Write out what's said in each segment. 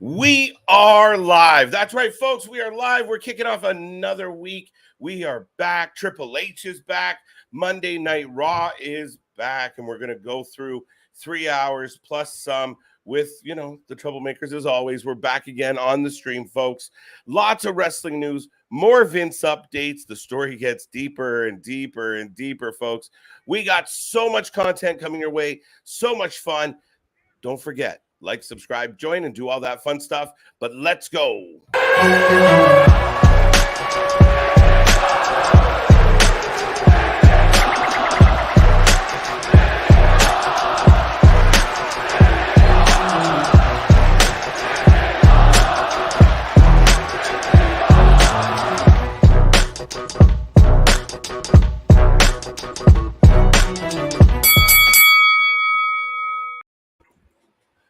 We are live. That's right, folks. We are live. We're kicking off another week. We are back. Triple H is back. Monday Night Raw is back. And we're going to go through 3 hours plus some with, the troublemakers as always. We're back again on the stream, folks. Lots of wrestling news, more Vince updates. The story gets deeper and deeper and deeper, folks. We got so much content coming your way, so much fun. Don't forget, like, subscribe, join, and do all that fun stuff. But let's go.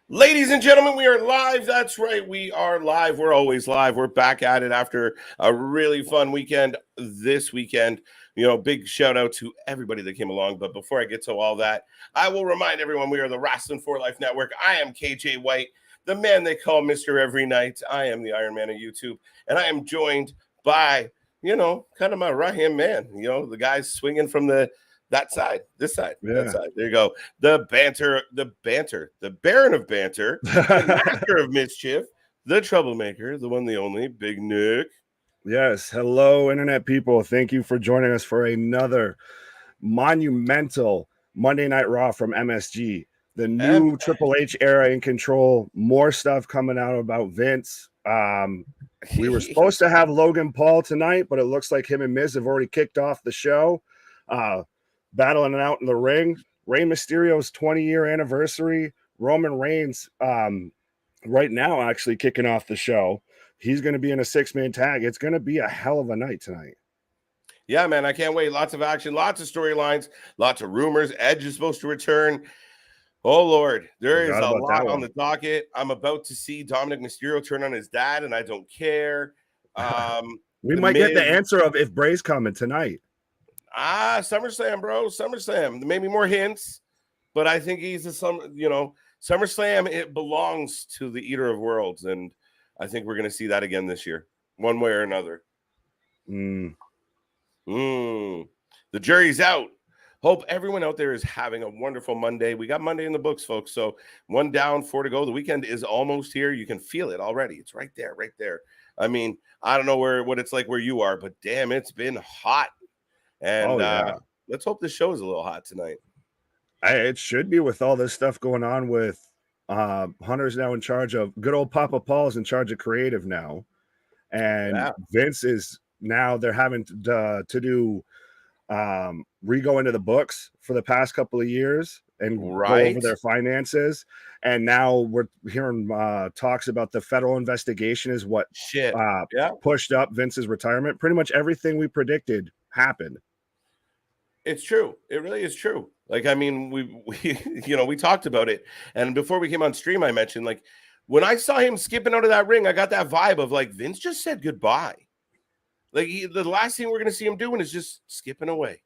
Ladies and gentlemen, we are live. That's right. We are live. We're always live. We're back at it after a really fun weekend this weekend. Big shout out to everybody that came along. But before I get to all that, I will remind everyone we are the Wrasslin for Life Network. I am KJ White, the man they call Mr. Every Night. I am the Iron Man of YouTube. And I am joined by, kind of my right-hand man, the guys swinging from that side, this side, that side. There you go. The Baron of Banter, the Master of Mischief, the Troublemaker, the one, the only, Big Nick. Yes. Hello, Internet people. Thank you for joining us for another monumental Monday Night Raw from MSG. The new Triple H era in control. More stuff coming out about Vince. We were supposed to have Logan Paul tonight, but it looks like him and Miz have already kicked off the show. Battling it out in the ring. Rey Mysterio's 20-year anniversary. Roman Reigns right now actually kicking off the show. He's going to be in a 6-man tag. It's going to be a hell of a night tonight. Yeah, man, I can't wait. Lots of action, lots of storylines, lots of rumors. Edge is supposed to return. Oh, Lord, there is a lot on the docket. I'm about to see Dominik Mysterio turn on his dad, and I don't care. We might get the answer of if Bray's coming tonight. SummerSlam, bro. SummerSlam. Maybe more hints, but I think he's SummerSlam, it belongs to the Eater of Worlds, and I think we're going to see that again this year, one way or another. The jury's out. Hope everyone out there is having a wonderful Monday. We got Monday in the books, folks, so 1 down, 4 to go. The weekend is almost here. You can feel it already. It's right there, right there. I mean, I don't know what it's like where you are, but damn, it's been hot. And let's hope the show is a little hot tonight. It should be, with all this stuff going on with Hunter's now in charge of good old Papa Paul's in charge of creative now. And Vince is now, they're having to do re-go into the books for the past couple of years and go over their finances. And now we're hearing talks about the federal investigation is what pushed up Vince's retirement. Pretty much everything we predicted happened. It's true. It really is true. Like, I mean, we talked about it. And before we came on stream, I mentioned, like, when I saw him skipping out of that ring, I got that vibe of, like, Vince just said goodbye. Like, the last thing we're going to see him doing is just skipping away.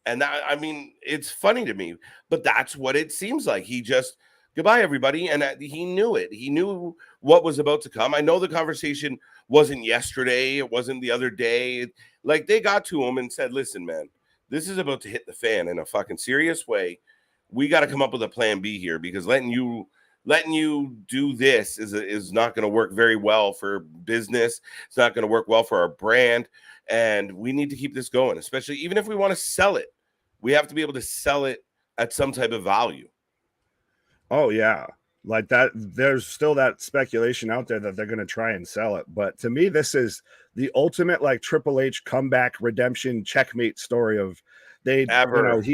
And that, I mean, it's funny to me, but that's what it seems like. He just, goodbye, everybody. And he knew it. He knew what was about to come. I know the conversation wasn't yesterday. It wasn't the other day. Like, they got to him and said, listen, man, this is about to hit the fan in a fucking serious way. We got to come up with a plan B here, because letting you do this is not going to work very well for business. It's not going to work well for our brand. And we need to keep this going, especially even if we want to sell it. We have to be able to sell it at some type of value. Oh, yeah. Like that, there's still that speculation out there that they're going to try and sell it. But to me, this is the ultimate, like, Triple H comeback redemption checkmate story of he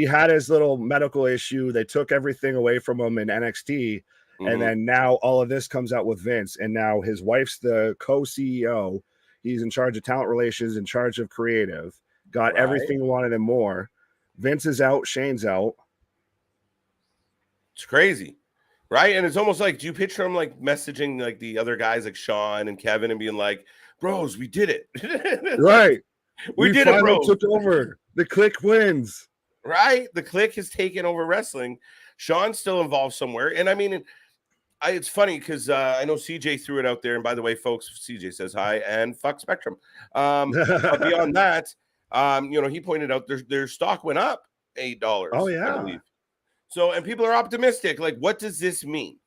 had his little medical issue. They took everything away from him in NXT. And then now all of this comes out with Vince. And now his wife's the co-CEO. He's in charge of talent relations, in charge of creative, got everything he wanted and more. Vince is out. Shane's out. It's crazy. Right. And it's almost like, do you picture him like messaging like the other guys like Sean and Kevin and being like, bros, we did it. Right. We did it, bro. Took over. The Click wins. Right. The Click has taken over wrestling. Sean's still involved somewhere. And I mean, It's funny because I know CJ threw it out there, and by the way, folks, CJ says hi and fuck Spectrum. But beyond that, he pointed out their stock went up $8, Oh I yeah. believe. So, and people are optimistic. Like, what does this mean?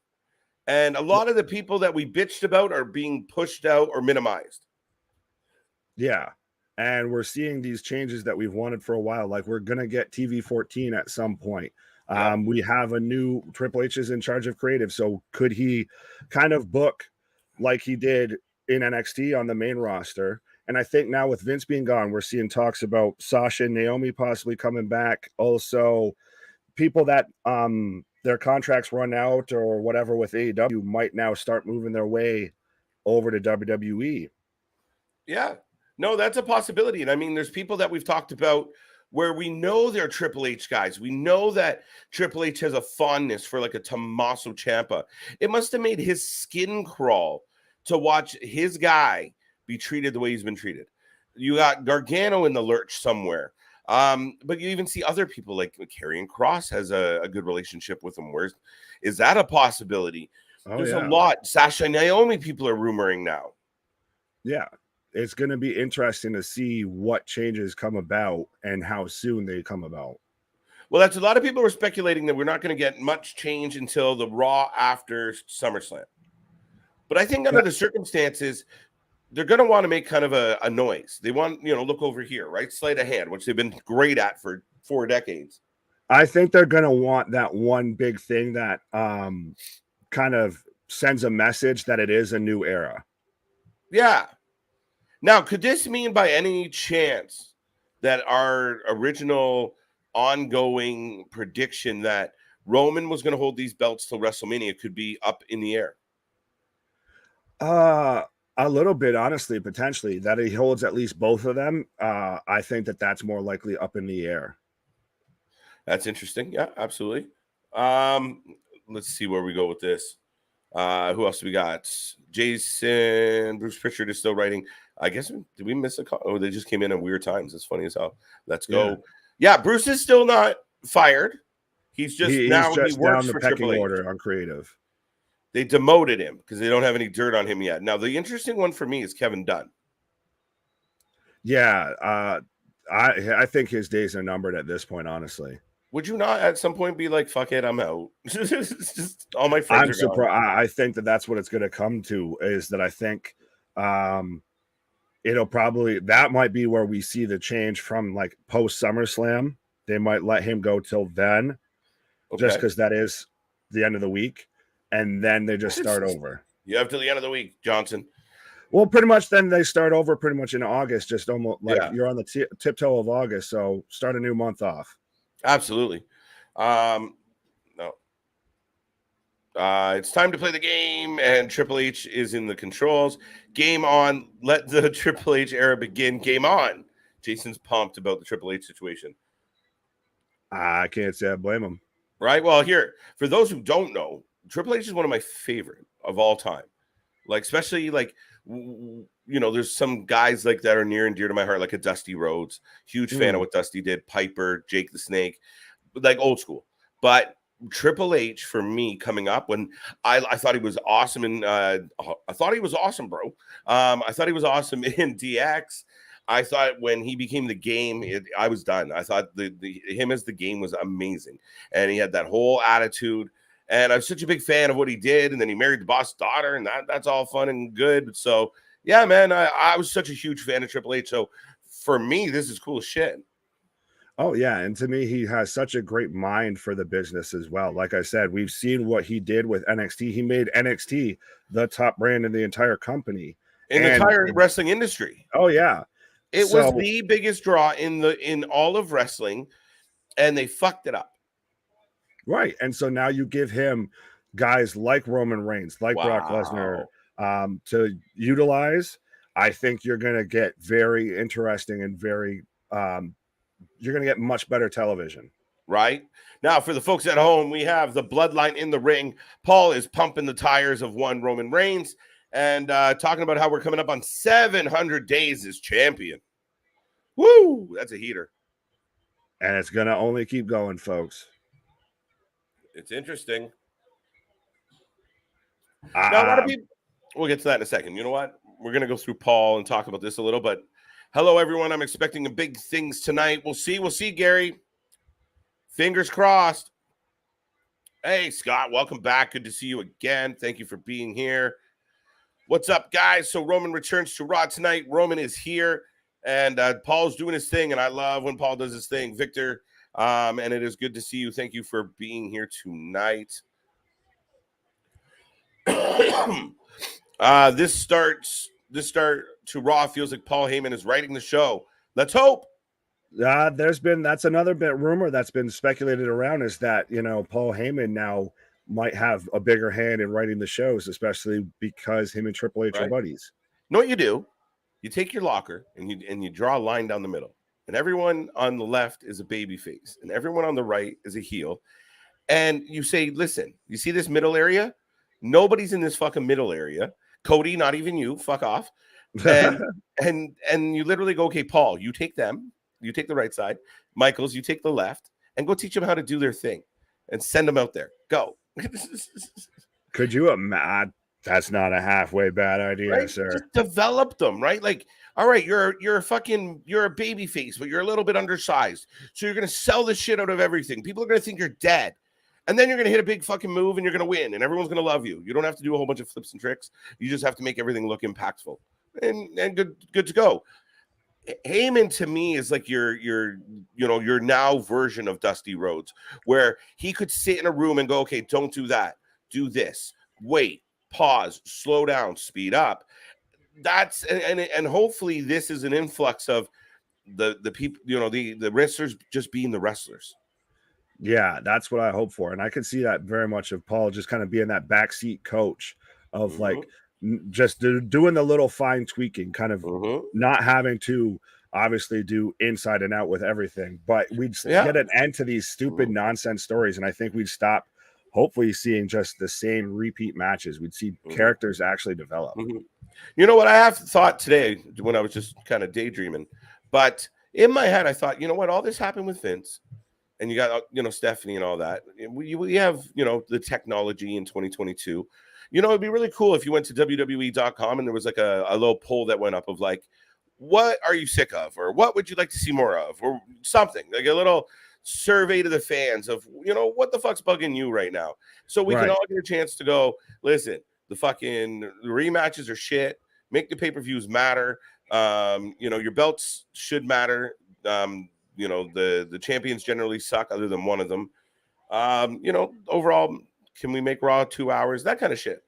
And a lot of the people that we bitched about are being pushed out or minimized. Yeah. And we're seeing these changes that we've wanted for a while. Like we're gonna get TV 14 at some point. Yeah. We have a new Triple H is in charge of creative. So could he kind of book like he did in NXT on the main roster? And I think now with Vince being gone, we're seeing talks about Sasha and Naomi possibly coming back. Also, people that their contracts run out or whatever with AEW might now start moving their way over to WWE. Yeah. No, that's a possibility. And I mean, there's people that we've talked about where we know they're Triple H guys. We know that Triple H has a fondness for like a Tommaso Ciampa. It must have made his skin crawl to watch his guy be treated the way he's been treated. You got Gargano in the lurch somewhere. But you even see other people like Karrion Kross has a good relationship with him. Is that a possibility? There's a lot. Sasha and Naomi people are rumoring now. Yeah. It's going to be interesting to see what changes come about and how soon they come about. Well, that's a lot of people were speculating that we're not going to get much change until the Raw after SummerSlam. But I think under the circumstances, they're going to want to make kind of a noise. They want, look over here, right? Sleight of hand, which they've been great at for 4 decades. I think they're going to want that one big thing that kind of sends a message that it is a new era. Yeah. Now, could this mean by any chance that our original ongoing prediction that Roman was going to hold these belts till WrestleMania could be up in the air? A little bit, honestly, potentially. That he holds at least both of them. I think that's more likely up in the air. That's interesting. Yeah, absolutely. Let's see where we go with this. Who else do we got? Jason, Bruce Pritchard is still writing. I guess, did we miss a call? Oh, they just came in at weird times. It's funny as hell. Let's go. Yeah, Bruce is still not fired. He's just he works down the for pecking Triple H. order on creative. They demoted him because they don't have any dirt on him yet. Now, the interesting one for me is Kevin Dunn. Yeah, I think his days are numbered at this point, honestly. Would you not at some point be like, fuck it, I'm out? Just all my friends I'm surprised. I think that's what it's going to come to, is that I think it'll probably, that might be where we see the change from like post SummerSlam. They might let him go till then, just because that is the end of the week. And then they just start over. You have till the end of the week, Johnson. Well, pretty much then they start over pretty much in August, just almost like you're on the tiptoe of August. So start a new month off. Absolutely. No. It's time to play the game, and Triple H is in the controls. Game on. Let the Triple H era begin. Game on. Jason's pumped about the Triple H situation. I can't say I blame him. Right? Well, here, for those who don't know, Triple H is one of my favorite of all time. Like, especially like, there's some guys like that are near and dear to my heart, like a Dusty Rhodes. Huge fan of what Dusty did. Piper, Jake the Snake, like old school. But Triple H for me coming up when I thought he was awesome in I thought he was awesome, bro. I thought he was awesome in DX. I thought when he became the Game, I was done. I thought him as the Game was amazing, and he had that whole attitude. And I was such a big fan of what he did, and then he married the boss' daughter, and that's all fun and good. So yeah, man, I was such a huge fan of Triple H. So for me, this is cool as shit. Oh, yeah. And to me, he has such a great mind for the business as well. Like I said, we've seen what he did with NXT. He made NXT the top brand in the entire company. In the entire wrestling industry. Oh, yeah. It was the biggest draw in all of wrestling, and they fucked it up. Right. And so now you give him guys like Roman Reigns, like Brock Lesnar to utilize. I think you're going to get very interesting and very you're going to get much better television. Right. Now, for the folks at home, we have the Bloodline in the ring. Paul is pumping the tires of one Roman Reigns and talking about how we're coming up on 700 days as champion. Woo! That's a heater. And it's going to only keep going, folks. It's interesting. Now, a lot of people, we'll get to that in a second. You know what? We're going to go through Paul and talk about this a little, but hello, everyone. I'm expecting big things tonight. We'll see. We'll see, Gary. Fingers crossed. Hey, Scott, welcome back. Good to see you again. Thank you for being here. What's up, guys? So Roman returns to Raw tonight. Roman is here, and Paul's doing his thing, and I love when Paul does his thing. Victor, and it is good to see you. Thank you for being here tonight. This start to Raw feels like Paul Heyman is writing the show. Let's hope. That's another bit rumor that's been speculated around, is that, Paul Heyman now might have a bigger hand in writing the shows, especially because him and Triple H are buddies. Know what you do? You take your locker and you draw a line down the middle, and everyone on the left is a baby face, and everyone on the right is a heel. And you say, listen, you see this middle area? Nobody's in this fucking middle area. Cody, not even you, fuck off. And and you literally go, okay, Paul, you take them, you take the right side. Michaels, you take the left, and go teach them how to do their thing, and send them out there. Go. Could you imagine? That's not a halfway bad idea, right? sir. Just develop them, right? Like, all right, you're a baby face, but you're a little bit undersized, so you're gonna sell the shit out of everything. People are gonna think you're dead. And then you're going to hit a big fucking move and you're going to win and everyone's going to love you. You don't have to do a whole bunch of flips and tricks. You just have to make everything look impactful and good to go. Heyman to me is like your now version of Dusty Rhodes, where he could sit in a room and go, okay, don't do that. Do this. Wait, pause, slow down, speed up. That's and hopefully this is an influx of the people, the wrestlers just being the wrestlers. Yeah, that's what I hope for. And I could see that very much of Paul just kind of being that backseat coach of like just doing the little fine tweaking, kind of not having to obviously do inside and out with everything. But we'd get an end to these stupid nonsense stories. And I think we'd stop hopefully seeing just the same repeat matches. We'd see characters actually develop. You know what I have thought today when I was just kind of daydreaming, but in my head, I thought, you know what, all this happened with Vince. And you got, Stephanie and all that. We have, the technology in 2022. It'd be really cool if you went to WWE.com and there was like a little poll that went up of like, what are you sick of? Or what would you like to see more of? Or something like a little survey to the fans of, what the fuck's bugging you right now? So we can all get a chance to go, listen, the fucking rematches are shit. Make the pay-per-views matter. Your belts should matter. The champions generally suck other than one of them. Overall, can we make Raw 2 hours? That kind of shit.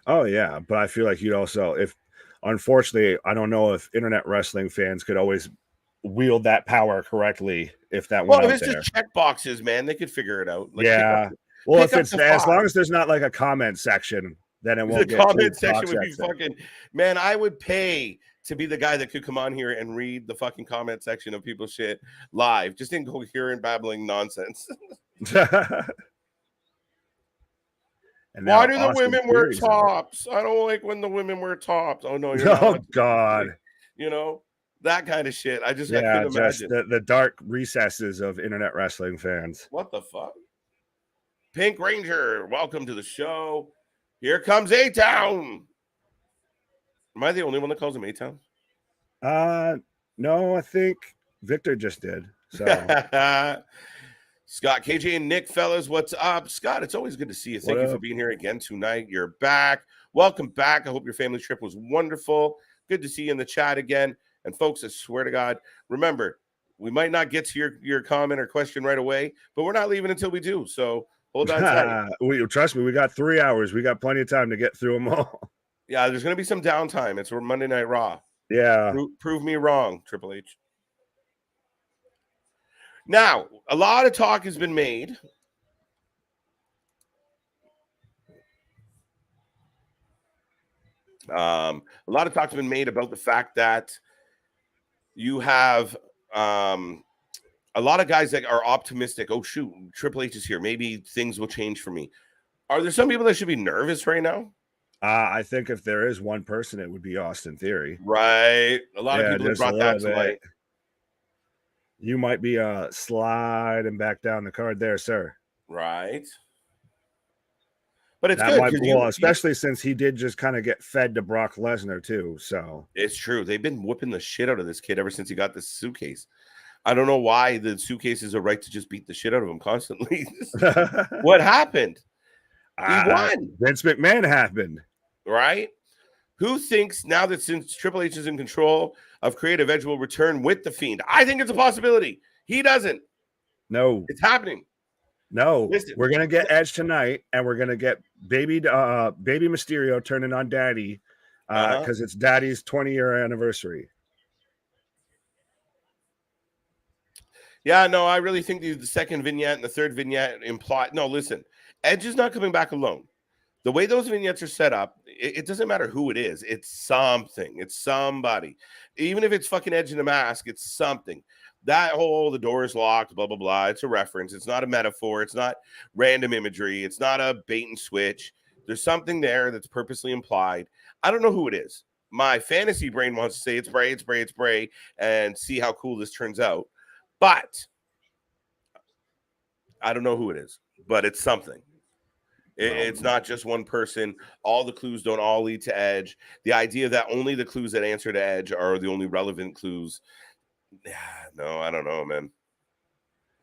Oh, yeah. But I feel like you'd also, unfortunately, I don't know if internet wrestling fans could always wield that power correctly if that went out there. Well, if it's just check boxes, man, they could figure it out. Like, yeah. Well, if it's as long as there's not like a comment section, then it won't get the comment section would be fucking, man, I would pay to be the guy that could come on here and read the fucking comment section of people's shit live, just incoherent babbling nonsense. And why do the women wear tops? I don't like when the women wear tops. Oh no, you're not. Oh God. That kind of shit. I couldn't just imagine. The dark recesses of internet wrestling fans. What the fuck? Pink Ranger, welcome to the show. Here comes A-Town. Am I the only one that calls him A-Town? No, I think Victor just did. So Scott, KJ, and Nick, fellas, what's up? Scott, it's always good to see you. Thank you for being here again tonight. You're back. Welcome back. I hope your family trip was wonderful. Good to see you in the chat again. And folks, I swear to God, remember, we might not get to your comment or question right away, but we're not leaving until we do. So hold on tight. Trust me, we got 3 hours. We got plenty of time to get through them all. Yeah, there's going to be some downtime. It's Monday Night Raw. Yeah. Prove me wrong, Triple H. Now, a lot of talk has been made. A lot of talk has been made about the fact that you have a lot of guys that are optimistic. Oh, shoot, Triple H is here. Maybe things will change for me. Are there some people that should be nervous right now? I think if there is one person, it would be Austin Theory. Right. A lot of people have brought that to light. You might be sliding back down the card there, sir. Right. But it's That good might, because well, especially since he did just kind of get fed to Brock Lesnar too. So it's true. They've been whooping the shit out of this kid ever since he got this suitcase. I don't know why the suitcase is a right to just beat the shit out of him constantly. What happened? He won. Vince McMahon happened. Right? Who thinks now that since Triple H is in control of creative, Edge will return with the Fiend? I think it's a possibility. He doesn't. No, it's happening. No, Listen. We're gonna get Edge tonight, and we're gonna get baby Mysterio turning on Daddy because it's Daddy's 20-year anniversary. Yeah, no, I really think the second vignette and the third vignette imply. No, listen, Edge is not coming back alone. The way those vignettes are set up, it doesn't matter who it is. It's something. It's somebody. Even if it's fucking Edge in a mask, it's something. That whole the door is locked, blah, blah, blah. It's a reference. It's not a metaphor. It's not random imagery. It's not a bait and switch. There's something there that's purposely implied. I don't know who it is. My fantasy brain wants to say it's Bray, it's Bray, it's Bray, and see how cool this turns out. But I don't know who it is, but it's something. It's not just one person. All the clues don't all lead to Edge. The idea that only the clues that answer to Edge are the only relevant clues. Yeah, no, I don't know, man.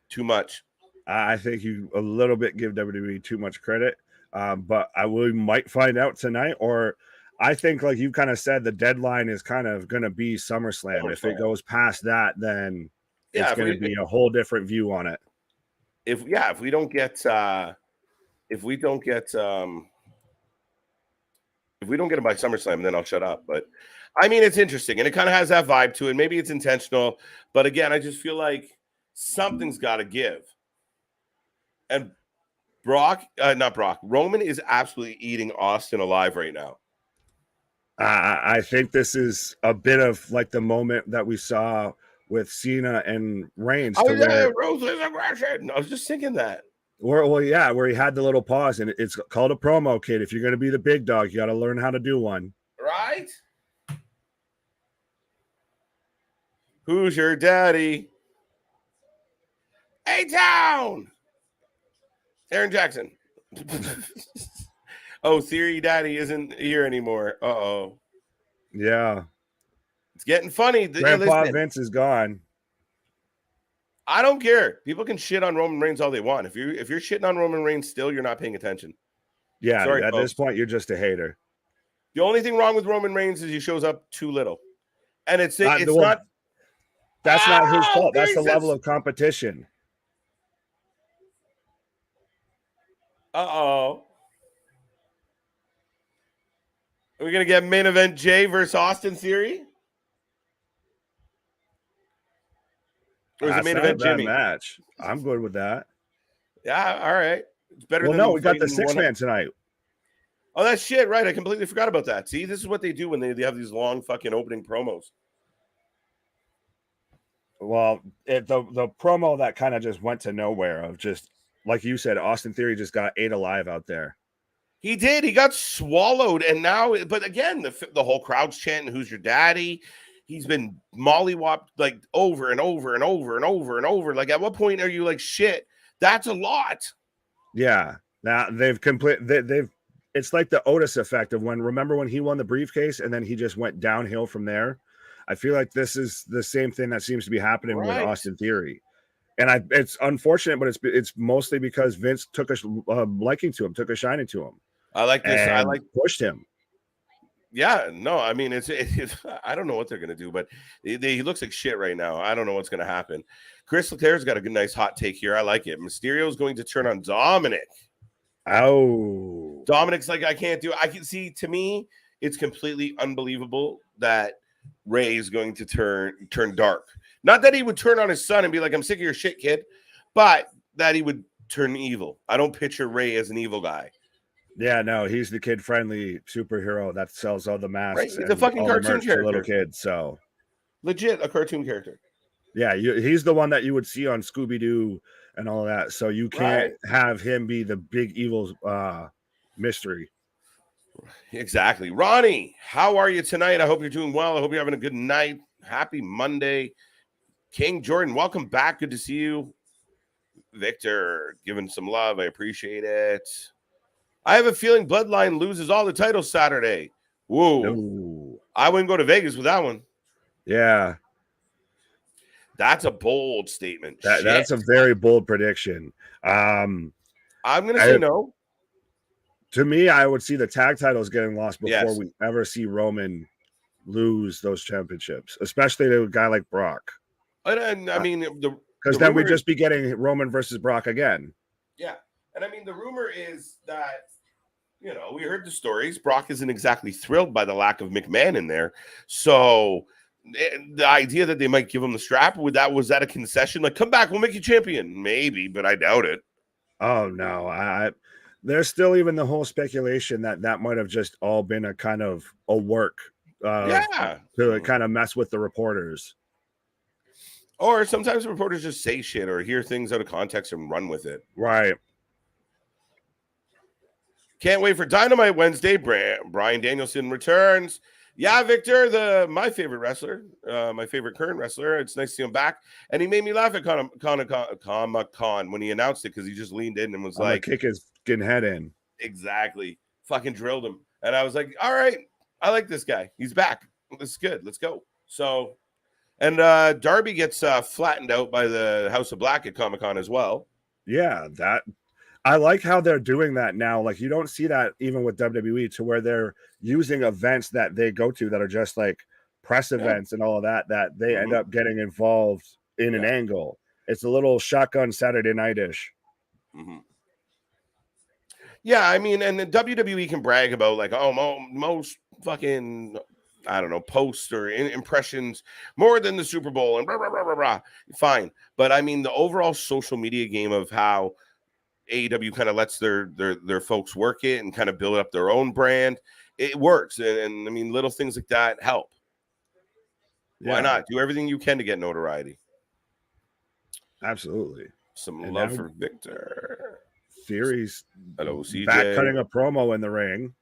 Too much. I think you a little bit give WWE too much credit, but we might find out tonight. Or I think, like you kind of said, the deadline is kind of going to be SummerSlam. If it goes past that, then it's going to be a whole different view on it. If we don't get him by SummerSlam, then I'll shut up. But I mean, it's interesting, and it kind of has that vibe to it. Maybe it's intentional, but again, I just feel like something's got to give. And Roman is absolutely eating Austin alive right now. I think this is a bit of like the moment that we saw with Cena and Reigns. Ruthless aggression. I was just thinking that. Where he had the little pause, and it's called a promo, kid. If you're going to be the big dog, you got to learn how to do one. Right? Who's your daddy? A-Town! Aaron Jackson. Oh, Theory Daddy isn't here anymore. Uh-oh. Yeah. It's getting funny. Grandpa Vince is gone. I don't care. People can shit on Roman Reigns all they want. If you're shitting on Roman Reigns still, you're not paying attention. Yeah, sorry, at this point, you're just a hater. The only thing wrong with Roman Reigns is he shows up too little. And it's not... That's not his fault. That's the level of competition. Uh-oh. Are we going to get main event Jay versus Austin Theory? Or is it main event Jimmy? Match. I'm good with that. Yeah, all right. It's better than no, we got the 6-man tonight. Oh, that's shit, right. I completely forgot about that. See, this is what they do when they have these long fucking opening promos. Well, the promo that kind of just went to nowhere of just, like you said, Austin Theory just got ate alive out there. He did. He got swallowed. And now, but again, the whole crowd's chanting, "Who's your daddy?" He's been mollywopped like over and over and over and over and over. Like, at what point are you like, shit, that's a lot? Yeah. Now it's like the Otis effect of remember when he won the briefcase and then he just went downhill from there. I feel like this is the same thing that seems to be happening with Austin Theory. And it's unfortunate, but it's mostly because Vince took a liking to him, took a shining to him. I like this. I like pushed him. Yeah, no, I mean, it's I don't know what they're going to do, but he looks like shit right now. I don't know what's going to happen. Chris Leclerc's got a good, nice hot take here. I like it. Mysterio's going to turn on Dominik. Oh. Dominik's like, I can't do it. I can see, to me, it's completely unbelievable that Rey is going to turn dark. Not that he would turn on his son and be like, I'm sick of your shit, kid, but that he would turn evil. I don't picture Rey as an evil guy. Yeah, no, he's the kid-friendly superhero that sells all the masks. Right? He's a fucking cartoon character. Little kids, so legit a cartoon character. Yeah, he's the one that you would see on Scooby-Doo and all that. So you can't have him be the big evil mystery. Exactly. Ronnie, how are you tonight? I hope you're doing well. I hope you're having a good night. Happy Monday. King Jordan, welcome back. Good to see you. Victor, giving some love. I appreciate it. I have a feeling Bloodline loses all the titles Saturday. Whoa. No. I wouldn't go to Vegas with that one. Yeah. That's a bold statement. That's a very bold prediction. I'm going to say no. To me, I would see the tag titles getting lost before we ever see Roman lose those championships, especially to a guy like Brock. And I mean, because then we'd just be getting Roman versus Brock again. Yeah. And I mean, the rumor is that, you know, we heard the stories. Brock isn't exactly thrilled by the lack of McMahon in there. So the idea that they might give him the strap, was that a concession? Like, come back, we'll make you champion. Maybe, but I doubt it. Oh, no. There's still even the whole speculation that might have just all been a kind of a work to kind of mess with the reporters. Or sometimes reporters just say shit or hear things out of context and run with it. Right. Can't wait for Dynamite Wednesday. Bryan Danielson returns. Yeah, Victor, my favorite wrestler, my favorite current wrestler. It's nice to see him back. And he made me laugh at Comic-Con when he announced it because he just leaned in and was like, kick his fucking head in. Exactly. Fucking drilled him. And I was like, all right, I like this guy. He's back. This is good. Let's go. So, and Darby gets flattened out by the House of Black at Comic-Con as well. Yeah, I like how they're doing that now. Like, you don't see that even with WWE, to where they're using events that they go to that are just like press events and all of that they end up getting involved in an angle. It's a little shotgun Saturday night-ish. Yeah, I mean, and the WWE can brag about like, oh, most fucking, I don't know, posts or impressions more than the Super Bowl and blah, blah, blah, blah, blah. Fine. But I mean, the overall social media game of how AEW kind of lets their folks work it and kind of build up their own brand, it works. And I mean, little things like that help. Yeah. Why not? Do everything you can to get notoriety. Absolutely. Some love for Victor. Theory's hello, CJ. Back cutting a promo in the ring,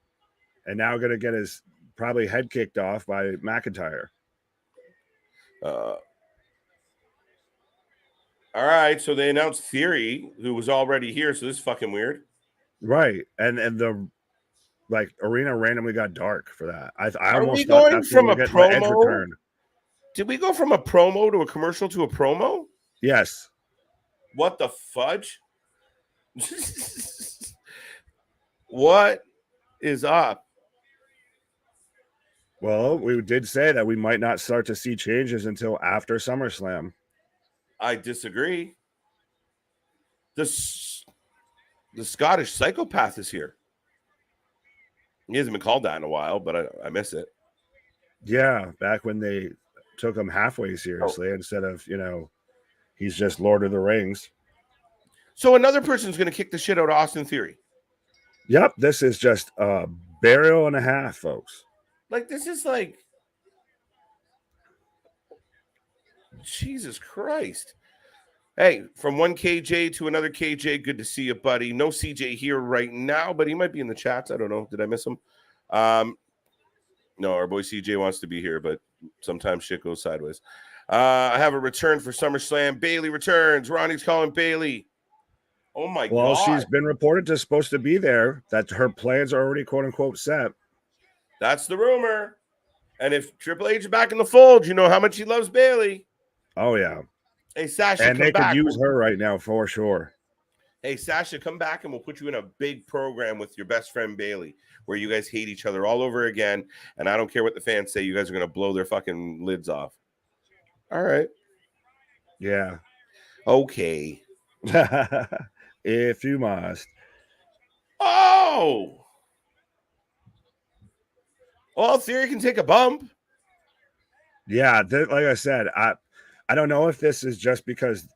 and now going to get his probably head kicked off by McIntyre. All right, so they announced Theory, who was already here, so this is fucking weird. Right, and the like arena randomly got dark for that. I Are almost we thought going that's from a promo? Did we go from a promo to a commercial to a promo? Yes. What the fudge? What is up? Well, we did say that we might not start to see changes until after SummerSlam. I disagree. The Scottish psychopath is here. He hasn't been called that in a while, but I miss it. Yeah, back when they took him halfway seriously instead of, he's just Lord of the Rings. So another person's going to kick the shit out of Austin Theory. Yep, this is just a burial and a half, folks. Like, this is like, Jesus Christ. Hey, from one KJ to another KJ, good to see you, buddy. No CJ here right now, but he might be in the chats. I don't know. Did I miss him? No, our boy CJ wants to be here, but sometimes shit goes sideways. I have a return for SummerSlam. Bailey returns. Ronnie's calling Bailey. Oh, my God. Well, she's been reported to supposed to be there, that her plans are already, quote-unquote, set. That's the rumor. And if Triple H is back in the fold, you know how much he loves Bailey. Oh, yeah. Hey, Sasha, and they could use her right now for sure. Hey, Sasha, come back and we'll put you in a big program with your best friend Bailey, where you guys hate each other all over again. And I don't care what the fans say. You guys are going to blow their fucking lids off. All right. Yeah. Okay. If you must. Oh. Well, Theory can take a bump. Yeah, like I said, I don't know if this is just because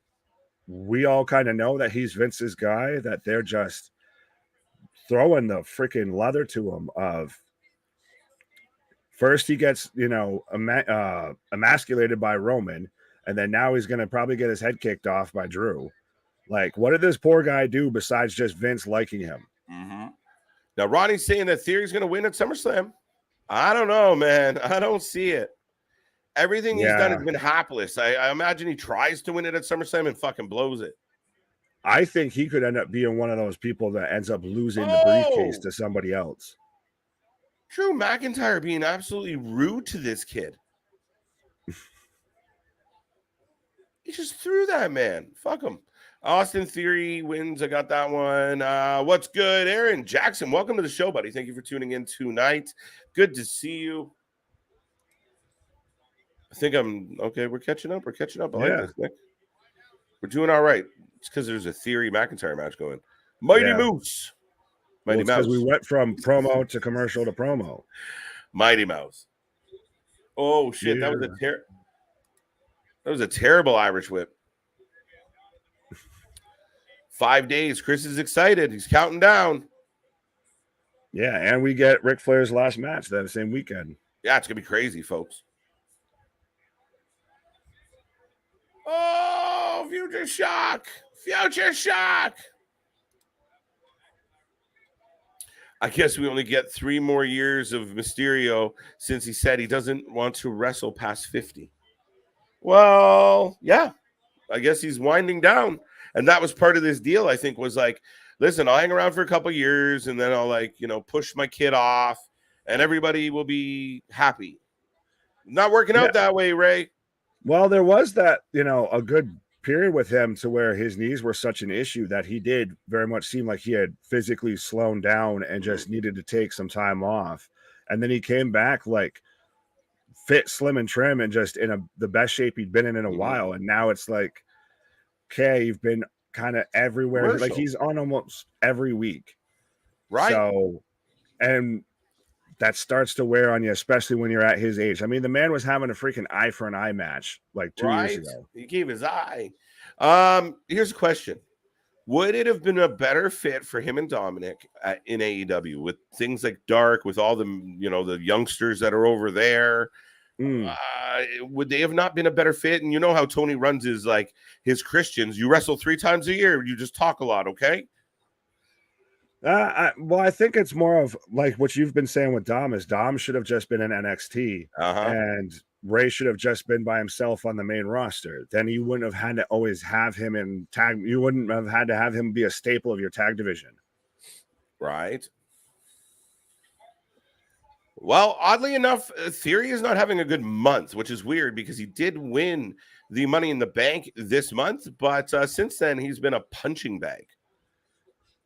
we all kind of know that he's Vince's guy, that they're just throwing the freaking leather to him. Of first he gets, emasculated by Roman, and then now he's going to probably get his head kicked off by Drew. Like, what did this poor guy do besides just Vince liking him? Mm-hmm. Now, Ronnie's saying that Theory's going to win at SummerSlam. I don't know, man. I don't see it. Everything he's done has been hapless. I imagine he tries to win it at SummerSlam and fucking blows it. I think he could end up being one of those people that ends up losing the briefcase Oh, to somebody else. Drew McIntyre being absolutely rude to this kid. He just threw that man. Fuck him. Austin Theory wins. I got that one. What's good, Aaron Jackson? Welcome to the show, buddy. Thank you for tuning in tonight. Good to see you. I think I'm okay. We're catching up. I like this, Nick. We're doing all right. It's because there's a Theory McIntyre match going. Mighty Moose. Mighty Mouse. Because we went from promo to commercial to promo. Mighty Mouse. Oh shit! Yeah. That was a terrible Irish whip. 5 days. Chris is excited. He's counting down. Yeah, and we get Ric Flair's last match that same weekend. Yeah, it's gonna be crazy, folks. Oh, future shock. Future shock. I guess we only get 3 more years of Mysterio since he said he doesn't want to wrestle past 50. Well, yeah, I guess he's winding down. And that was part of this deal, I think, was like, listen, I'll hang around for a couple years and then I'll push my kid off and everybody will be happy. Not working out that way, Ray. Well, there was that, a good period with him to where his knees were such an issue that he did very much seem like he had physically slowed down and just needed to take some time off. And then he came back like fit, slim, and trim and just in the best shape he'd been in a while. And now it's like, okay, you've been kind of everywhere. Commercial. Like he's on almost every week. Right. So, and that starts to wear on you, especially when you're at his age. I mean, the man was having a freaking eye for an eye match like 2 years ago. He gave his eye. Here's a question. Would it have been a better fit for him and Dominik in AEW with things like Dark, with all the, the youngsters that are over there? Would they have not been a better fit? And you know how Tony runs his Christians. You wrestle 3 times a year. You just talk a lot, okay? I think it's more of like what you've been saying with Dom is Dom should have just been in NXT and Ray should have just been by himself on the main roster. Then you wouldn't have had to always have him in tag. You wouldn't have had to have him be a staple of your tag division. Right. Well, oddly enough, Theory is not having a good month, which is weird because he did win the Money in the Bank this month, but since then he's been a punching bag.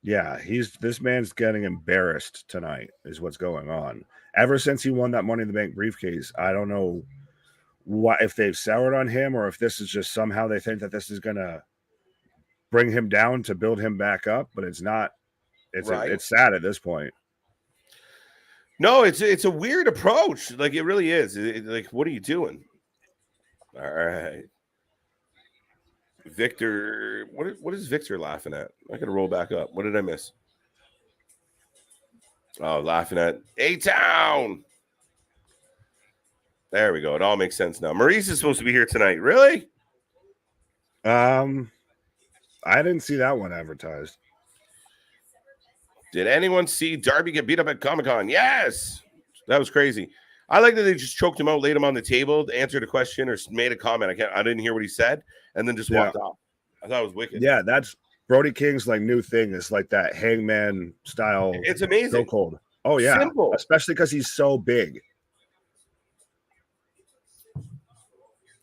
Yeah, this man's getting embarrassed tonight is what's going on. Ever since he won that Money in the Bank briefcase, I don't know if they've soured on him or if this is just somehow they think that this is going to bring him down to build him back up, but it's not. It's sad at this point. No, it's a weird approach. Like it really is. Like, what are you doing? All right. Victor, what is Victor laughing at? I gotta roll back up. What did I miss? Oh, laughing at A-Town. There we go. It all makes sense now. Maurice is supposed to be here tonight. Really? I didn't see that one advertised. Did anyone see Darby get beat up at Comic-Con? Yes. That was crazy. I like that they just choked him out, laid him on the table, answered a question or made a comment. I didn't hear what he said, and then just walked off. I thought it was wicked. Yeah, that's Brody King's new thing. It's like that Hangman style. It's amazing. So cold. Oh yeah, simple. Especially because he's so big.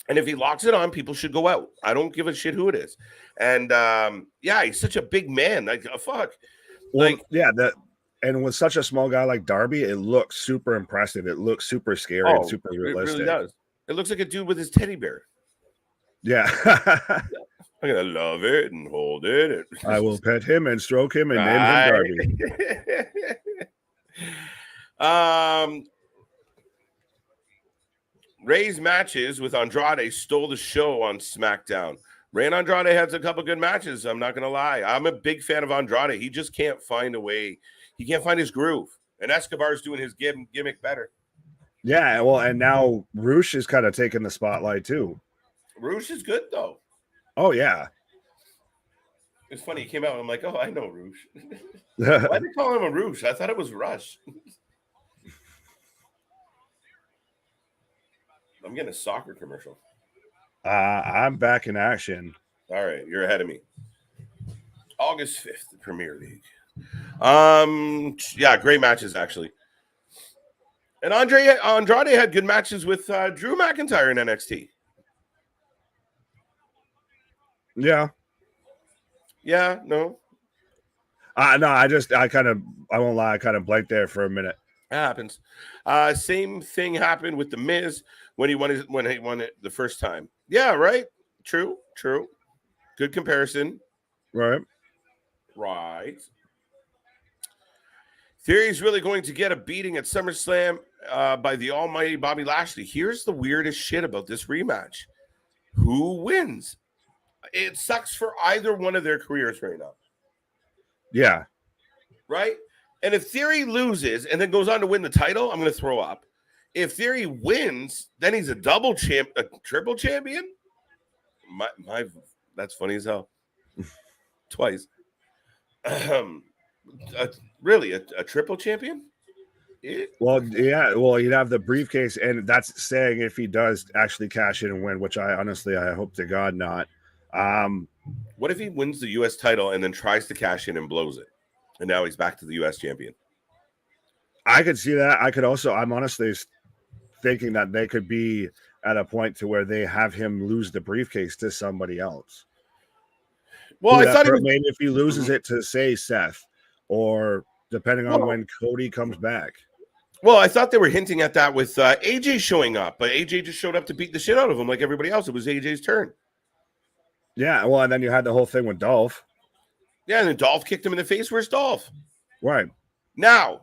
And if he locks it on, people should go out. I don't give a shit who it is. And he's such a big man. Like fuck. Well, and with such a small guy like Darby, it looks super impressive. It looks super scary and super realistic. It really does. It looks like a dude with his teddy bear. Yeah. I'm going to love it and hold it. I will pet him and stroke him and name him Darby. Rey's matches with Andrade stole the show on SmackDown. Rey and Andrade had a couple good matches. I'm not going to lie. I'm a big fan of Andrade. He just can't find a way. He can't find his groove. And Escobar's doing his gimmick better. Yeah, well, and now Roosh is kind of taking the spotlight too. Roosh is good, though. Oh, yeah. It's funny. He came out and I'm like, oh, I know Roosh. Why did they call him a Roosh? I thought it was Rush. I'm getting a soccer commercial. I'm back in action. All right. You're ahead of me. August 5th, the Premier League. Yeah, great matches actually. And Andrade had good matches with Drew McIntyre in NXT. Yeah. Yeah, no. No, I won't lie, I kind of blanked there for a minute. It happens. Same thing happened with The Miz when he won it the first time. Yeah, right. True. Good comparison. Right. Theory's really going to get a beating at SummerSlam by the almighty Bobby Lashley. Here's the weirdest shit about this rematch. Who wins? It sucks for either one of their careers right now. Yeah. Right? And if Theory loses and then goes on to win the title, I'm going to throw up. If Theory wins, then he's a triple champion. That's funny as hell. Twice. Really, a triple champion? Well, yeah. Well, you'd have the briefcase, and that's saying if he does actually cash in and win, which I hope to God not. What if he wins the U.S. title and then tries to cash in and blows it, and now he's back to the U.S. champion? I could see that. I'm honestly thinking that they could be at a point to where they have him lose the briefcase to somebody else. Well, I thought maybe if he loses it to, say, Seth, or depending on when Cody comes back. Well, I thought they were hinting at that with AJ showing up, but AJ just showed up to beat the shit out of him like everybody else. It was AJ's turn. Yeah, well, and then you had the whole thing with Dolph. Yeah, and then Dolph kicked him in the face. Where's Dolph? Right. Now,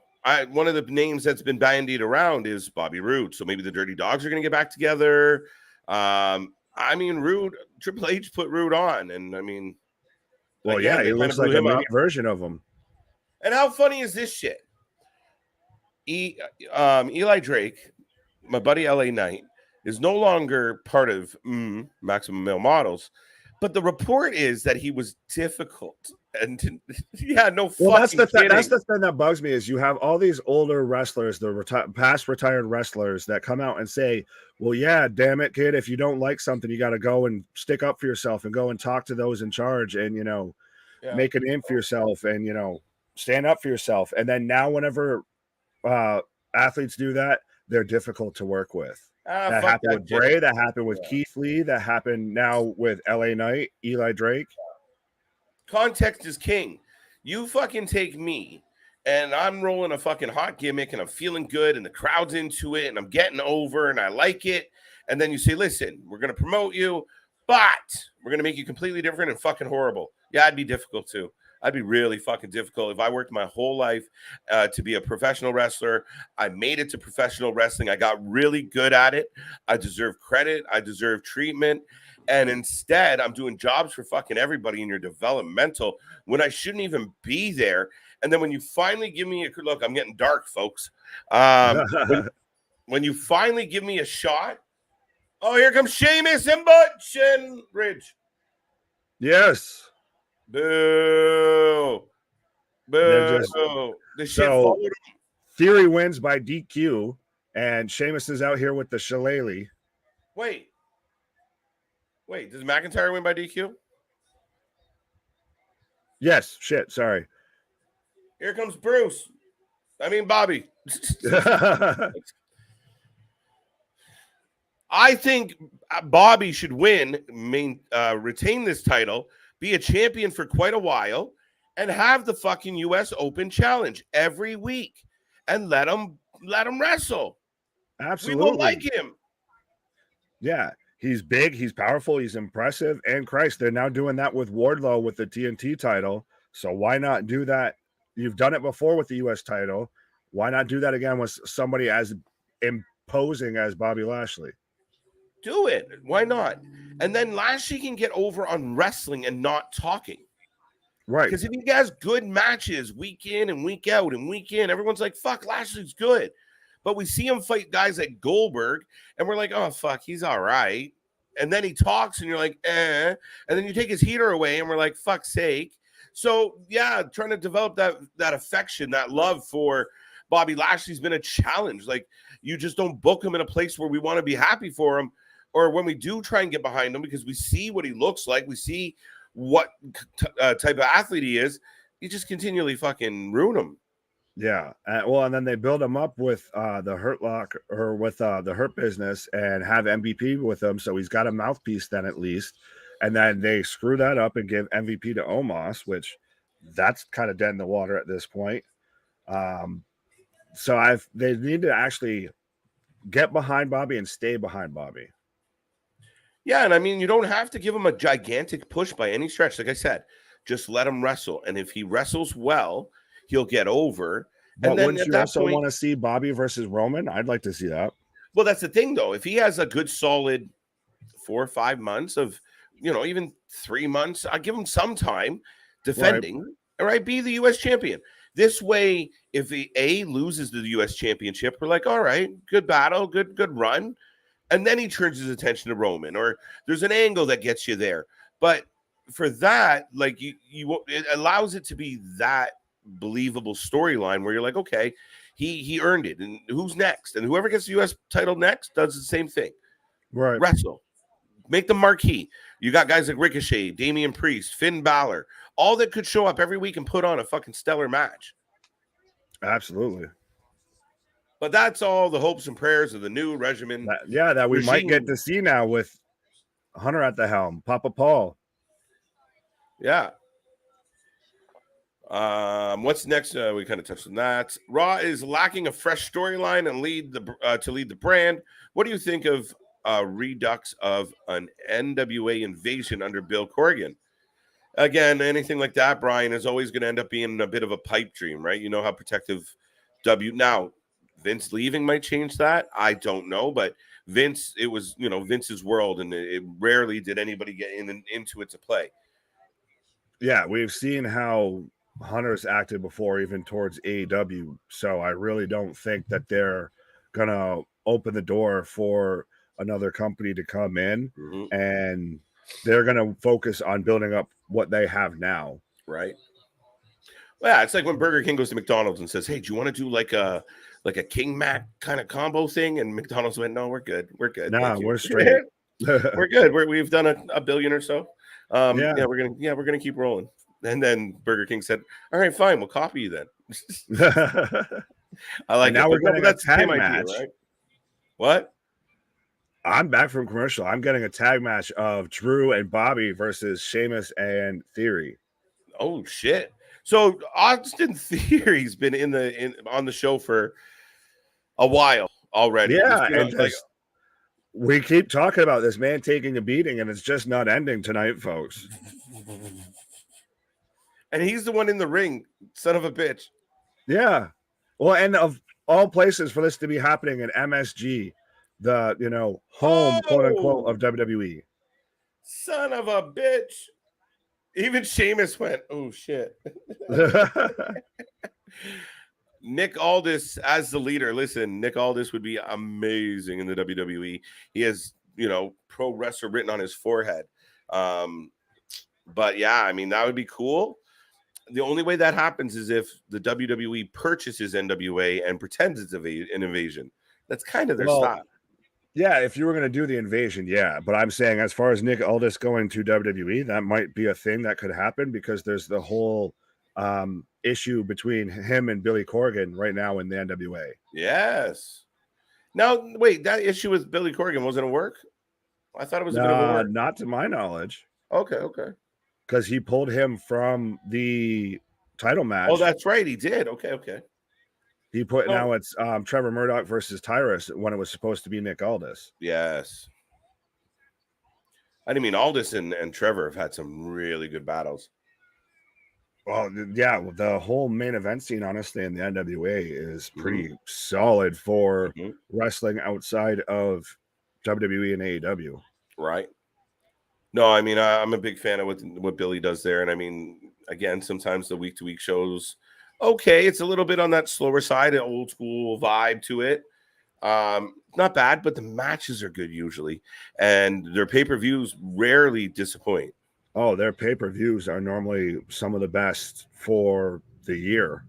one of the names that's been bandied around is Bobby Roode. So maybe the Dirty Dogs are going to get back together. Roode, Triple H put Roode on, and I mean, well, yeah, he looks like a mini version of him. And how funny is this shit? Eli Drake, my buddy LA Knight, is no longer part of Maximum Male Models, but the report is that he was difficult. And yeah, no. Well, that's the thing that bugs me is you have all these older wrestlers, the past retired wrestlers that come out and say, "Well, yeah, damn it, kid, if you don't like something, you got to go and stick up for yourself and go and talk to those in charge and make a name for yourself and stand up for yourself." And then now, whenever athletes do that, they're difficult to work with. That happened with Bray. That happened with Keith Lee. That happened now with LA Knight, Eli Drake. Context is king. You fucking take me and I'm rolling a fucking hot gimmick and I'm feeling good and the crowd's into it and I'm getting over and I like it. And then you say, listen, we're going to promote you, but we're going to make you completely different and fucking horrible. Yeah, I'd be difficult too. I'd be really fucking difficult if I worked my whole life to be a professional wrestler. I made it to professional wrestling. I got really good at it. I deserve credit. I deserve treatment. And instead, I'm doing jobs for fucking everybody in your developmental when I shouldn't even be there. And then when you finally give me look, I'm getting dark, folks. When you finally give me a shot, oh, here comes Sheamus and Butch and Ridge. Yes. Boo. Boo. Theory wins by DQ, and Sheamus is out here with the shillelagh. Wait, does McIntyre win by DQ? Yes. Shit. Sorry. Here comes Bobby. I think Bobby should retain this title, be a champion for quite a while, and have the fucking U.S. Open Challenge every week, and let him wrestle. Absolutely, we will like him. Yeah. He's big, he's powerful, he's impressive, and Christ, they're now doing that with Wardlow with the TNT title. So why not do that? You've done it before with the U.S. title. Why not do that again with somebody as imposing as Bobby Lashley? Do it. Why not? And then Lashley can get over on wrestling and not talking. Right. Because if he has good matches week in and week out and week in, everyone's like, fuck, Lashley's good. But we see him fight guys like Goldberg, and we're like, oh, fuck, he's all right. And then he talks, and you're like, eh. And then you take his heater away, and we're like, fuck's sake. So, yeah, trying to develop that affection, that love for Bobby Lashley's been a challenge. Like, you just don't book him in a place where we want to be happy for him, or when we do try and get behind him because we see what he looks like, we see what type of athlete he is, you just continually fucking ruin him. Yeah. Well, and then they build him up with the Hurt Lock or with the Hurt Business and have MVP with him. So he's got a mouthpiece then at least. And then they screw that up and give MVP to Omos, which that's kind of dead in the water at this point. So they need to actually get behind Bobby and stay behind Bobby. Yeah, and I mean, you don't have to give him a gigantic push by any stretch. Like I said, just let him wrestle. And if he wrestles well, he'll get over. But and then wouldn't you also want to see Bobby versus Roman? I'd like to see that. Well, that's the thing, though. If he has a good solid 4 or 5 months of, even 3 months, I'll give him some time defending, right? Be the U.S. champion. This way, if he loses the U.S. championship, we're like, all right, good battle, good run. And then he turns his attention to Roman, or there's an angle that gets you there. But for that, like it allows it to be that believable storyline where you're like, okay, he earned it, and who's next? And whoever gets the U.S. title next does the same thing. Right. Wrestle. Make them marquee. You got guys like Ricochet, Damian Priest, Finn Balor, all that could show up every week and put on a fucking stellar match. Absolutely. But that's all the hopes and prayers of the new regimen. That we might get to see now with Hunter at the helm, Papa Paul. Yeah. What's next? We kind of touched on that. Raw is lacking a fresh storyline and to lead the brand. What do you think of redux of an NWA invasion under Bill Corgan? Again, anything like that, Brian, is always going to end up being a bit of a pipe dream, right? You know how protective now Vince leaving might change that. I don't know, but Vince, it was Vince's world, and it rarely did anybody get into it to play. Yeah, we've seen how Hunter's acted before, even towards AEW. So I really don't think that they're gonna open the door for another company to come in, and they're gonna focus on building up what they have now. Right. Well, yeah, it's like when Burger King goes to McDonald's and says, "Hey, do you want to do like a King Mac kind of combo thing?" And McDonald's went, "No, we're good. We're good. Nah, we're straight. We're good. We've done a billion or so. We're gonna keep rolling." And then Burger King said, "All right, fine, we'll copy you then." I like now it. We're getting a tag match. Idea, right? What? I'm back from commercial. I'm getting a tag match of Drew and Bobby versus Sheamus and Theory. Oh shit! So Austin Theory's been on the show for a while already. Yeah, and we keep talking about this man taking a beating, and it's just not ending tonight, folks. And he's the one in the ring, son of a bitch. Yeah. Well, and of all places for this to be happening in MSG, the home, quote unquote, of WWE. Son of a bitch. Even Sheamus went, oh shit. Nick Aldis as the leader. Listen, Nick Aldis would be amazing in the WWE. He has, pro wrestler written on his forehead. But yeah, I mean, that would be cool. The only way that happens is if the WWE purchases NWA and pretends it's an invasion. That's kind of their style. Yeah, if you were going to do the invasion, yeah. But I'm saying as far as Nick Aldis going to WWE, that might be a thing that could happen because there's the whole issue between him and Billy Corgan right now in the NWA. Yes. Now, wait, that issue with Billy Corgan wasn't at work? I thought it was a bit of a work. Not to my knowledge. Okay. Because he pulled him from the title match. Oh, that's right. He did. Okay. He put now it's Trevor Murdoch versus Tyrus when it was supposed to be Nick Aldis. Yes. I mean, Aldis and Trevor have had some really good battles. Well, yeah, the whole main event scene, honestly, in the NWA is pretty solid for wrestling outside of WWE and AEW. Right. No, I mean, I'm a big fan of what Billy does there. And I mean, again, sometimes the week-to-week shows, okay, it's a little bit on that slower side, an old school vibe to it. Not bad, but the matches are good usually. And their pay-per-views rarely disappoint. Oh, their pay-per-views are normally some of the best for the year.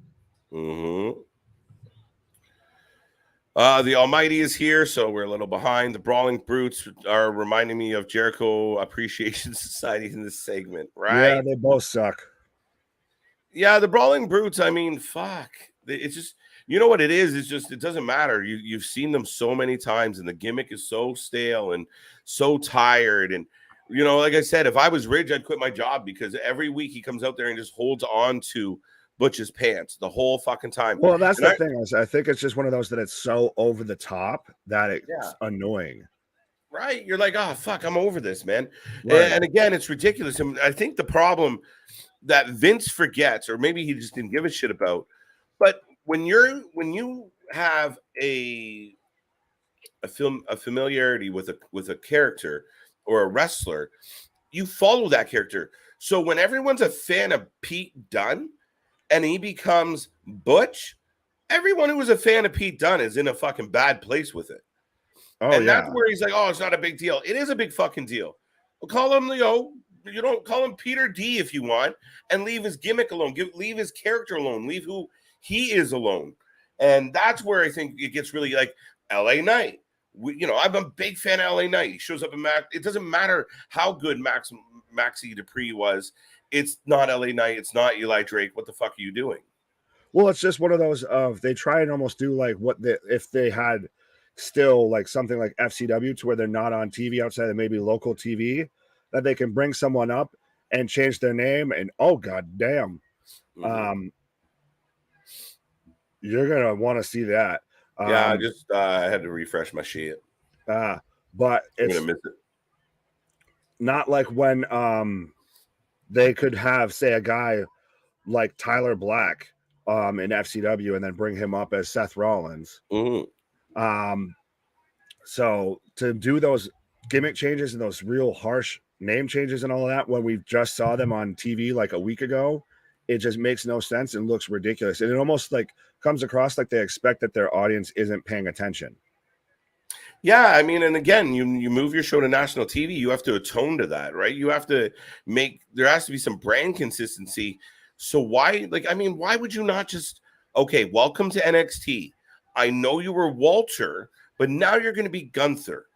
The Almighty is here, so we're a little behind. The Brawling Brutes are reminding me of Jericho Appreciation Society in this segment, right? Yeah, they both suck. Yeah, the Brawling Brutes, I mean, fuck. It's just, you know what it is? It's just, it doesn't matter. You've seen them so many times, and the gimmick is so stale and so tired. And, you know, like I said, if I was Ridge, I'd quit my job because every week he comes out there and just holds on to Butch's pants the whole fucking time. Well, that's the thing. I think it's just one of those that it's so over the top that it's annoying. Right? You're like, oh, fuck, I'm over this, man. Right. And again, it's ridiculous. And I think the problem that Vince forgets, or maybe he just didn't give a shit about, but when you have a familiarity with a character or a wrestler, you follow that character. So when everyone's a fan of Pete Dunne and he becomes Butch, everyone who was a fan of Pete Dunne is in a fucking bad place with it. Oh, and that's where he's like, oh, it's not a big deal. It is a big fucking deal. We'll call him, you don't call him Peter D if you want, and leave his gimmick alone. Leave his character alone. Leave who he is alone. And that's where I think it gets really like LA Knight. I'm a big fan of LA Knight. He shows up in Mac. It doesn't matter how good Maxie Dupree was. It's not LA Knight. It's not Eli Drake. What the fuck are you doing? Well, it's just one of those of they try and almost do like if they had still like something like FCW to where they're not on TV outside of maybe local TV, that they can bring someone up and change their name and oh god damn. Mm-hmm. You're gonna want to see that. I just I had to refresh my shit. But it's gonna miss it. Not like when they could have, say, a guy like Tyler Black in FCW and then bring him up as Seth Rollins. Mm-hmm. So to do those gimmick changes and those real harsh name changes and all of that when we just saw them on TV like a week ago, it just makes no sense and looks ridiculous. And it almost like comes across like they expect that their audience isn't paying attention. Yeah, I mean, and again, you move your show to national TV, you have to atone to that, right? You have to there has to be some brand consistency. So why would you not just, okay, welcome to NXT. I know you were Walter, but now you're going to be Gunther.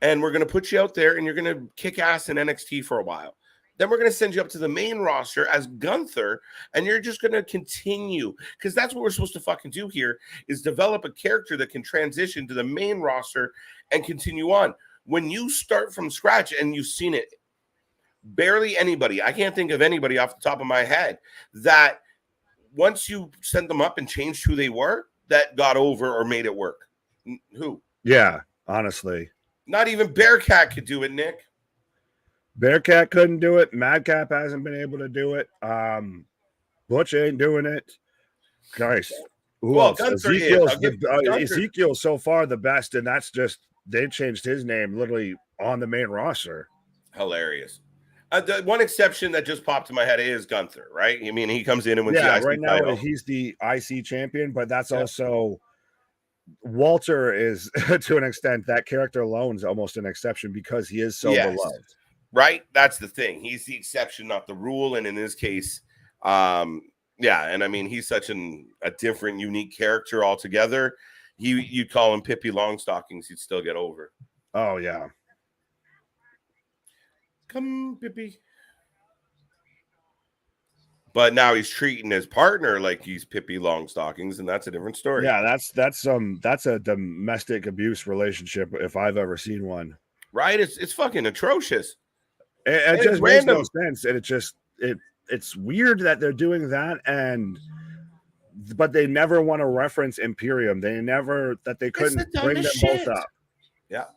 And we're going to put you out there and you're going to kick ass in NXT for a while. Then we're going to send you up to the main roster as Gunther, and you're just going to continue, because that's what we're supposed to fucking do here, is develop a character that can transition to the main roster and continue on. When you start from scratch, and you've seen it, barely anybody, I can't think of anybody off the top of my head, that once you sent them up and changed who they were, that got over or made it work. Who? Yeah, honestly. Not even Bearcat could do it, Nick. Bearcat couldn't do it. Madcap hasn't been able to do it. Butch ain't doing it. Christ. Who else? Ezekiel's so far the best, and that's just they changed his name literally on the main roster. Hilarious. The one exception that just popped in my head is Gunther, right? I mean, he comes in and wins the IC right now title. He's the IC champion, but that's also Walter is to an extent. That character alone is almost an exception because he is so beloved. Right? That's the thing. He's the exception, not the rule. And in this case, and I mean, he's such a different, unique character altogether. You'd call him Pippi Longstockings, he'd still get over. Oh, yeah. Come, Pippi. But now he's treating his partner like he's Pippi Longstockings, and that's a different story. Yeah, that's a domestic abuse relationship if I've ever seen one. Right? It's fucking atrocious. It just makes no sense, and it's weird that they're doing that, but they never want to reference Imperium. They couldn't bring them both up. Yeah,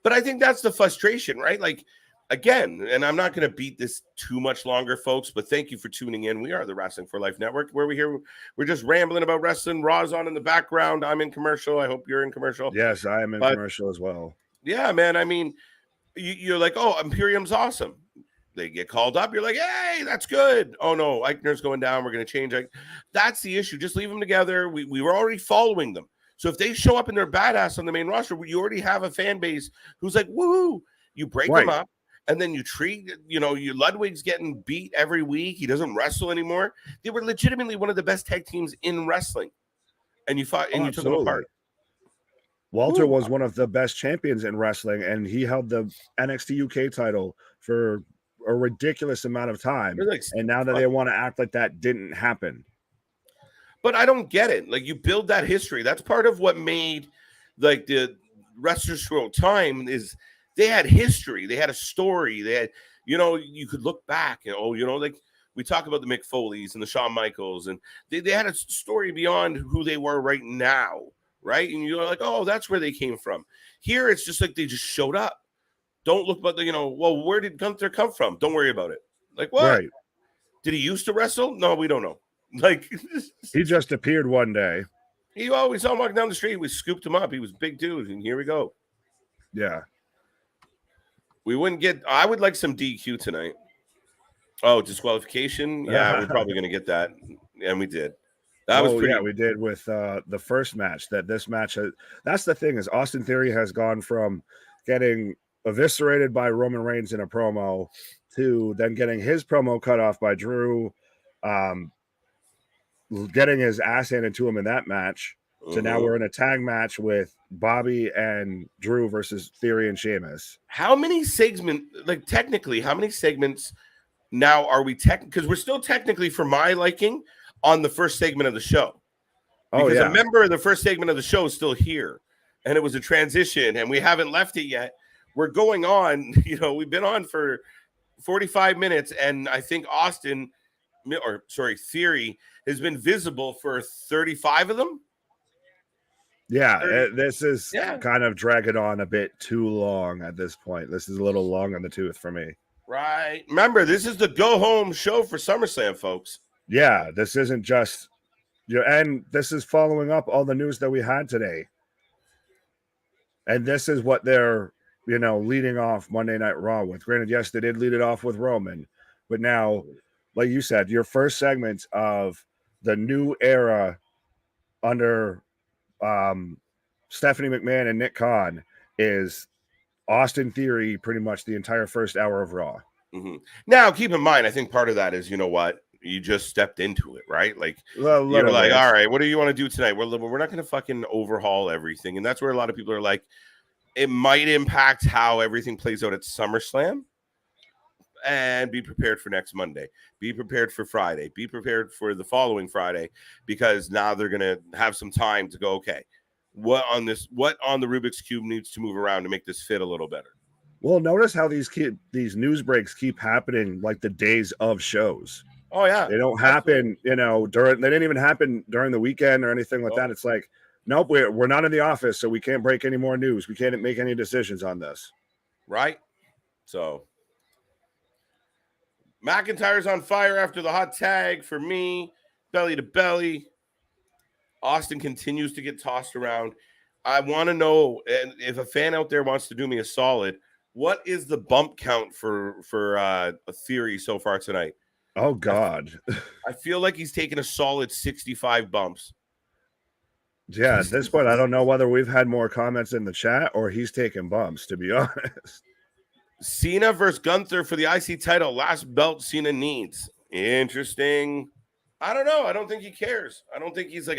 but I think that's the frustration, right? Like, again, and I'm not going to beat this too much longer, folks. But thank you for tuning in. We are the Wrestling for Life Network, where we're just rambling about wrestling. Raw's on in the background. I'm in commercial. I hope you're in commercial. Yes, I am in commercial as well. Yeah, man. I mean, you're like, oh, Imperium's awesome. They get called up. You're like, hey, that's good. Oh, no, Eichner's going down. We're going to change. That's the issue. Just leave them together. We were already following them. So if they show up and they're badass on the main roster, you already have a fan base who's like, woohoo. You break them up, and then you treat, your Ludwig's getting beat every week. He doesn't wrestle anymore. They were legitimately one of the best tag teams in wrestling. And you fought and you took them apart. Walter was one of the best champions in wrestling, and he held the NXT UK title for a ridiculous amount of time. Like, and now that they want to act like that didn't happen. But I don't get it. Like, you build that history. That's part of what made like the wrestlers throughout time is they had history. They had a story. They had, you could look back and like we talk about the Mick Foleys and the Shawn Michaels, and they had a story beyond who they were right now. Right. And you're like, oh, that's where they came from. Here, it's just like they just showed up. Don't look about well, where did Gunther come from? Don't worry about it. Like, what? Right. Did he used to wrestle? No, we don't know. Like, he just appeared one day. We saw him walking down the street. We scooped him up. He was a big dude, and here we go. Yeah. We wouldn't get. I would like some DQ tonight. Oh, disqualification. Yeah, we're probably going to get that, and we did. That was pretty. Yeah, we did with the first match. This match. That's the thing is Austin Theory has gone from getting eviscerated by Roman Reigns in a promo to then getting his promo cut off by Drew, getting his ass handed to him in that match. So now we're in a tag match with Bobby and Drew versus Theory and Sheamus. How many segments? Like, technically, how many segments now are we because we're still technically, for my liking, on the first segment of the show. Because a member of the first segment of the show is still here, and it was a transition, and we haven't left it yet. We're going on. We've been on for 45 minutes, and I think Theory has been visible for 35 of them. Yeah, this is kind of dragging on a bit too long at this point. This is a little long on the tooth for me. Right. Remember, this is the go-home show for SummerSlam, folks. Yeah, this isn't just and this is following up all the news that we had today. And this is what they're, leading off Monday Night Raw with. Granted, yes, they did lead it off with Roman, but now, like you said, your first segment of the new era under Stephanie McMahon and Nick Khan is Austin Theory pretty much the entire first hour of Raw. Mm-hmm. Now, keep in mind, I think part of that is, you just stepped into it, right? Like, you're like, all right, what do you want to do tonight? We're not going to fucking overhaul everything. And that's where a lot of people are like, it might impact how everything plays out at SummerSlam. And be prepared for next Monday. Be prepared for Friday. Be prepared for the following Friday, because now they're going to have some time to go, okay, what on the Rubik's Cube needs to move around to make this fit a little better. Well, notice how these news breaks keep happening like the days of shows. Oh, yeah. They don't happen, they didn't even happen during the weekend or anything like that. It's like, nope, we're not in the office, so we can't break any more news. We can't make any decisions on this. Right. So McIntyre's on fire after the hot tag for me. Belly to belly. Austin continues to get tossed around. I want to know, and if a fan out there wants to do me a solid, what is the bump count for a Theory so far tonight? Oh, God. I feel like he's taken a solid 65 bumps. Yeah, at this point, I don't know whether we've had more comments in the chat or he's taking bumps, to be honest. Cena versus Gunther for the IC title. Last belt Cena needs. Interesting. I don't know. I don't think he cares. I don't think he's like,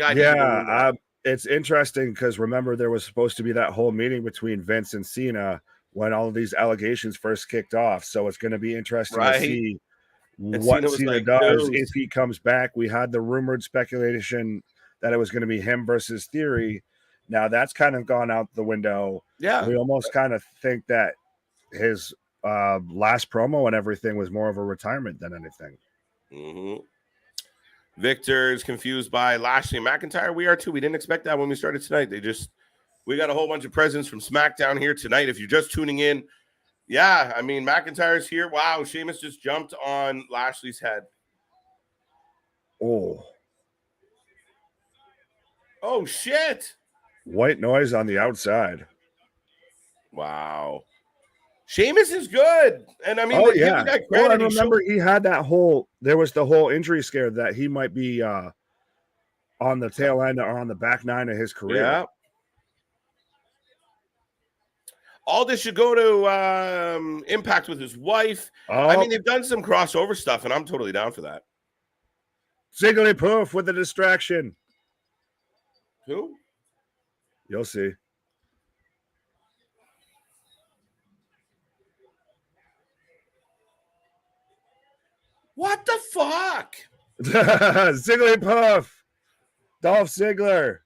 it's interesting because remember, there was supposed to be that whole meeting between Vince and Cena when all of these allegations first kicked off. So it's going to be interesting to see what Cena does if he comes back. We had the rumored speculation that it was going to be him versus Theory. Now that's kind of gone out the window. Yeah. We almost kind of think that his last promo and everything was more of a retirement than anything. Mm-hmm. Victor is confused by Lashley and McIntyre. We are too. We didn't expect that when we started tonight. We got a whole bunch of presents from SmackDown here tonight. If you're just tuning in, yeah, I mean, McIntyre's here. Wow, Sheamus just jumped on Lashley's head. Oh, shit. White noise on the outside. Wow. Sheamus is good. And I mean, yeah. Well, I remember he had there was the whole injury scare that he might be on the tail end or on the back nine of his career. Yeah. All this should go to Impact with his wife. I mean, they've done some crossover stuff, and I'm totally down for that. Jigglypuff with the distraction. Who? You'll see. What the fuck? Zigglypuff. Dolph Ziggler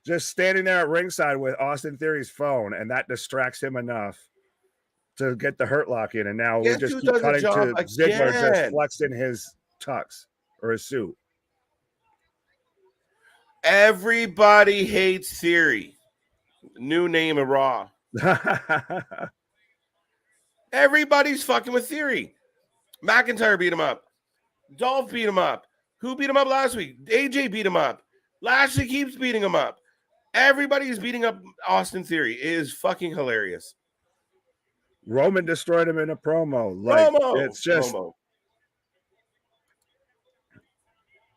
just standing there at ringside with Austin Theory's phone, and that distracts him enough to get the Hurt Lock in. And now we just keep cutting to Ziggler just flexing his tux or his suit. Everybody hates Theory. New name of Raw. Everybody's fucking with Theory. McIntyre beat him up. Dolph beat him up. Who beat him up last week? AJ beat him up. Lashley keeps beating him up. Everybody's beating up Austin Theory. It is fucking hilarious. Roman destroyed him in a promo. Like, it's just,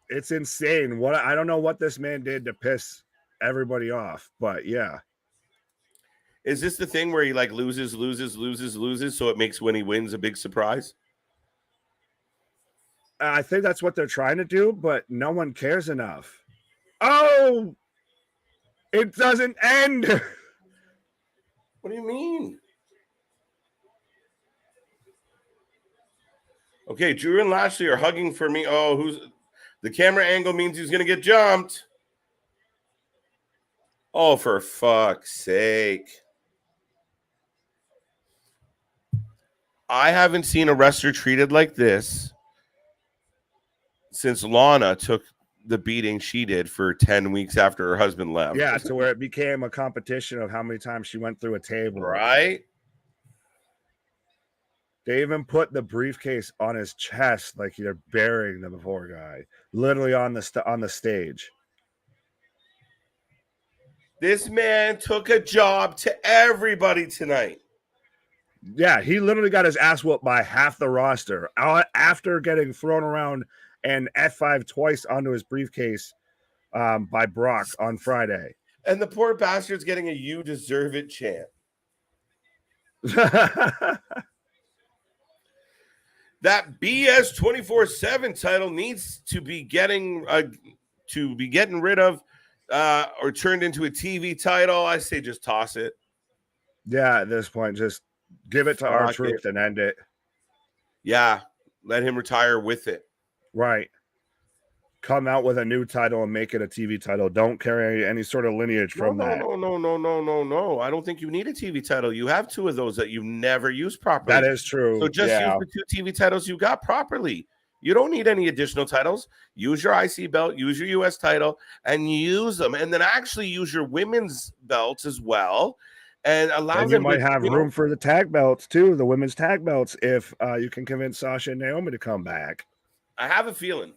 it's insane. What I don't know what this man did to piss everybody off, but yeah. Is this the thing where he like loses, so it makes when he wins a big surprise? I think that's what they're trying to do, but no one cares enough. Oh, it doesn't end. What do you mean? Okay, Drew and Lashley are hugging for me. Oh, who's the camera angle means he's gonna get jumped. Oh, for fuck's sake. I haven't seen a wrestler treated like this since Lana took the beating she did for 10 weeks after her husband left. Yeah, to where it became a competition of how many times she went through a table. Right? They even put the briefcase on his chest like they're burying the poor guy, literally on the stage. This man took a job to everybody tonight. Yeah, he literally got his ass whooped by half the roster after getting thrown around and F5 twice onto his briefcase by Brock on Friday. And the poor bastard's getting a "you deserve it" chant. That BS 24/7 title needs to be getting rid of or turned into a TV title. I say just toss it. Yeah, at this point, just give it to R-Truth and end it. Yeah, let him retire with it. Right. Come out with a new title and make it a TV title. Don't carry any sort of lineage from that. No. I don't think you need a TV title. You have two of those that you never use properly. That is true. So just use the two TV titles you got properly. You don't need any additional titles. Use your IC belt, use your US title, and use them. And then actually use your women's belts as well. And allow them. You might have room for the tag belts too, the women's tag belts, if you can convince Sasha and Naomi to come back. I have a feeling.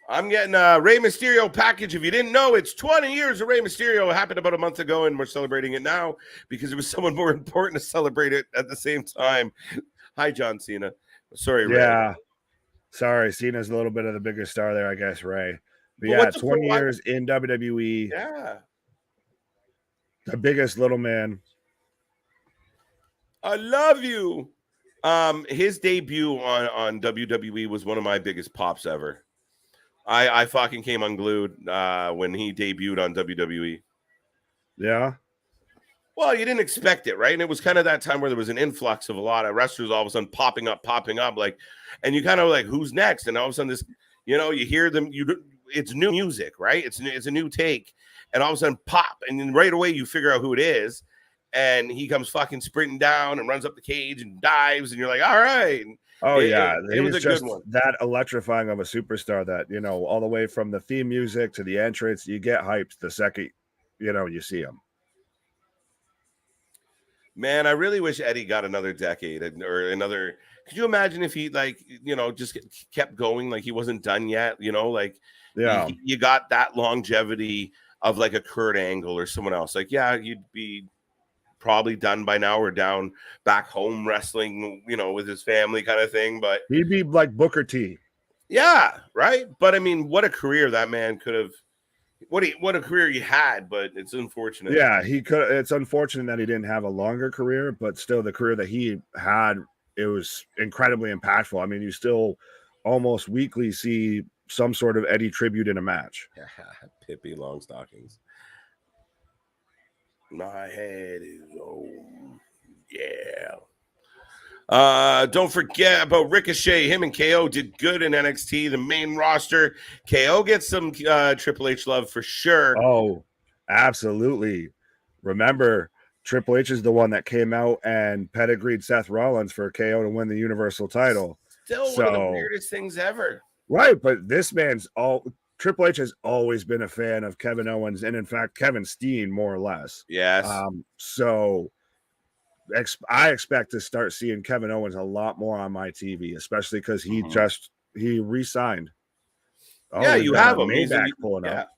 I'm getting a Rey Mysterio package. If you didn't know, it's 20 years of Rey Mysterio. It happened about a month ago, and we're celebrating it now because it was someone more important to celebrate it at the same time. Hi, John Cena. Sorry, Ray. Yeah. Sorry, Cena's a little bit of the bigger star there, I guess, Ray. But yeah, 20 years in WWE. Yeah. The biggest little man. I love you. His debut on WWE was one of my biggest pops ever. I fucking came unglued when he debuted on WWE. Yeah. Well, you didn't expect it, right? And it was kind of that time where there was an influx of a lot of wrestlers all of a sudden popping up, like, and you kind of like, who's next? And all of a sudden this, you hear them, it's new music, right? It's a new take. And all of a sudden pop. And then right away you figure out who it is. And he comes fucking sprinting down and runs up the cage and dives. And you're like, all right. Oh, yeah. It was a good one. That electrifying of a superstar that, all the way from the theme music to the entrance, you get hyped the second, you see him. Man, I really wish Eddie got another decade or another. Could you imagine if he just kept going, like he wasn't done yet, yeah, you got that longevity of like a Kurt Angle or someone else. Like, yeah, you'd be probably done by now or down back home wrestling, with his family kind of thing. But he'd be like Booker T. Yeah, right. But I mean, what a career that man could have. What a career he had, but it's unfortunate. Yeah, he could. It's unfortunate that he didn't have a longer career, but still, the career that he had, it was incredibly impactful. I mean, you still almost weekly see some sort of Eddie tribute in a match. Pippi Longstockings. My head is home. Yeah. Don't forget about Ricochet. Him and KO did good in NXT, the main roster. KO gets some Triple H love for sure. Oh, absolutely. Remember, Triple H is the one that came out and pedigreed Seth Rollins for KO to win the Universal title. Still one of the weirdest things ever. Right, but this man's Triple H has always been a fan of Kevin Owens, and in fact, Kevin Steen, more or less. Yes. So I expect to start seeing Kevin Owens a lot more on my TV, especially because he re-signed. Yeah, you have him. He's pulling up.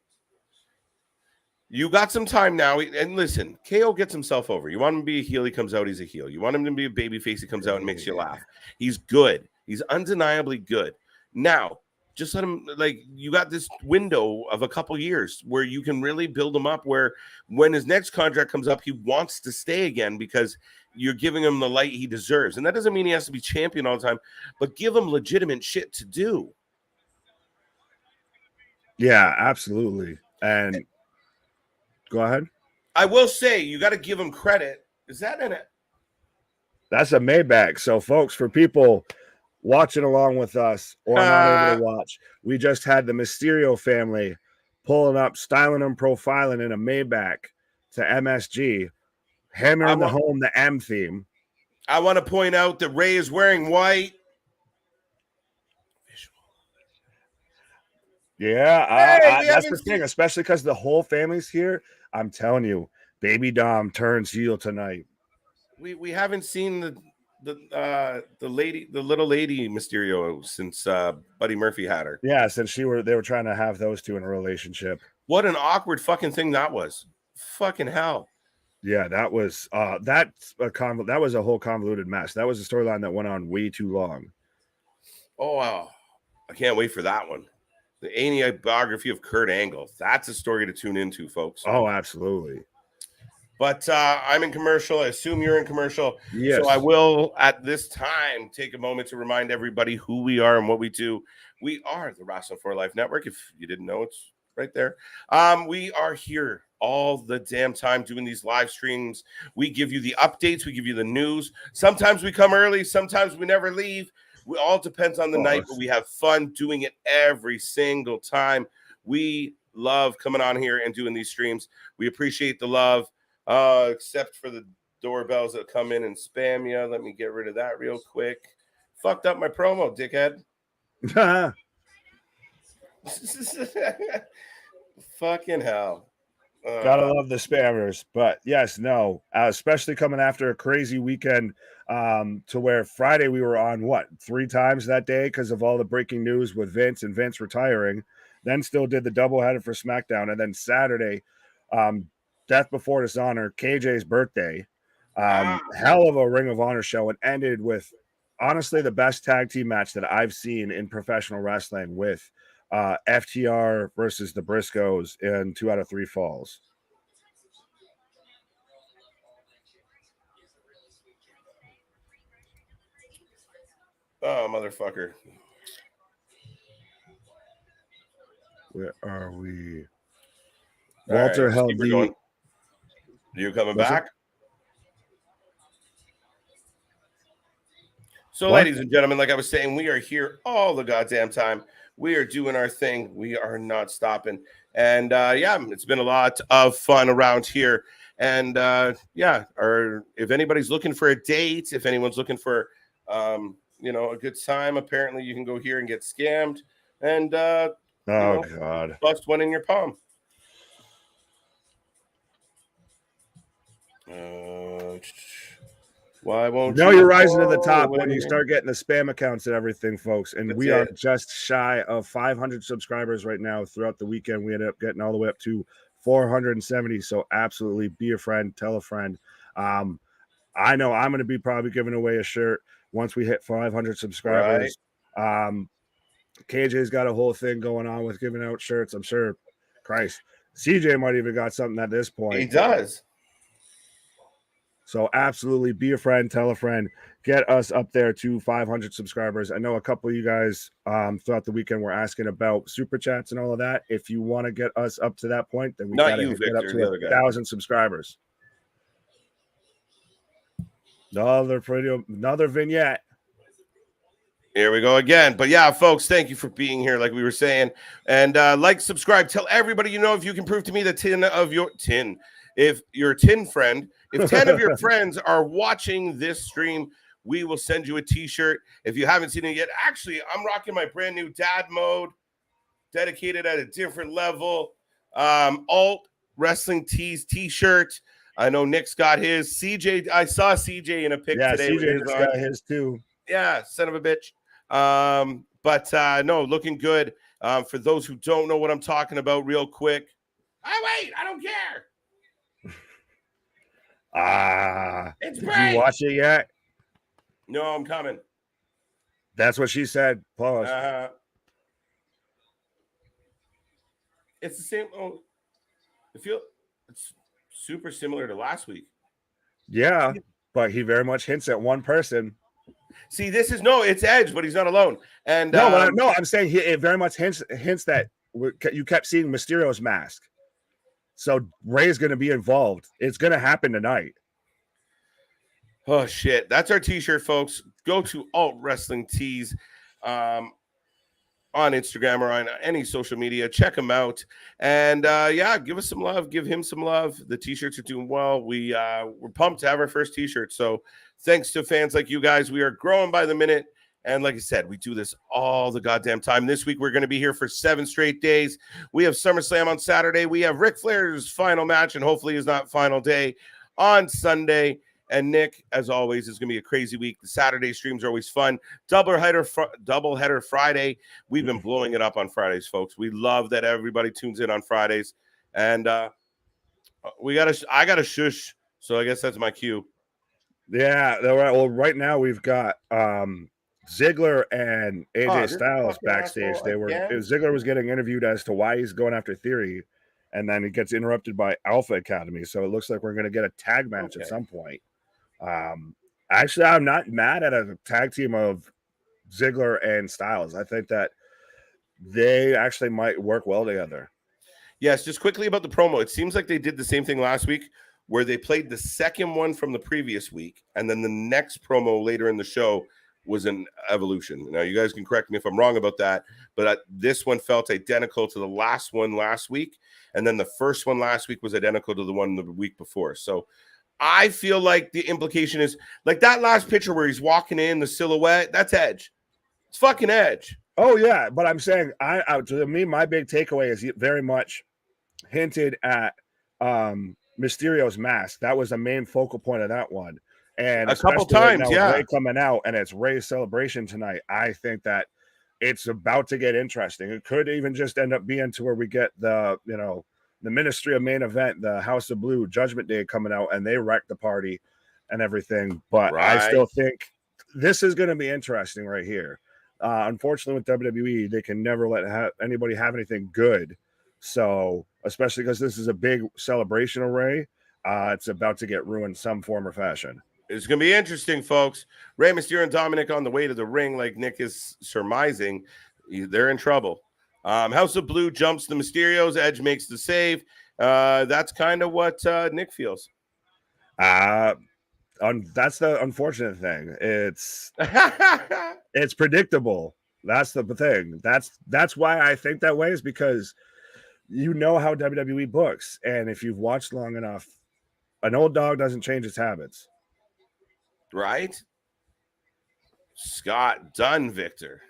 You got some time now. And listen, KO gets himself over. You want him to be a heel, he comes out, he's a heel. You want him to be a babyface, he comes out and makes you laugh. He's good. He's undeniably good. Now, just let him, you got this window of a couple years where you can really build him up, where when his next contract comes up, he wants to stay again because you're giving him the light he deserves. And that doesn't mean he has to be champion all the time, but give him legitimate shit to do. Yeah, absolutely. And go ahead. I will say, you got to give him credit. Is that in it? That's a Maybach. So, folks, for people watching along with us or not able to watch, we just had the Mysterio family pulling up, styling and profiling in a Maybach to MSG, hammering home the M theme. I want to point out that Rey is wearing white. Yeah, that's the thing, especially because the whole family's here. I'm telling you, Baby Dom turns heel tonight. We haven't seen the little lady Mysterio since Buddy Murphy had her. Yeah, since they were trying to have those two in a relationship. What an awkward fucking thing that was. Fucking hell. Yeah, that was that was a whole convoluted mess. That was a storyline that went on way too long. Oh wow, I can't wait for that one. The A&E biography of Kurt Angle. That's a story to tune into, folks. Oh, absolutely. But I'm in commercial. I assume you're in commercial. Yes. So I will, at this time, take a moment to remind everybody who we are and what we do. We are the Wrasslin for Life Network. If you didn't know, it's right there. We are here all the damn time doing these live streams. We give you the updates. We give you the news. Sometimes we come early. Sometimes we never leave. It all depends on the night, but we have fun doing it every single time. We love coming on here and doing these streams. We appreciate the love, except for the doorbells that come in and spam you. Let me get rid of that real quick. Fucked up my promo, dickhead. Fucking hell. Gotta love the spammers, but yes, no, especially coming after a crazy weekend, to where Friday we were on 3 times that day because of all the breaking news with Vince and Vince retiring. Then still did the doubleheader for SmackDown, and then Saturday, Death Before Dishonor, KJ's birthday, hell of a Ring of Honor show, and ended with honestly the best tag team match that I've seen in professional wrestling with FTR versus the Briscoes in 2 out of 3 falls. Oh, motherfucker. Where are we? All Walter right, held the... Are you coming back? So, ladies and gentlemen, like I was saying, we are here all the goddamn time. We are doing our thing. We are not stopping. And yeah, it's been a lot of fun around here. And yeah, or if anybody's looking for a date, if anyone's looking for a good time, apparently you can go here and get scammed and God, bust one in your palm. Why won't you're rising to the top when you start getting the spam accounts and everything, folks. And we are just shy of 500 subscribers right now. Throughout the weekend, we ended up getting all the way up to 470. So absolutely be a friend, tell a friend. I know I'm going to be probably giving away a shirt once we hit 500 subscribers. Right. KJ's got a whole thing going on with giving out shirts. I'm sure, Christ, CJ might even got something at this point. He does. So absolutely be a friend, tell a friend, get us up there to 500 subscribers. I know a couple of you guys throughout the weekend were asking about super chats and all of that. If you want to get us up to that point, then we got to get up to 1,000 subscribers. Another vignette. Here we go again. But yeah, folks, thank you for being here, like we were saying. And like, subscribe. Tell everybody you know if you can prove to me the if your tin friend, if 10 of your friends are watching this stream, we will send you a t-shirt. If you haven't seen it yet, actually, I'm rocking my brand new dad mode, dedicated at a different level. Alt Wrestling Tees t-shirt. I know Nick's got his. CJ, I saw CJ in a pic today. CJ just got his too. Yeah, son of a bitch. But no, looking good. For those who don't know what I'm talking about, real quick. Wait, I don't care. Did you watch it yet? No, I'm coming. That's what she said. Pause. It's the same. Oh, it's super similar to last week. Yeah, but he very much hints at one person. See, it's Edge, but he's not alone. And I'm saying it very much hints that you kept seeing Mysterio's mask. So Rey's going to be involved. It's going to happen tonight. Oh shit! That's our t-shirt, folks. Go to Alt Wrestling Tees on Instagram or on any social media. Check them out, and give us some love. Give him some love. The t-shirts are doing well. We're pumped to have our first t-shirt. So thanks to fans like you guys, we are growing by the minute. And like I said, we do this all the goddamn time. This week, we're going to be here for 7 straight days. We have Summerslam on Saturday. We have Ric Flair's final match, and hopefully his not final day on Sunday. And Nick, as always, is going to be a crazy week. The Saturday streams are always fun. Double header Friday. We've been blowing it up on Fridays, folks. We love that everybody tunes in on Fridays. And I got a shush, so I guess that's my cue. Yeah, well, right now we've got Ziggler and AJ Styles backstage. Ziggler was getting interviewed as to why he's going after Theory, and then it gets interrupted by Alpha Academy. So it looks like we're going to get a tag match at some point. Actually, I'm not mad at a tag team of Ziggler and Styles. I think that they actually might work well together. Yes, just quickly about the promo. It seems like they did the same thing last week, where they played the second one from the previous week, and then the next promo later in the show was an evolution. Now, you guys can correct me if I'm wrong about that, but this one felt identical to the last one last week, and then the first one last week was identical to the one the week before. So I feel like the implication is, like that last picture where he's walking in, the silhouette, that's Edge. It's fucking Edge. Oh, yeah, but I'm saying, to me, my big takeaway is very much hinted at Mysterio's mask. That was the main focal point of that one. And a couple times, Rey coming out, and it's Rey's celebration tonight. I think that it's about to get interesting. It could even just end up being to where we get the Ministry of Main Event, the House of Blue, Judgment Day coming out, and they wreck the party and everything. But I still think this is going to be interesting right here. Unfortunately, with WWE, they can never let anybody have anything good. So, especially because this is a big celebration of Rey, it's about to get ruined some form or fashion. It's going to be interesting, folks. Rey Mysterio and Dominik on the way to the ring, like Nick is surmising. They're in trouble. House of Blue jumps the Mysterios. Edge makes the save. That's kind of what Nick feels. That's the unfortunate thing. It's predictable. That's the thing. That's why I think that way, is because you know how WWE books. And if you've watched long enough, an old dog doesn't change its habits. Right? Scott done, Victor.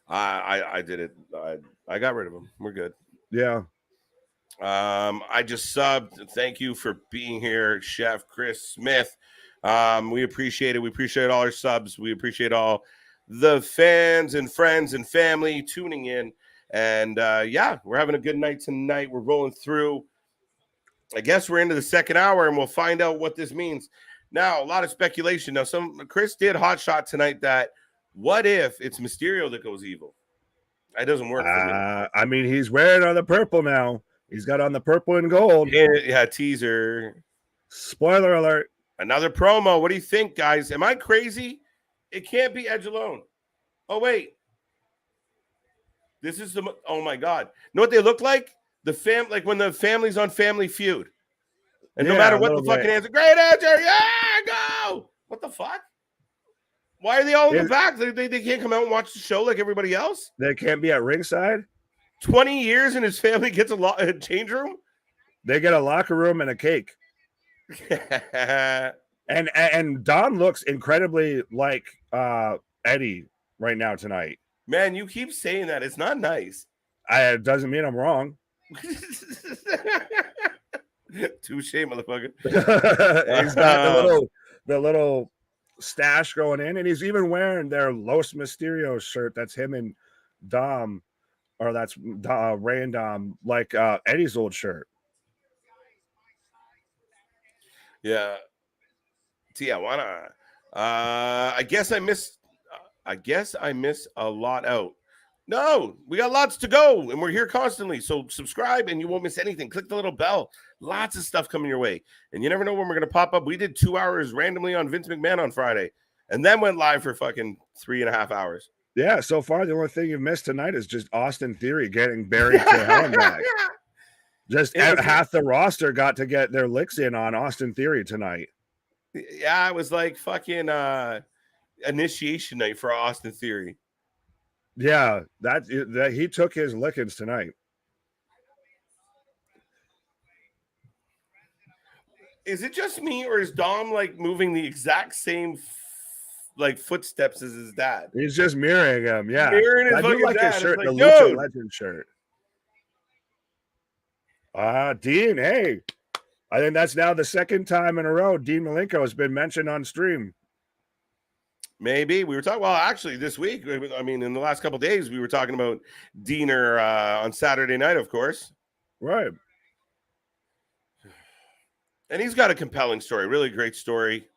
I did it. I got rid of him. We're good. Yeah. I just subbed. Thank you for being here, Chef Chris Smith. We appreciate it. We appreciate all our subs. We appreciate all the fans and friends and family tuning in. And we're having a good night tonight. We're rolling through. I guess we're into the second hour, and we'll find out what this means. Now, a lot of speculation. Now, Chris did hot shot tonight that what if it's Mysterio that goes evil? That doesn't work for me. I mean, he's wearing on the purple now. He's got on the purple and gold. Yeah, teaser. Spoiler alert. Another promo. What do you think, guys? Am I crazy? It can't be Edge alone. Oh, wait. This is oh my God. You know what they look like? Like when the family's on Family Feud. And no matter what the fucking answer, great answer, yeah, go! What the fuck? Why are they all in the Is- back? They can't come out and watch the show like everybody else? They can't be at ringside. 20 years and his family gets a change room? They get a locker room and a cake. And Don looks incredibly like Eddie right now tonight. Man, you keep saying that. It's not nice. It doesn't mean I'm wrong. Touche, motherfucker. He's got the little stash going in, and he's even wearing their Los Mysterio shirt. That's him and Dom, or that's Ray and Dom, like Eddie's old shirt. Yeah. Tijuana. I guess I missed a lot out. No, we got lots to go, and we're here constantly. So subscribe, and you won't miss anything. Click the little bell. Lots of stuff coming your way, and you never know when we're gonna pop up. We did 2 hours randomly on Vince McMahon on Friday, and then went live for fucking 3.5 hours. Yeah, so far the only thing you've missed tonight is just Austin Theory getting buried to hell and back. Just half the roster got to get their licks in on Austin Theory tonight. Yeah, it was like fucking initiation night for Austin Theory. Yeah, that he took his lickings tonight. Is it just me, or is Dom like moving the exact same like footsteps as his dad? He's just mirroring him. Yeah, mirroring his I do like dad. his shirt, Like, the Lucha dude. Legend shirt. Dean, hey, I think that's now the second time in a row Dean Malenko has been mentioned on stream. Maybe we were talking. Well, actually, this week, I mean, in the last couple of days, we were talking about Diener on Saturday night, of course. Right. And he's got a compelling story, really great story.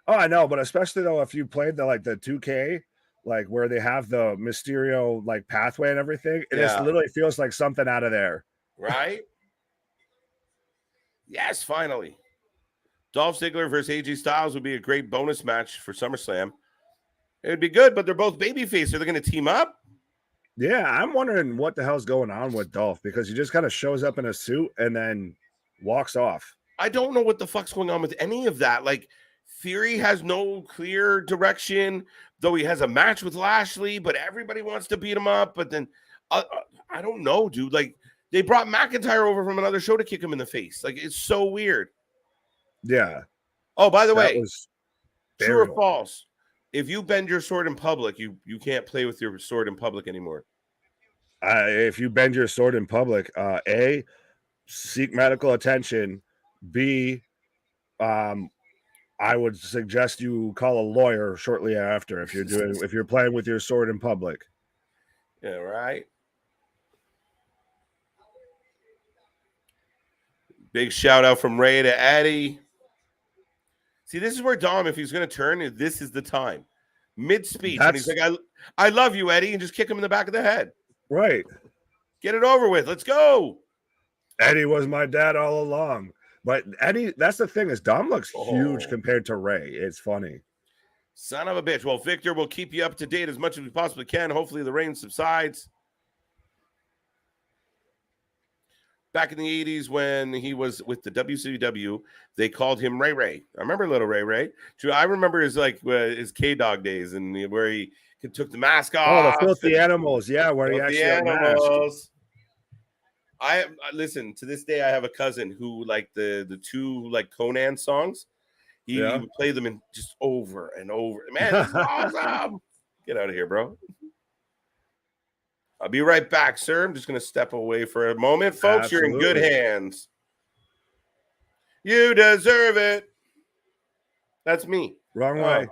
Oh, I know, but especially though, if you played the 2K, like where they have the Mysterio like pathway and everything, it just literally feels like something out of there. Right? Yes, finally. Dolph Ziggler versus AJ Styles would be a great bonus match for SummerSlam. It would be good, but they're both babyface. Are they going to team up? Yeah, I'm wondering what the hell's going on with Dolph, because he just kind of shows up in a suit and then walks off. I don't know what the fuck's going on with any of that. Like, Theory has no clear direction, though he has a match with Lashley, but everybody wants to beat him up. But then, I don't know, dude. Like, they brought McIntyre over from another show to kick him in the face. Like, it's so weird. Yeah. Oh, by the way, true or burial. false? If you bend your sword in public, you can't play with your sword in public anymore. If you bend your sword in public, A, seek medical attention. B, I would suggest you call a lawyer shortly after if you're playing with your sword in public. Yeah, right. Big shout out from Ray to Eddie. See, this is where Dom, if he's going to turn, this is the time. Mid-speech. And he's like, I love you, Eddie, and just kick him in the back of the head. Right. Get it over with. Let's go. Eddie was my dad all along. But Eddie, that's the thing, is Dom looks huge compared to Ray. It's funny. Son of a bitch. Well, Victor, we'll keep you up to date as much as we possibly can. Hopefully the rain subsides. Back in the 80s when he was with the WCW, they called him Ray Ray. I remember little Ray Ray. I remember his K-Dog days and where he took the mask off. Oh, the Filthy Animals. Yeah, where he actually had animals. I listen, to this day I have a cousin who like the two like Conan songs. He would play them in just over and over. Man, this is awesome. Get out of here, bro. I'll be right back, sir. I'm just going to step away for a moment. Folks, Absolutely. You're in good hands. You deserve it. That's me. Wrong way.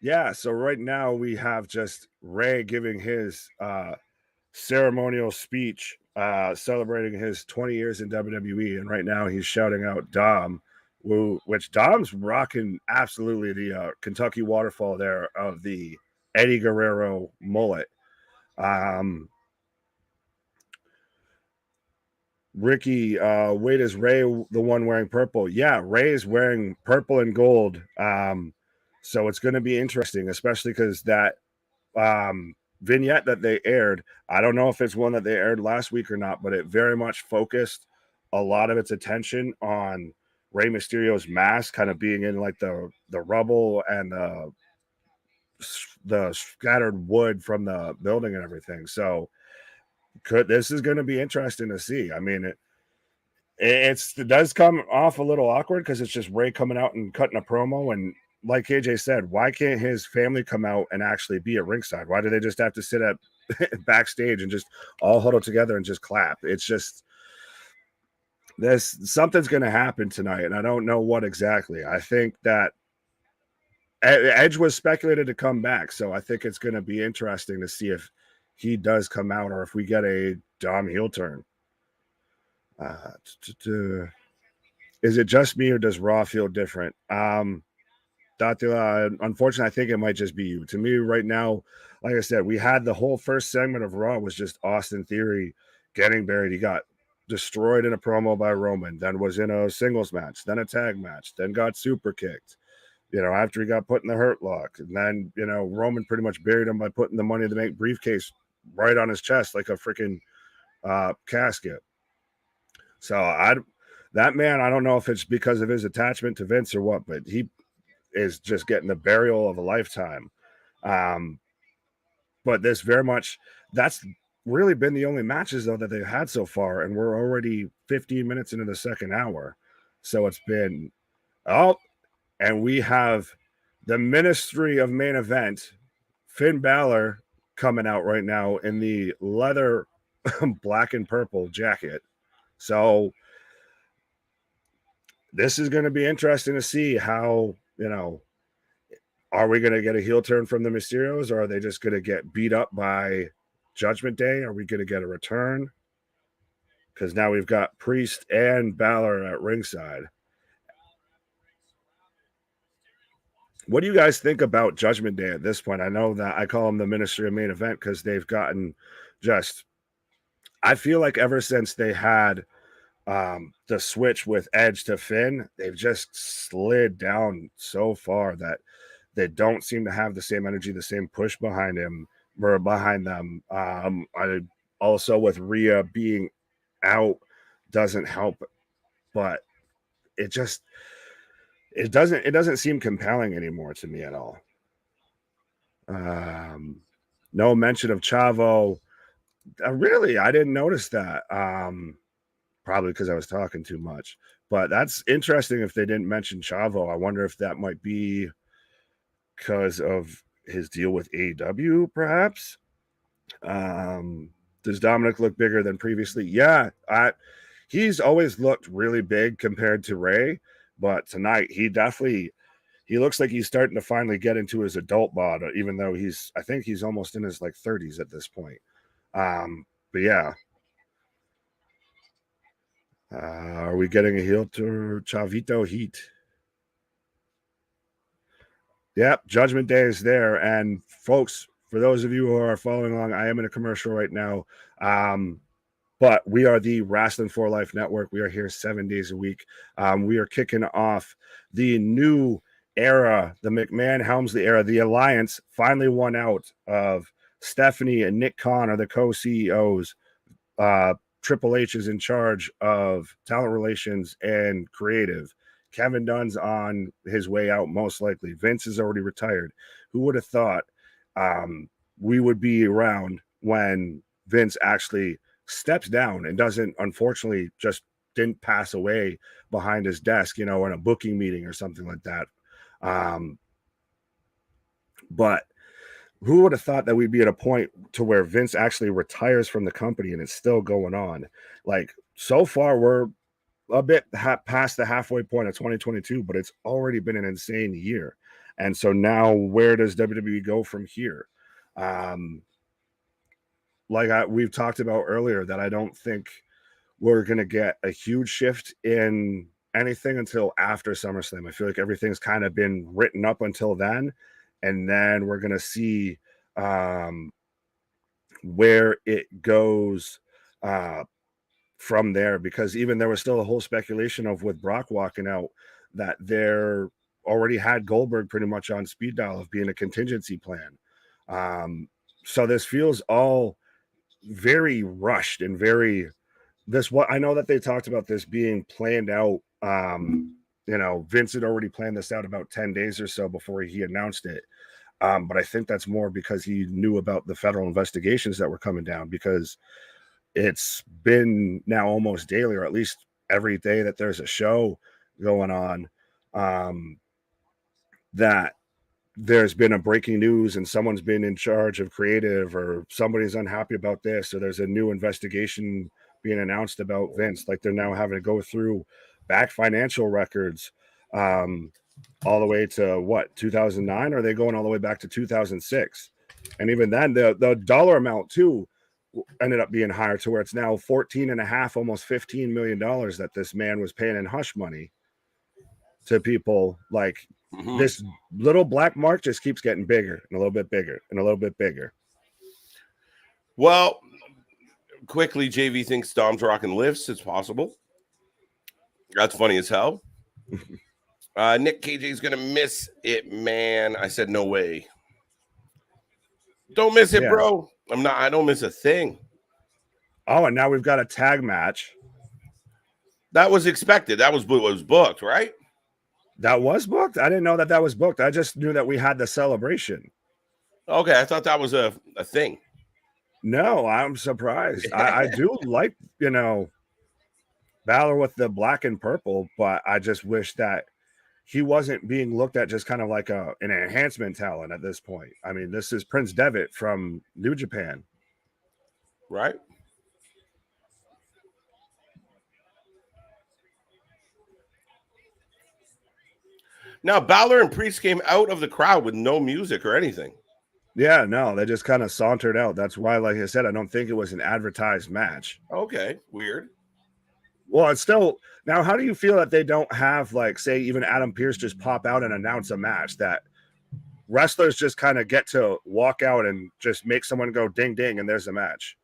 Yeah, so right now we have just Ray giving his ceremonial speech celebrating his 20 years in WWE. And right now he's shouting out Dom, which Dom's rocking absolutely the Kentucky waterfall there of the Eddie Guerrero mullet. Ricky, wait, is Ray the one wearing purple? Yeah, Ray is wearing purple and gold. So it's going to be interesting, especially because that vignette that they aired, I don't know if it's one that they aired last week or not, but it very much focused a lot of its attention on Rey Mysterio's mask kind of being in like the rubble and the scattered wood from the building and everything. So this is going to be interesting to see. I mean, it does come off a little awkward because it's just Rey coming out and cutting a promo. And like AJ said, why can't his family come out and actually be at ringside? Why do they just have to sit at backstage and just all huddle together and just clap? It's just something's going to happen tonight, and I don't know what exactly. I think that Edge was speculated to come back, so I think it's going to be interesting to see if he does come out or if we get a Dom heel turn. Is it just me or does Raw feel different? Unfortunately, I think it might just be you. To me, right now, like I said, we had the whole first segment of Raw was just Austin Theory getting buried. He got destroyed in a promo by Roman, then was in a singles match, then a tag match, then got super kicked, after he got put in the hurt lock. And then, Roman pretty much buried him by putting the Money in the Bank briefcase right on his chest like a freaking casket. So that man, I don't know if it's because of his attachment to Vince or what, but he is just getting the burial of a lifetime. But this very much, that's really been the only matches though that they've had so far, and we're already 15 minutes into the second hour. So it's been and we have the Ministry of Main Event, Finn Balor, coming out right now in the leather black and purple jacket. So this is going to be interesting to see how, are we going to get a heel turn from the Mysterios, or are they just going to get beat up by Judgment Day? Are we going to get a return? Because now we've got Priest and Balor at ringside. What do you guys think about Judgment Day at this point? I know that I call them the Ministry of Main Event because they've gotten I feel like ever since they had the switch with Edge to Finn, they've just slid down so far that they don't seem to have the same energy, the same push behind him or behind them. I also with Rhea being out doesn't help, but it doesn't seem compelling anymore to me at all. No mention of Chavo. I didn't notice that. Probably because I was talking too much. But that's interesting if they didn't mention Chavo. I wonder if that might be because of his deal with AEW, perhaps. Does Dominik look bigger than previously? Yeah, he's always looked really big compared to Rey, but tonight he looks like he's starting to finally get into his adult bod, even though I think he's almost in his 30s at this point. But yeah. Are we getting a heel to Chavito Heat? Yep, Judgment Day is there. And folks, for those of you who are following along, I am in a commercial right now. But we are the Wrasslin for Life Network. We are here 7 days a week. We are kicking off the new era, the McMahon-Helmsley era. The Alliance finally won out of Stephanie and Nick Khan are the co-CEOs. Triple H is in charge of talent relations and creative. Kevin Dunn's on his way out, most likely. Vince is already retired. Who would have thought we would be around when Vince actually steps down and unfortunately, didn't pass away behind his desk, in a booking meeting or something like that. But who would have thought that we'd be at a point to where Vince actually retires from the company and it's still going on? So far, we're a bit past the halfway point of 2022, but it's already been an insane year. And so where does WWE go from here? We've talked about earlier, that I don't think we're going to get a huge shift in anything until after SummerSlam. I feel like everything's kind of been written up until then. And then we're going to see where it goes from there, because even there was still a whole speculation of with Brock walking out that there already had Goldberg pretty much on speed dial of being a contingency plan. So this feels all very rushed and I know that they talked about this being planned out You know, Vince had already planned this out about 10 days or so before he announced it. But I think that's more because he knew about the federal investigations that were coming down, because it's been now almost daily, or at least every day that there's a show going on, that there's been a breaking news and someone's been in charge of creative, or somebody's unhappy about this, or there's a new investigation being announced about Vince. Like, they're now having to go through back financial records, all the way to what, 2009? Or are they going all the way back to 2006? And even then, the dollar amount too ended up being higher, to where it's now 14 and a half, almost $15 million that this man was paying in hush money to people. Like, this little black mark just keeps getting bigger and a little bit bigger and a little bit bigger. Well, quickly, JV thinks Dom's rocking lifts. It's possible. That's funny as hell. Nick KJ's gonna miss it, man. I said no way. Don't miss it, bro. I don't miss a thing. Oh, and now we've got a tag match. That was expected. That was booked, right? That was booked? I didn't know that was booked. I just knew that we had the celebration. Okay, I thought that was a thing. No, I'm surprised. I do like, you know, Balor with the black and purple, but I just wish that he wasn't being looked at just kind of like an enhancement talent at this point. I mean, this is Prince Devitt from New Japan. Right? Now, Balor and Priest came out of the crowd with no music or anything. Yeah, no, they just kind of sauntered out. That's why, like I said, I don't think it was an advertised match. Okay, weird. Well, it's still, now, how do you feel that they don't have, like, say, even Adam Pearce just pop out and announce a match, that wrestlers just kind of get to walk out and just make someone go ding ding and there's a match?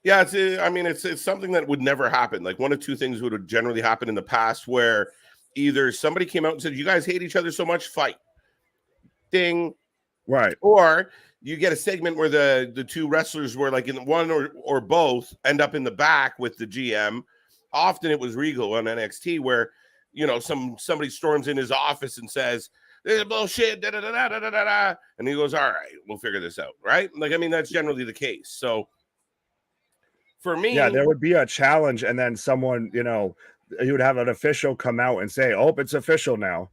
Yeah, it's something that would never happen. Like, one of two things would have generally happened in the past, where either somebody came out and said, "You guys hate each other so much, fight." Ding. Right. Or you get a segment where the two wrestlers were like in one or both end up in the back with the GM. Often it was Regal on NXT, where, you know, somebody storms in his office and says, "This is bullshit," da, da, da, da, da, da, da. And he goes, "All right, we'll figure this out." Right? Like, I mean, that's generally the case. So for me, yeah, there would be a challenge, and then someone, you know, you would have an official come out and say, "Oh, it's official now."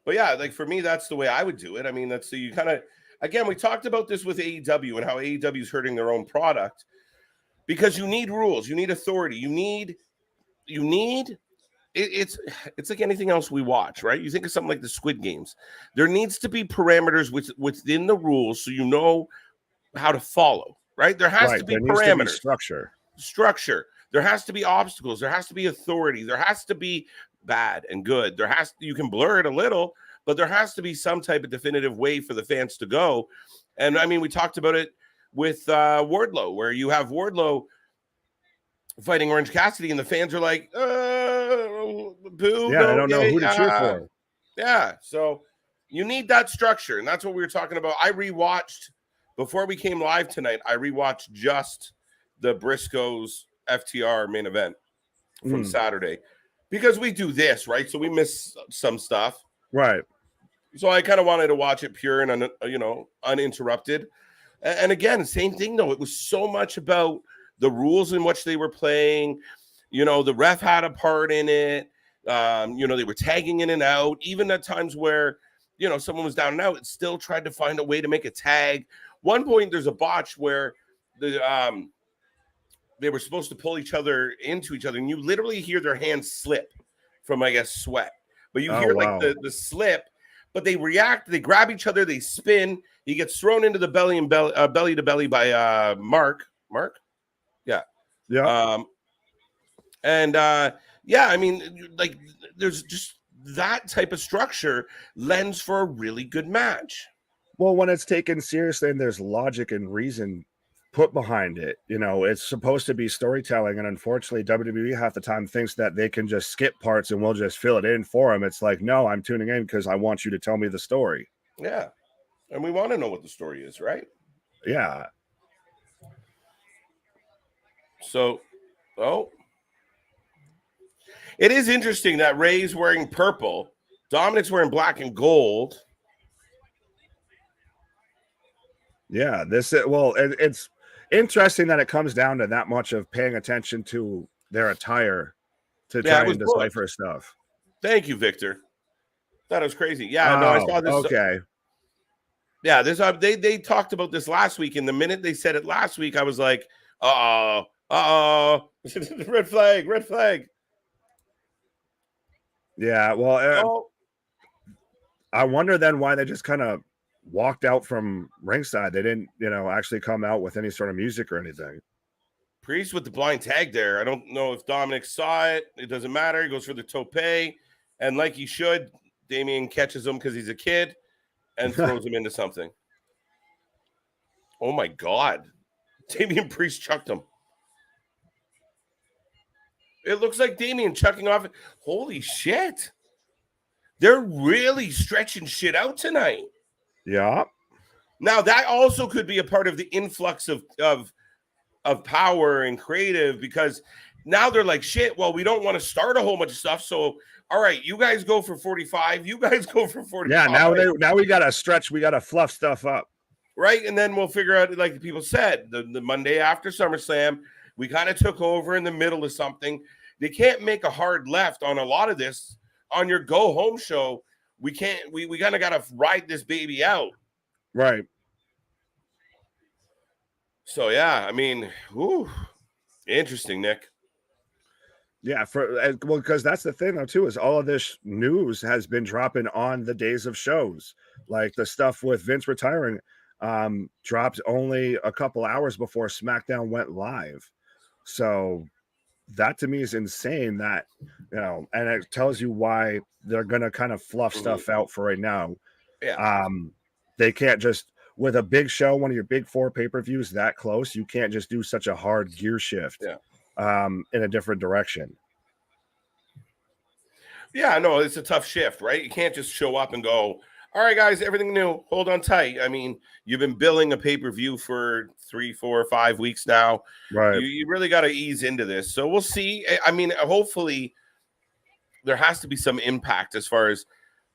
But yeah, like, for me, that's the way I would do it. I mean, that's so you kind of, again, we talked about this with AEW and how AEW is hurting their own product, because you need rules, you need authority, you need it's like anything else we watch, right? You think of something like the Squid Games. There needs to be parameters within the rules, so you know how to follow, right? There has to be parameters, structure. There has to be obstacles. There has to be authority. There has to be bad and good. You can blur it a little, but there has to be some type of definitive way for the fans to go. And I mean, we talked about it with Wardlow, where you have Wardlow fighting Orange Cassidy, and the fans are like, boo. Yeah, I don't know who to cheer for. Yeah, so you need that structure, and that's what we were talking about. I rewatched, before we came live tonight, I rewatched just the Briscoes FTR main event from Saturday, because we do this, right? So we miss some stuff. Right. So I kind of wanted to watch it pure and, uninterrupted. And again, same thing, though. It was so much about the rules in which they were playing. You know, the ref had a part in it. They were tagging in and out. Even at times where, you know, someone was down and out, it still tried to find a way to make a tag. One point, there's a botch where they were supposed to pull each other into each other, and you literally hear their hands slip from, I guess, sweat. But you hear like the slip, but they react, they grab each other, they spin. He gets thrown into the belly to belly by Mark. Yeah. Yeah. I mean, like, there's just that type of structure lends for a really good match. Well, when it's taken seriously and there's logic and reason put behind it, you know, it's supposed to be storytelling, and unfortunately WWE half the time thinks that they can just skip parts and we'll just fill it in for them. It's like, no, I'm tuning in because I want you to tell me the story. Yeah, and we want to know what the story is, right? Yeah. So, It is interesting that Rey's wearing purple, Dominik's wearing black and gold. Yeah, it's interesting that it comes down to that much of paying attention to their attire to try and decipher stuff. Thank you, Victor. Thought it was crazy. Yeah, no, I saw this. Okay. Yeah, they talked about this last week, and the minute they said it last week, I was like, red flag, red flag. Yeah, well, I wonder then why they just kind of walked out from ringside. They didn't, actually come out with any sort of music or anything. Priest with the blind tag there. I don't know if Dominik saw it. It doesn't matter. He goes for the tope, and like he should, Damian catches him because he's a kid and throws him into something. Oh my God. Damian Priest chucked him. It looks like Damian chucking off. Holy shit. They're really stretching shit out tonight. Yeah. Now, that also could be a part of the influx of power and creative, because now they're like, shit, well, we don't want to start a whole bunch of stuff. So, all right, you guys go for 45. You guys go for 45. Yeah, now we got to stretch. We got to fluff stuff up. Right, and then we'll figure out, like people said, the Monday after SummerSlam, we kind of took over in the middle of something. They can't make a hard left on a lot of this on your go home show. We can't. We kind of got to ride this baby out. Right. So yeah, I mean, interesting, Nick. Yeah, because that's the thing though too, is all of this news has been dropping on the days of shows, like the stuff with Vince retiring. Dropped only a couple hours before SmackDown went live. So that to me is insane that, and it tells you why they're going to kind of fluff stuff out for right now. Yeah. They can't just, with a big show, one of your big 4 pay-per-views that close, you can't just do such a hard gear shift in a different direction. Yeah, no, it's a tough shift, right? You can't just show up and go, all right, guys, everything new. Hold on tight. I mean, you've been billing a pay-per-view for 3, 4, 5 weeks now. Right. You really got to ease into this. So we'll see. I mean, hopefully there has to be some impact as far as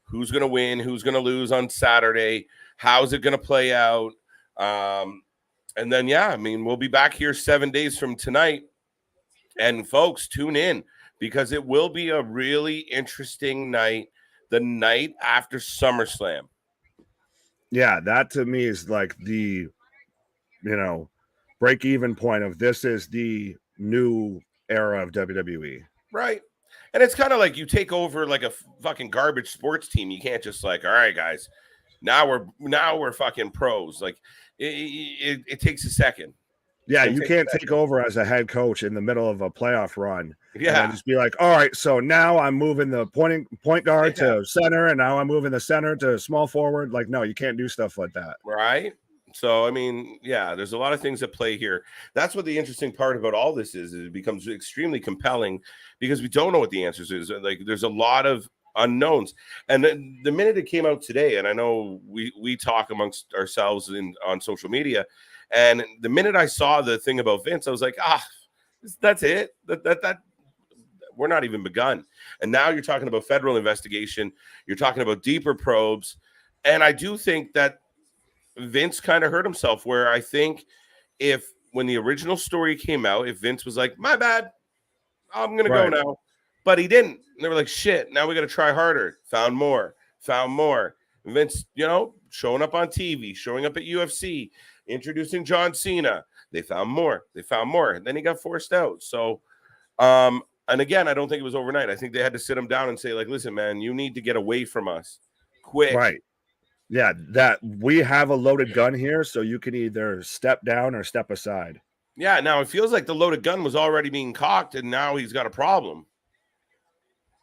who's going to win, who's going to lose on Saturday, how's it going to play out. And then, yeah, I mean, we'll be back here 7 days from tonight. And folks, tune in, because it will be a really interesting night. The night after SummerSlam. Yeah, that to me is like the, break-even point of this is the new era of WWE. Right. And it's kind of like you take over like a fucking garbage sports team. You can't just like, all right, guys, now we're fucking pros. Like it takes a second. Yeah, you can't take over as a head coach in the middle of a playoff run. Yeah, and just be like, all right, so now I'm moving the point guard to center, and now I'm moving the center to small forward. Like, no, you can't do stuff like that. Right. So, I mean, yeah, there's a lot of things at play here. That's what the interesting part about all this is it becomes extremely compelling because we don't know what the answers is. Like, there's a lot of unknowns. And the minute it came out today, and I know we talk amongst ourselves on social media, and the minute I saw the thing about Vince, I was like, that's it. That we're not even begun. And now you're talking about federal investigation. You're talking about deeper probes. And I do think that Vince kind of hurt himself, where I think when the original story came out, if Vince was like, my bad, I'm going to go now. But he didn't. And they were like, shit, now we got to try harder. Found more. And Vince, showing up on TV, showing up at UFC, introducing John Cena. They found more. And then he got forced out. So, and again, I don't think it was overnight. I think they had to sit him down and say, like, listen, man, you need to get away from us quick. Right. Yeah, that we have a loaded gun here, so you can either step down or step aside. Yeah, now it feels like the loaded gun was already being cocked, and now he's got a problem.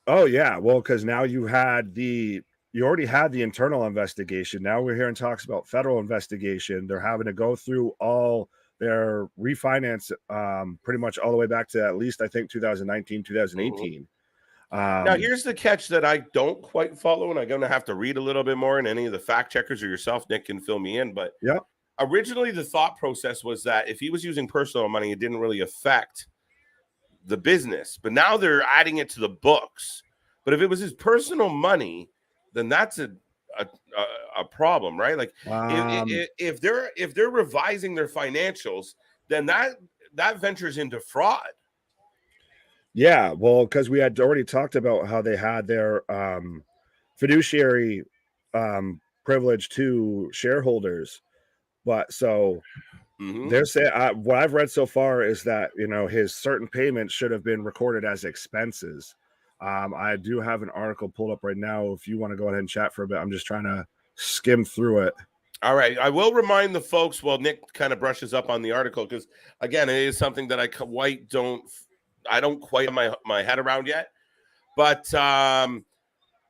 Oh, yeah. Well, because now you already had the internal investigation. Now we're hearing talks about federal investigation. They're having to go through all their refinance pretty much all the way back to at least, I think, 2019, 2018. Now, here's the catch that I don't quite follow, and I'm going to have to read a little bit more, and any of the fact checkers or yourself, Nick, can fill me in. But originally the thought process was that if he was using personal money, it didn't really affect the business, but now they're adding it to the books. But if it was his personal money, then that's a problem, right? Like if they're revising their financials, then that ventures into fraud. Yeah, well, because we had already talked about how they had their fiduciary privilege to shareholders, but so they're saying what I've read so far is that his certain payments should have been recorded as expenses. I do have an article pulled up right now. If you want to go ahead and chat for a bit, I'm just trying to skim through it. All right. I will remind the folks while Nick kind of brushes up on the article, because again, it is something that I don't quite have my head around yet. But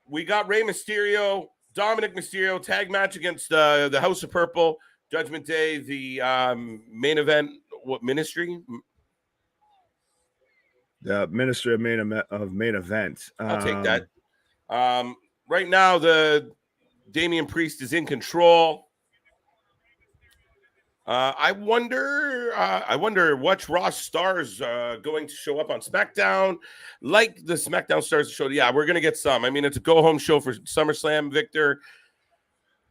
we got Rey Mysterio, Dominik Mysterio tag match against the House of Purple, Judgment Day, the main event. What ministry? The Ministry of Main Event. I'll take that. Right now, the Damian Priest is in control. I wonder what Raw stars going to show up on SmackDown, like the SmackDown stars showed. Yeah, we're gonna get some. I mean, it's a go-home show for SummerSlam, Victor.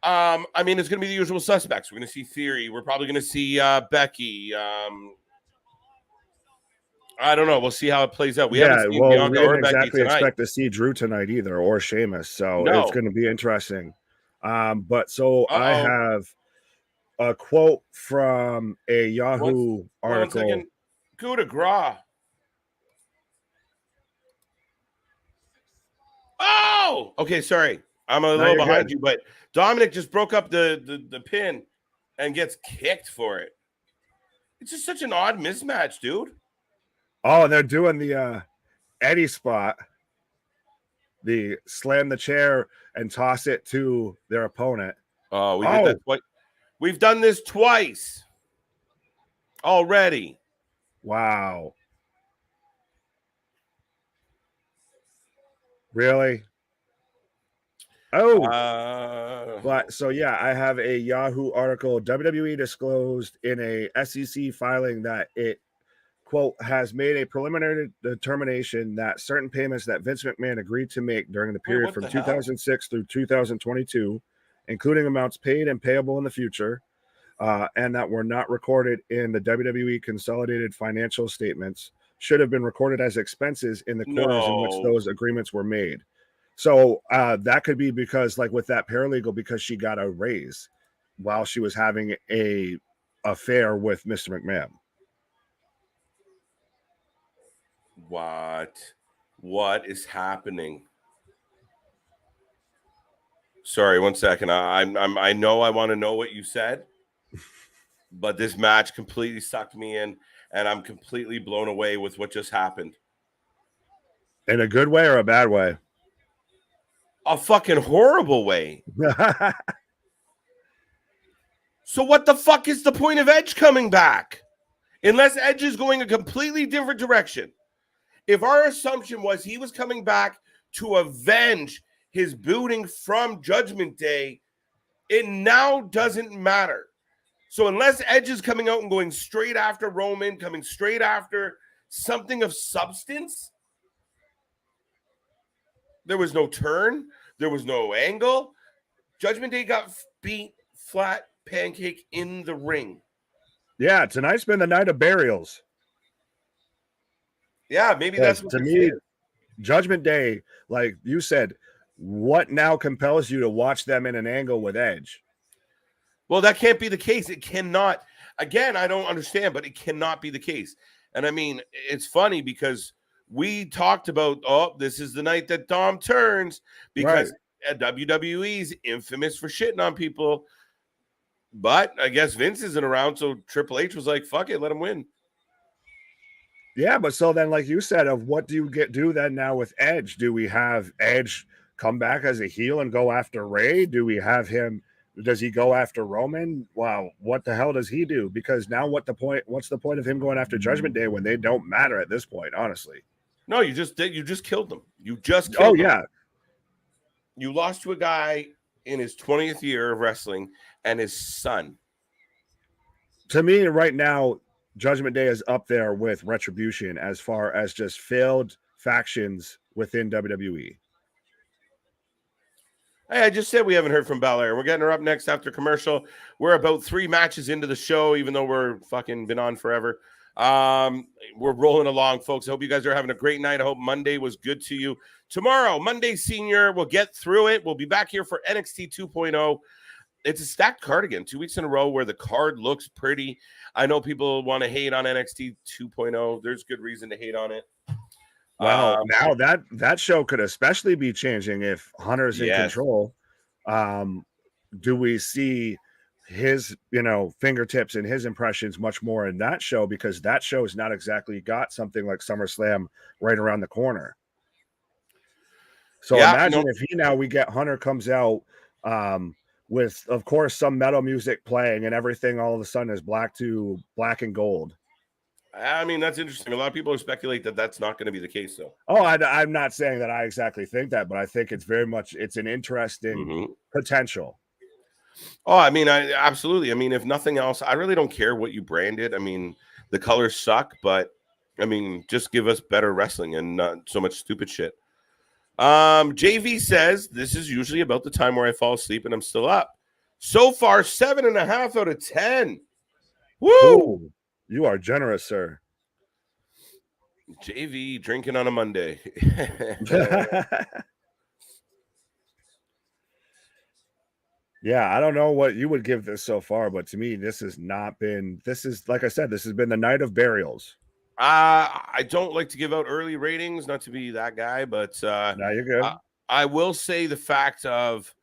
I mean, it's gonna be the usual suspects. We're gonna see Theory. We're probably gonna see Becky. I don't know. We'll see how it plays out. We haven't seen Bianca or Becky tonight. Expect to see Drew tonight either, or Sheamus. So it's going to be interesting. But so I have a quote from a Yahoo article. Coup de grace. Oh, okay. Sorry, I'm a little behind you, but Dominik just broke up the pin and gets kicked for it. It's just such an odd mismatch, dude. Oh, and they're doing the Eddie spot. The slam the chair and toss it to their opponent. Oh, we did that twice. We've done this twice already. Wow. Really? Oh. But so yeah, I have a Yahoo article. WWE disclosed in a SEC filing that it, quote, has made a preliminary determination that certain payments that Vince McMahon agreed to make during the period from 2006 through 2022, including amounts paid and payable in the future, and that were not recorded in the WWE consolidated financial statements, should have been recorded as expenses in the quarters in which those agreements were made. So that could be because, like with that paralegal, because she got a raise while she was having a affair with Mr. McMahon. What is happening? Sorry, 1 second. I know I want to know what you said, but this match completely sucked me in, and I'm completely blown away with what just happened. In a good way or a bad way? A fucking horrible way. So what the fuck is the point of Edge coming back? Unless Edge is going a completely different direction. If our assumption was he was coming back to avenge his booting from Judgment Day, it now doesn't matter. So unless Edge is coming out and going straight after Roman, coming straight after something of substance, there was no turn, there was no angle. Judgment Day got beat flat pancake in the ring. Yeah, tonight's been the night of burials. Yeah, maybe that's what to me, Judgment Day, like you said, what now compels you to watch them in an angle with Edge? Well, that can't be the case. It cannot. Again, I don't understand, but it cannot be the case. And I mean, it's funny because we talked about, this is the night that Dom turns, because WWE's infamous for shitting on people. But I guess Vince isn't around, so Triple H was like, fuck it, let him win. Yeah, but so then, like you said, of what do you do then now with Edge? Do we have Edge come back as a heel and go after Rey? Do we have him? Does he go after Roman? Wow, what the hell does he do? Because now what's the point of him going after Judgment Day when they don't matter at this point, honestly? No, you just killed them. You just killed them. You lost to a guy in his 20th year of wrestling and his son. To me, right now, Judgment Day is up there with Retribution as far as just failed factions within WWE. Hey, I just said we haven't heard from Belair. We're getting her up next after commercial. We're about 3 matches into the show, even though we're fucking been on forever. We're rolling along, folks. I hope you guys are having a great night. I hope Monday was good to you. Tomorrow, Monday Senior, we'll get through it. We'll be back here for NXT 2.0. It's a stacked card again, 2 weeks in a row where the card looks pretty. I know people want to hate on NXT 2.0. There's good reason to hate on it. Well, now that show could especially be changing if Hunter's in control. Do we see his, fingertips and his impressions much more in that show? Because that show has not exactly got something like SummerSlam right around the corner. So imagine if we get Hunter comes out with, of course, some metal music playing and everything all of a sudden is black and gold. I mean, that's interesting. A lot of people speculate that that's not going to be the case, though. Oh, I'm not saying that I exactly think that, but I think it's it's an interesting potential. Oh, I mean, absolutely. I mean, if nothing else, I really don't care what you brand it. I mean, the colors suck, but I mean, just give us better wrestling and not so much stupid shit. JV says this is usually about the time where I fall asleep and I'm still up. So far, 7.5 out of 10. Woo! Ooh, you are generous, sir. JV drinking on a Monday. Yeah, I don't know what you would give this so far, but to me, this has like I said, this has been the night of burials. I don't like to give out early ratings, not to be that guy, but no, you're good. I will say the fact of,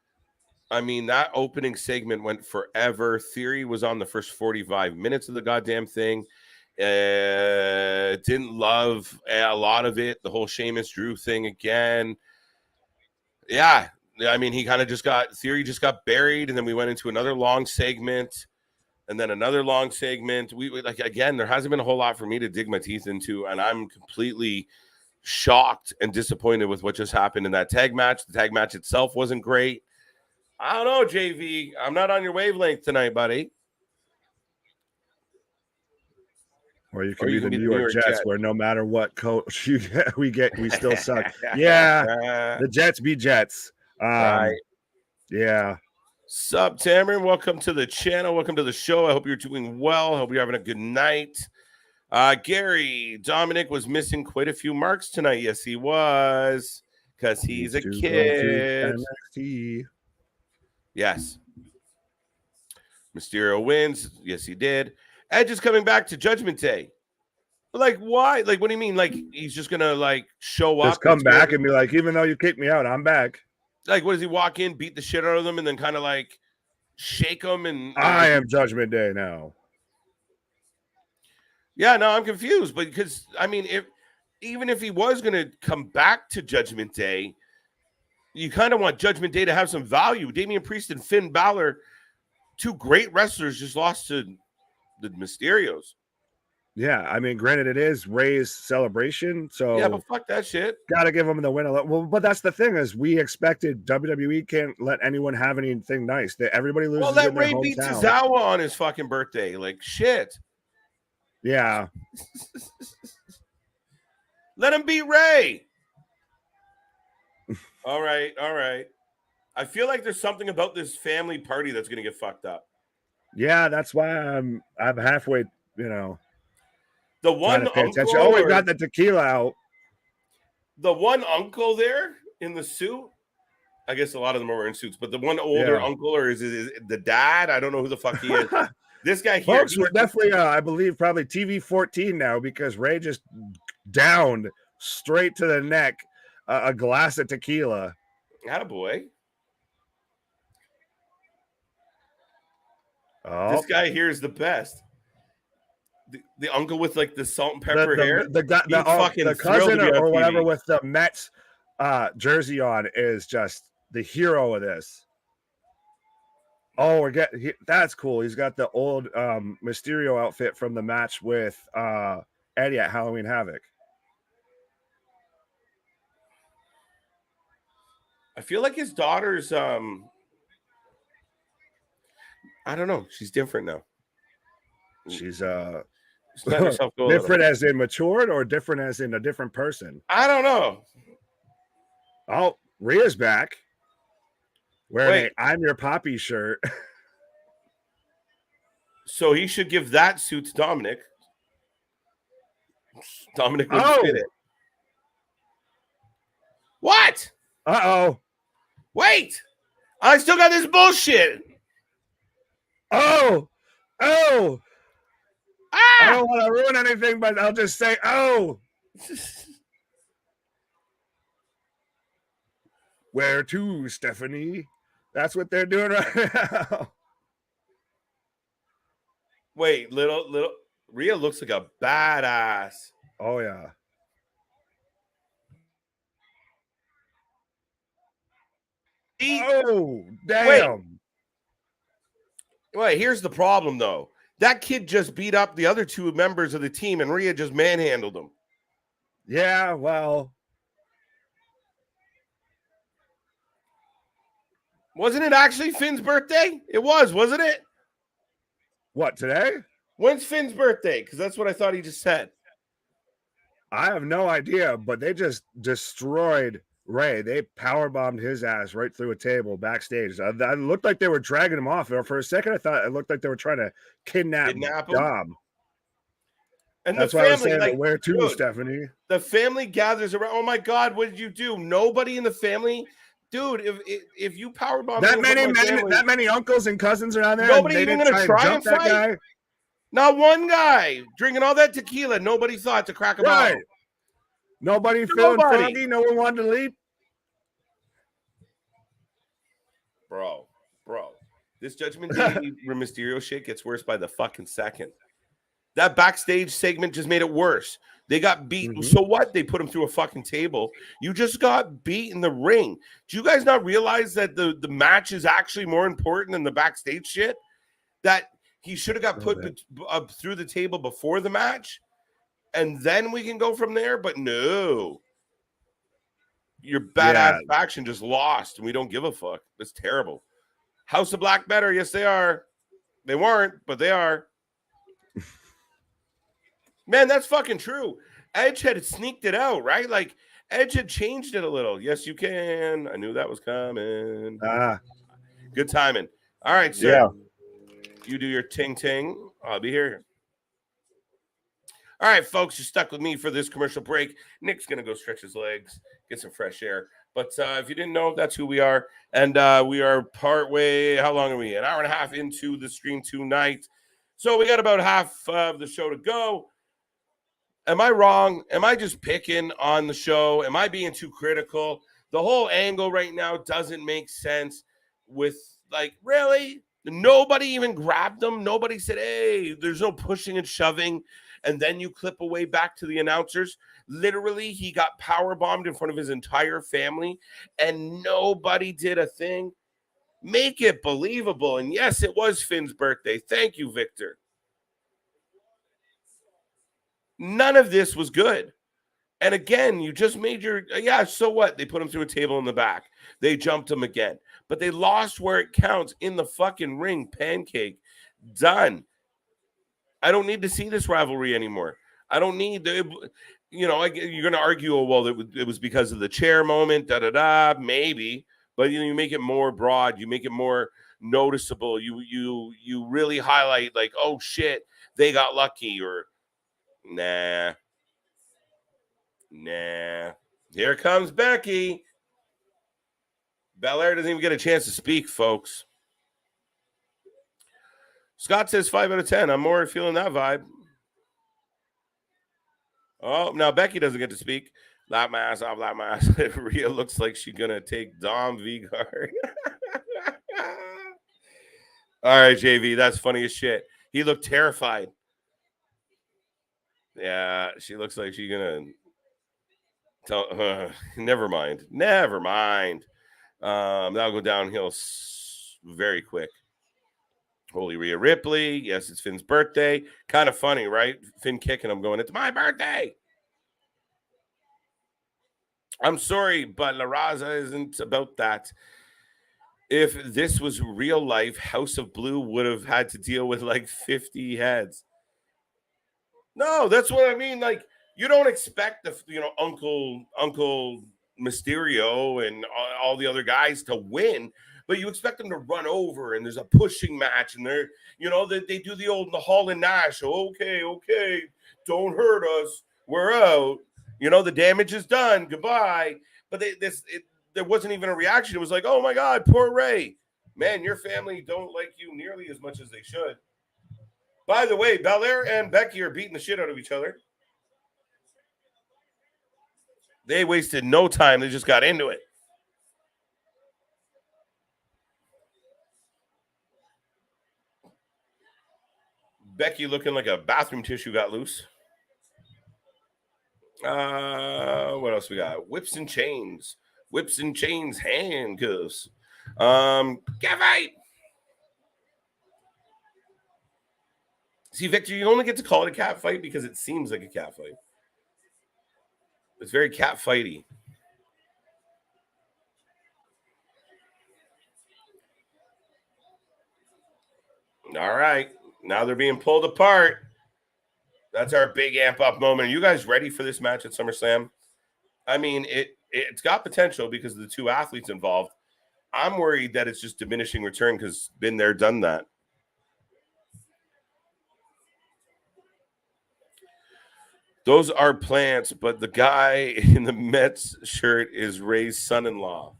I mean, that opening segment went forever. Theory was on the first 45 minutes of the goddamn thing. Didn't love a lot of it. The whole Sheamus Drew thing again. Yeah. I mean, Theory just got buried, and then we went into another long segment, and then another long segment. Again, there hasn't been a whole lot for me to dig my teeth into, and I'm completely shocked and disappointed with what just happened in that tag match. The tag match itself wasn't great. I don't know, JV. I'm not on your wavelength tonight, buddy. Or you can be the New York Jets, where no matter what coach we still suck. Yeah, the Jets be Jets. Right. Yeah. Sup, Tamron? Welcome to the channel. Welcome to the show. I hope you're doing well. I hope you're having a good night. Gary, Dominik was missing quite a few marks tonight. Yes, he was, because he's a kid. Yes. Mysterio wins. Yes, he did. Edge is coming back to Judgment Day. Like, why? Like, what do you mean? Like, he's just gonna show up, just come back and be like, even though you kicked me out, I'm back. Like, what does he walk in, beat the shit out of them, and then kind of shake them? And I am Judgment Day now. Yeah, no, I'm confused, but because I mean, even if he was gonna come back to Judgment Day, you kind of want Judgment Day to have some value. Damian Priest and Finn Balor, 2 great wrestlers, just lost to the Mysterios. Yeah, I mean, granted, it is Rey's celebration, so yeah, but fuck that shit. Got to give him the win. Well, but that's the thing is, we expected WWE can't let anyone have anything nice. That everybody loses. Well, let Rey beat Tozawa on his fucking birthday. Like shit. Yeah. Let him beat Rey. All right. I feel like there's something about this family party that's gonna get fucked up. Yeah, that's why I'm halfway. The one uncle. Oh, we got the tequila out. The one uncle there in the suit. I guess a lot of them are wearing suits, but the one older uncle, or is it the dad? I don't know who the fuck he is. This guy here. Folks, we're definitely, I believe, probably TV 14 now, because Rey just downed straight to the neck a glass of tequila. Attaboy. Oh. This guy here is the best. The uncle with the salt and pepper hair. The cousin or whatever with the Mets jersey on is just the hero of this. Oh, that's cool. He's got the old Mysterio outfit from the match with Eddie at Halloween Havoc. I feel like his daughter's I don't know. She's different now. She's Just let yourself go. Different as in matured or different as in a different person? I don't know. Oh, Rhea's back. Wearing Wait. a I'm Your Poppy shirt. So he should give that suit to Dominik. Dominik would fit it. What? Uh-oh. Wait. I still got this bullshit. Oh. Ah! I don't want to ruin anything, but I'll just say, oh. Where to, Stephanie? That's what they're doing right now. Wait, little Rhea looks like a badass. Oh, yeah. Oh, damn. Wait, here's the problem, though. That kid just beat up the other two members of the team, and Rhea just manhandled him. Yeah, well. Wasn't it actually Finn's birthday? It was, wasn't it? What, today? When's Finn's birthday? Because that's what I thought he just said. I have no idea, but they just destroyed Rey. They powerbombed his ass right through a table backstage. It looked like they were dragging him off. For a second, I thought it looked like they were trying to kidnap him? Dom. And that's why I was saying, like, where to, dude, Stephanie? The family gathers around. Oh, my God, what did you do? Nobody in the family... Dude, if you powerbomb that many uncles and cousins are on there, nobody even going to try and fight. That guy? Not one guy drinking all that tequila. Nobody thought to crack a bottle. Nobody feeling foggy. No one wanted to leave. Bro, this Judgment Day Rey Mysterio shit gets worse by the fucking second. That backstage segment just made it worse. They got beat. Mm-hmm. So what? They put him through a fucking table. You just got beat in the ring. Do you guys not realize that the match is actually more important than the backstage shit? That he should have got put up through the table before the match, and then we can go from there. But no. Your badass faction just lost, and we don't give a fuck. That's terrible. House of Black better. Yes, they are. They weren't, but they are. Man, that's fucking true. Edge had sneaked it out, right? Like, Edge had changed it a little. Yes, you can. I knew that was coming. Good timing. All right, sir. Yeah. You do your ting-ting. I'll be here. All right, folks, you're stuck with me for this commercial break. Nick's going to go stretch his legs, get some fresh air. But if you didn't know, that's who we are. And we are partway, how long are we? An hour and a half into the stream tonight. So we got about half of the show to go. Am I wrong? Am I just picking on the show? Am I being too critical? The whole angle right now doesn't make sense with, like, really? Nobody even grabbed them. Nobody said, hey, there's no pushing and shoving. And then you clip away back to the announcers. Literally, he got powerbombed in front of his entire family, and nobody did a thing. Make it believable. And yes, it was Finn's birthday. Thank you, Victor. None of this was good. And again, you just made your, so what? They put him through a table in the back. They jumped him again. But they lost where it counts, in the fucking ring. Pancake. Done. I don't need to see this rivalry anymore. I don't need the, you're going to argue, well, it was because of the chair moment, maybe. But you make it more broad. You make it more noticeable. You really highlight, like, oh, shit, they got lucky, or Nah. Here comes Becky. Belair doesn't even get a chance to speak, folks. Scott says 5 out of 10. I'm more feeling that vibe. Oh, now Becky doesn't get to speak. Lap my ass off, lap my ass. Rhea looks like she's going to take Dom Vigard. All right, JV, that's funny as shit. He looked terrified. Yeah, she looks like she's gonna tell. Never mind. That'll go downhill very quick. Holy Rhea Ripley. Yes, it's Finn's birthday. Kind of funny, right? Finn kicking him, going, "It's my birthday." I'm sorry, but La Raza isn't about that. If this was real life, House of Blue would have had to deal with like 50 heads. No, that's what I mean. Like, you don't expect the Uncle Mysterio and all the other guys to win, but you expect them to run over and there's a pushing match and they do the old the Hall and Nash. Okay, don't hurt us. We're out. The damage is done. Goodbye. But there wasn't even a reaction. It was like, oh my God, poor Ray. Man, your family don't like you nearly as much as they should. By the way, Belair and Becky are beating the shit out of each other. They wasted no time. They just got into it. Becky looking like a bathroom tissue got loose. What else we got? Whips and chains, handcuffs. Cat fight. See, Victor, you only get to call it a cat fight because it seems like a cat fight. It's very cat fighty. All right. Now they're being pulled apart. That's our big amp up moment. Are you guys ready for this match at SummerSlam? I mean, it's got potential because of the two athletes involved. I'm worried that it's just diminishing return because been there, done that. Those are plants, but the guy in the Mets shirt is Ray's son-in-law.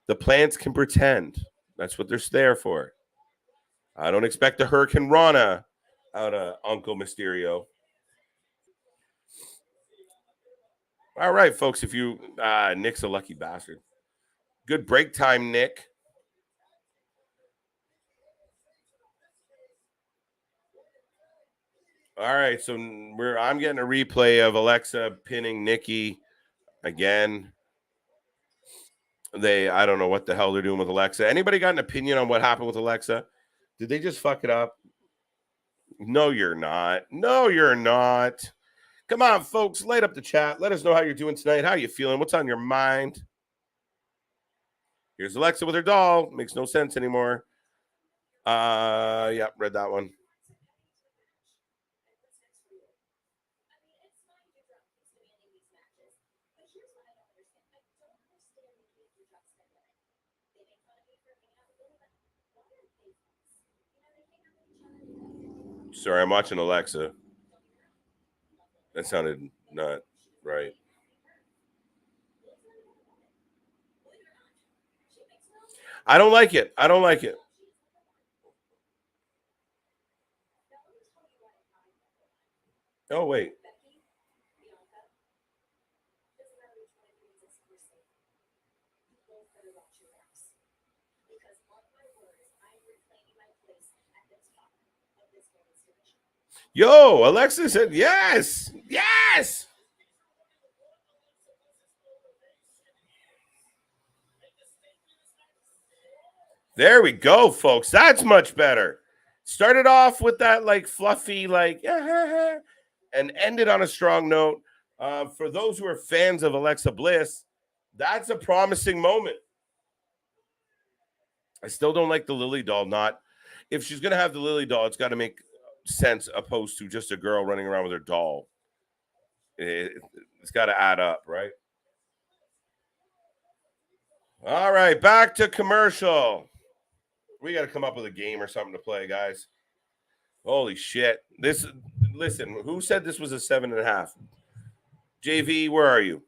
The plants can pretend. That's what they're there for. I don't expect a Hurricane Rana out of Uncle Mysterio. All right, folks. If you Nick's a lucky bastard. Good break time, Nick. All right, so I'm getting a replay of Alexa pinning Nikki again. I don't know what the hell they're doing with Alexa. Anybody got an opinion on what happened with Alexa? Did they just fuck it up? No, you're not. No, you're not. Come on, folks. Light up the chat. Let us know how you're doing tonight. How you feeling? What's on your mind? Here's Alexa with her doll. Makes no sense anymore. Yeah, read that one. Sorry, I'm watching Alexa. That sounded not right. I don't like it. I don't like it. Oh, wait. Yo, Alexa said yes. Yes. There we go, folks. That's much better. Started off with that like fluffy, like, and ended on a strong note. For those who are fans of Alexa Bliss, that's a promising moment. I still don't like the Lily doll. Not if she's gonna have the Lily doll, it's got to make sense opposed to just a girl running around with her doll. It's got to add up, right? All right, back to commercial. We got to come up with a game or something to play, guys. Holy shit! Listen. Who said this was a 7.5? JV, where are you?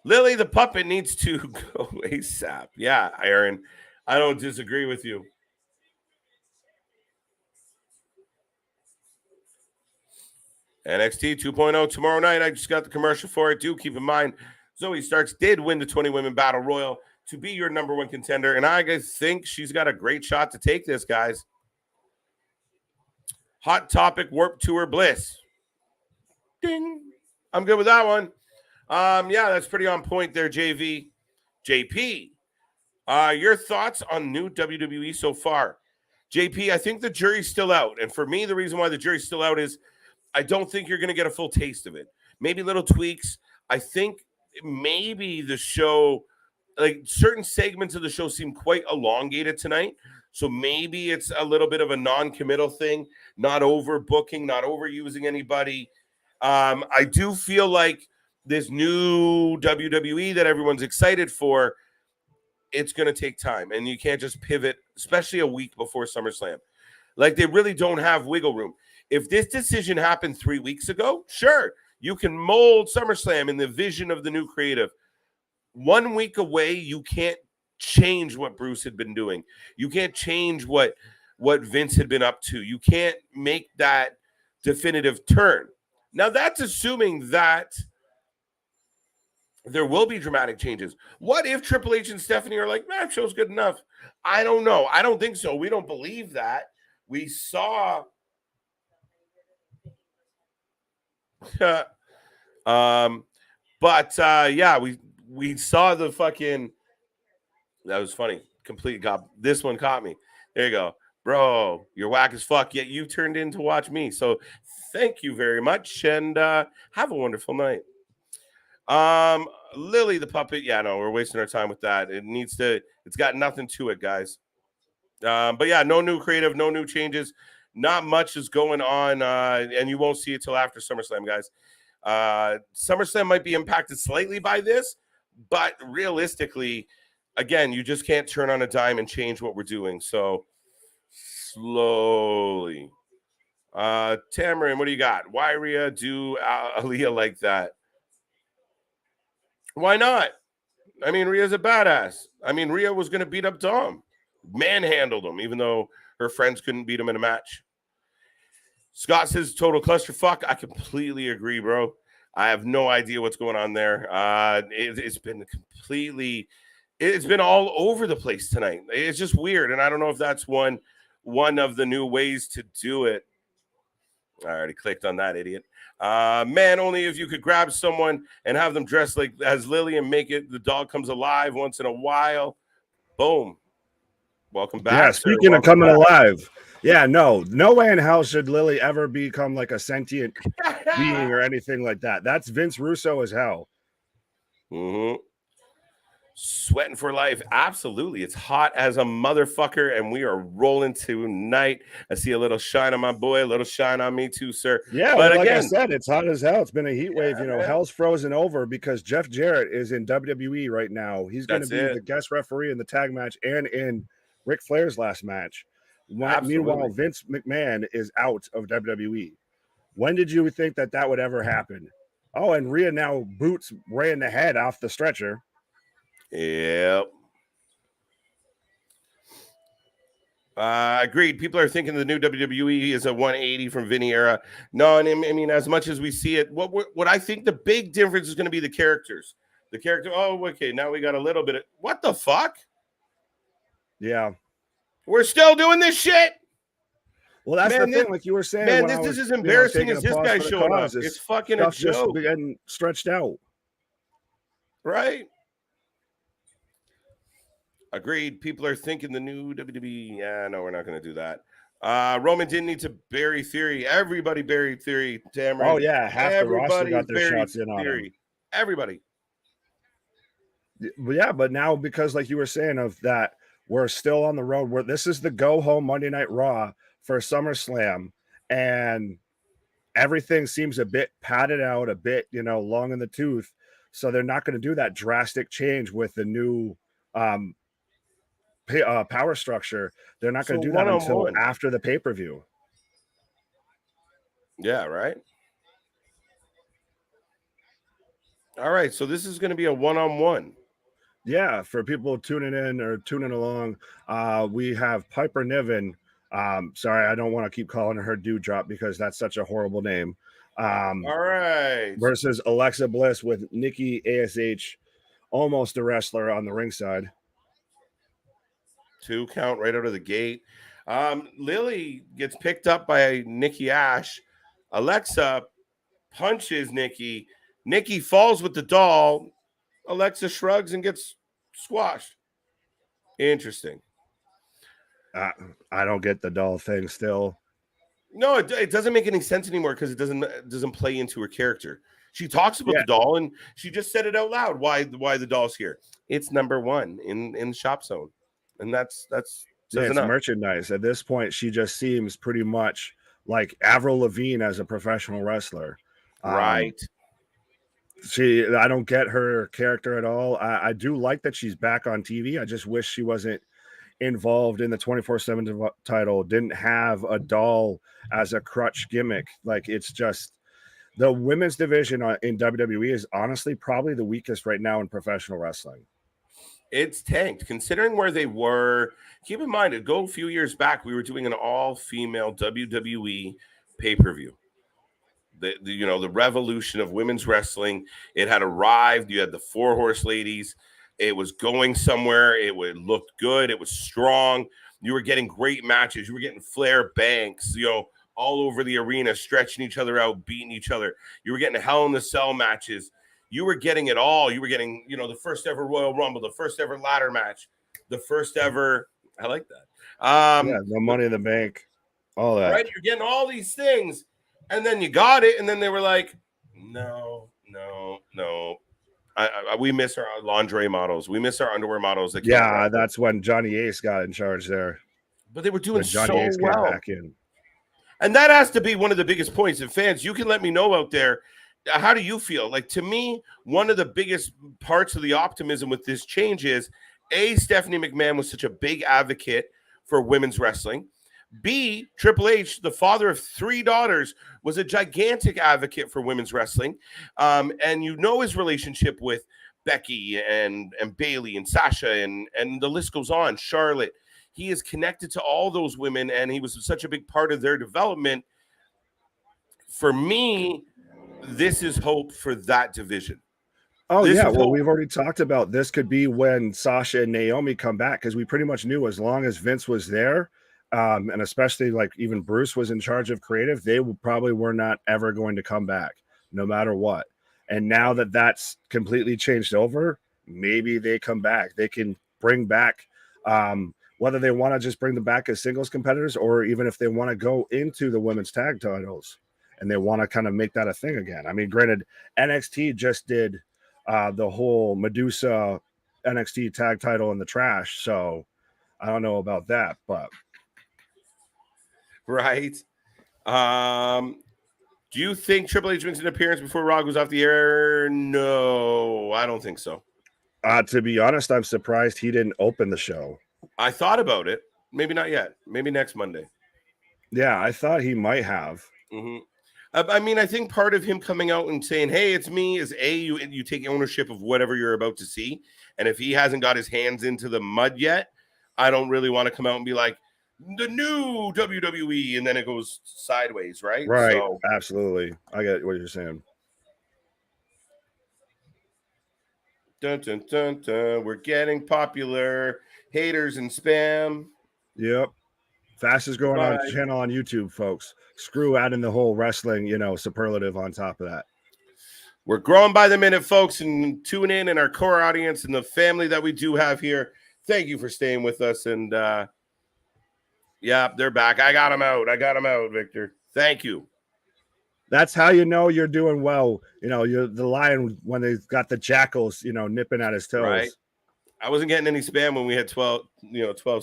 Lily the puppet needs to go ASAP. Yeah, Aaron, I don't disagree with you. NXT 2.0 tomorrow night. I just got the commercial for it. Do keep in mind, Zoe Starks did win the 20 Women Battle Royal to be your number one contender, and I think she's got a great shot to take this, guys. Hot topic, Warped Tour Bliss. Ding. I'm good with that one. Yeah, that's pretty on point there, JV. JP, your thoughts on new WWE so far? JP, I think the jury's still out. And for me, the reason why the jury's still out is I don't think you're going to get a full taste of it. Maybe little tweaks. I think maybe the show, like certain segments of the show seem quite elongated tonight. So maybe it's a little bit of a non-committal thing, not overbooking, not overusing anybody. I do feel like this new WWE that everyone's excited for, it's going to take time, and you can't just pivot, especially a week before SummerSlam. Like, they really don't have wiggle room. If this decision happened 3 weeks ago, sure, you can mold SummerSlam in the vision of the new creative. 1 week away, you can't change what Bruce had been doing. You can't change what Vince had been up to. You can't make that definitive turn. Now, that's assuming that there will be dramatic changes. What if Triple H and Stephanie are like, that show's good enough? I don't know. I don't think so. We don't believe that. We saw yeah, we saw the fucking, that was funny. This one caught me. There you go. Bro, you're whack as fuck, yet you turned in to watch me. So thank you very much, and have a wonderful night. Lily the puppet. Yeah, no, we're wasting our time with that. It's got nothing to it, guys. But yeah, no new creative, no new changes. Not much is going on, and you won't see it till after SummerSlam, guys. SummerSlam might be impacted slightly by this, but realistically, again, you just can't turn on a dime and change what we're doing. So slowly. Tamarin, what do you got? Why Rhea do Aaliyah like that? Why not? I mean, Rhea's a badass. I mean, Rhea was going to beat up Dom. Manhandled him, even though her friends couldn't beat him in a match. Scott says total clusterfuck. I completely agree, bro. I have no idea what's going on there. It's been all over the place tonight. It's just weird, and I don't know if that's one of the new ways to do it. I already clicked on that, idiot. Man, only if you could grab someone and have them dressed like as Lily and make it the dog comes alive once in a while. Boom. Welcome back. Yeah, speaking of coming alive. Yeah, no way in hell should Lily ever become like a sentient being or anything like that. That's Vince Russo as hell. Mm-hmm. Sweating for life. Absolutely. It's hot as a motherfucker, and we are rolling tonight. I see a little shine on my boy, a little shine on me too, sir. Yeah, but like I said, it's hot as hell. It's been a heat wave. You know, hell's frozen over because Jeff Jarrett is in WWE right now. He's going to be the guest referee in the tag match and in Ric Flair's last match. Meanwhile, Vince McMahon is out of WWE. When did you think that would ever happen? Oh, and Rhea now boots Rey in the head off the stretcher. Yep. Agreed. People are thinking the new WWE is a 180 from Vinny era. No, and I mean, as much as we see it, what I think the big difference is going to be the characters. The character. Oh, okay. Now we got a little bit of what the fuck? Yeah. We're still doing this shit. Well, that's the thing. Like you were saying, man, this is as embarrassing as this guy showing up. It's fucking a joke. Getting stretched out. Right. Agreed. People are thinking the new WWE. Yeah, no, we're not going to do that. Roman didn't need to bury Theory. Everybody buried Theory. Tamron. Oh yeah, half the roster got their shots in on him. Everybody. Yeah, but now because, like you were saying, of that, we're still on the road. Where this is the go home Monday Night Raw for SummerSlam, and everything seems a bit padded out, a bit long in the tooth. So they're not going to do that drastic change with the new power structure. They're not going to do that until after the pay-per-view. Yeah, right. All right, so this is going to be a one-on-one. Yeah, for people tuning in or tuning along, we have Piper Niven. Sorry, I don't want to keep calling her Dewdrop because that's such a horrible name. All right. Versus Alexa Bliss with Nikki ASH, almost a wrestler on the ringside. 2 count right out of the gate. Lily gets picked up by Nikki Ash. Alexa punches Nikki. Nikki falls with the doll. Alexa shrugs and gets squashed. Interesting. I don't get the doll thing still. No, it doesn't make any sense anymore because it doesn't play into her character. She talks about the doll and she just said it out loud. Why the doll's here? It's number 1 in the shop zone, and that's Says it's enough. merchandise. At this point, she just seems pretty much like Avril Lavigne as a professional wrestler. Right. I don't get her character at all. I do like that she's back on TV. I just wish she wasn't involved in the 24/7 title, didn't have a doll as a crutch gimmick. Like, it's just the women's division in WWE is honestly probably the weakest right now in professional wrestling. It's tanked considering where they were. Keep in mind, a few years back, we were doing an all-female WWE pay-per-view. The revolution of women's wrestling, it had arrived. You had the four horse ladies. It was going somewhere. It looked good. It was strong. You were getting great matches. You were getting Flair Banks, all over the arena, stretching each other out, beating each other. You were getting Hell in the Cell matches. You were getting it all. You were getting, the first ever Royal Rumble, the first ever ladder match, the first ever. I like that. No Money in the Bank, all that. Right, you're getting all these things, and then you got it, and then they were like, no. We miss our lingerie models. We miss our underwear models. That's when Johnny Ace got in charge there. But they were doing Johnny Ace well. came back in. And that has to be one of the biggest points. And fans, you can let me know out there. How do you feel? Like, to me, one of the biggest parts of the optimism with this change is, A, Stephanie McMahon was such a big advocate for women's wrestling. B, Triple H, the father of 3 daughters, was a gigantic advocate for women's wrestling. And his relationship with Becky and Bayley and Sasha and the list goes on, Charlotte. He is connected to all those women, and he was such a big part of their development. For me, this is hope for that division. We've already talked about this could be when Sasha and Naomi come back, because we pretty much knew as long as Vince was there, and especially like even Bruce was in charge of creative, they probably were not ever going to come back, no matter what. And now that that's completely changed over, maybe they come back. They can bring back, whether they want to just bring them back as singles competitors, or even if they want to go into the women's tag titles and they want to kind of make that a thing again. I mean, granted, NXT just did the whole Medusa NXT tag title in the trash, so I don't know about that, but right. Do you think Triple H makes an appearance before Raw goes off the air? No, I don't think so. To be honest, I'm surprised he didn't open the show. I thought about it. Maybe not yet. Maybe next Monday. Yeah, I thought he might have. Mm-hmm. I mean, I think part of him coming out and saying, hey, it's me, is A, you take ownership of whatever you're about to see. And if he hasn't got his hands into the mud yet, I don't really want to come out and be like, the new WWE, and then it goes sideways, right? Right, so, absolutely. I get what you're saying. Dun, dun, dun, dun. We're getting popular. Haters and spam. Yep. Fastest growing on channel on YouTube, folks. Screw adding the whole wrestling, superlative on top of that. We're growing by the minute, folks, and tune in and our core audience and the family that we do have here. Thank you for staying with us. And they're back. I got them out, Victor. Thank you. That's how you know you're doing well. You're the lion when they've got the jackals, nipping at his toes. Right. I wasn't getting any spam when we had 12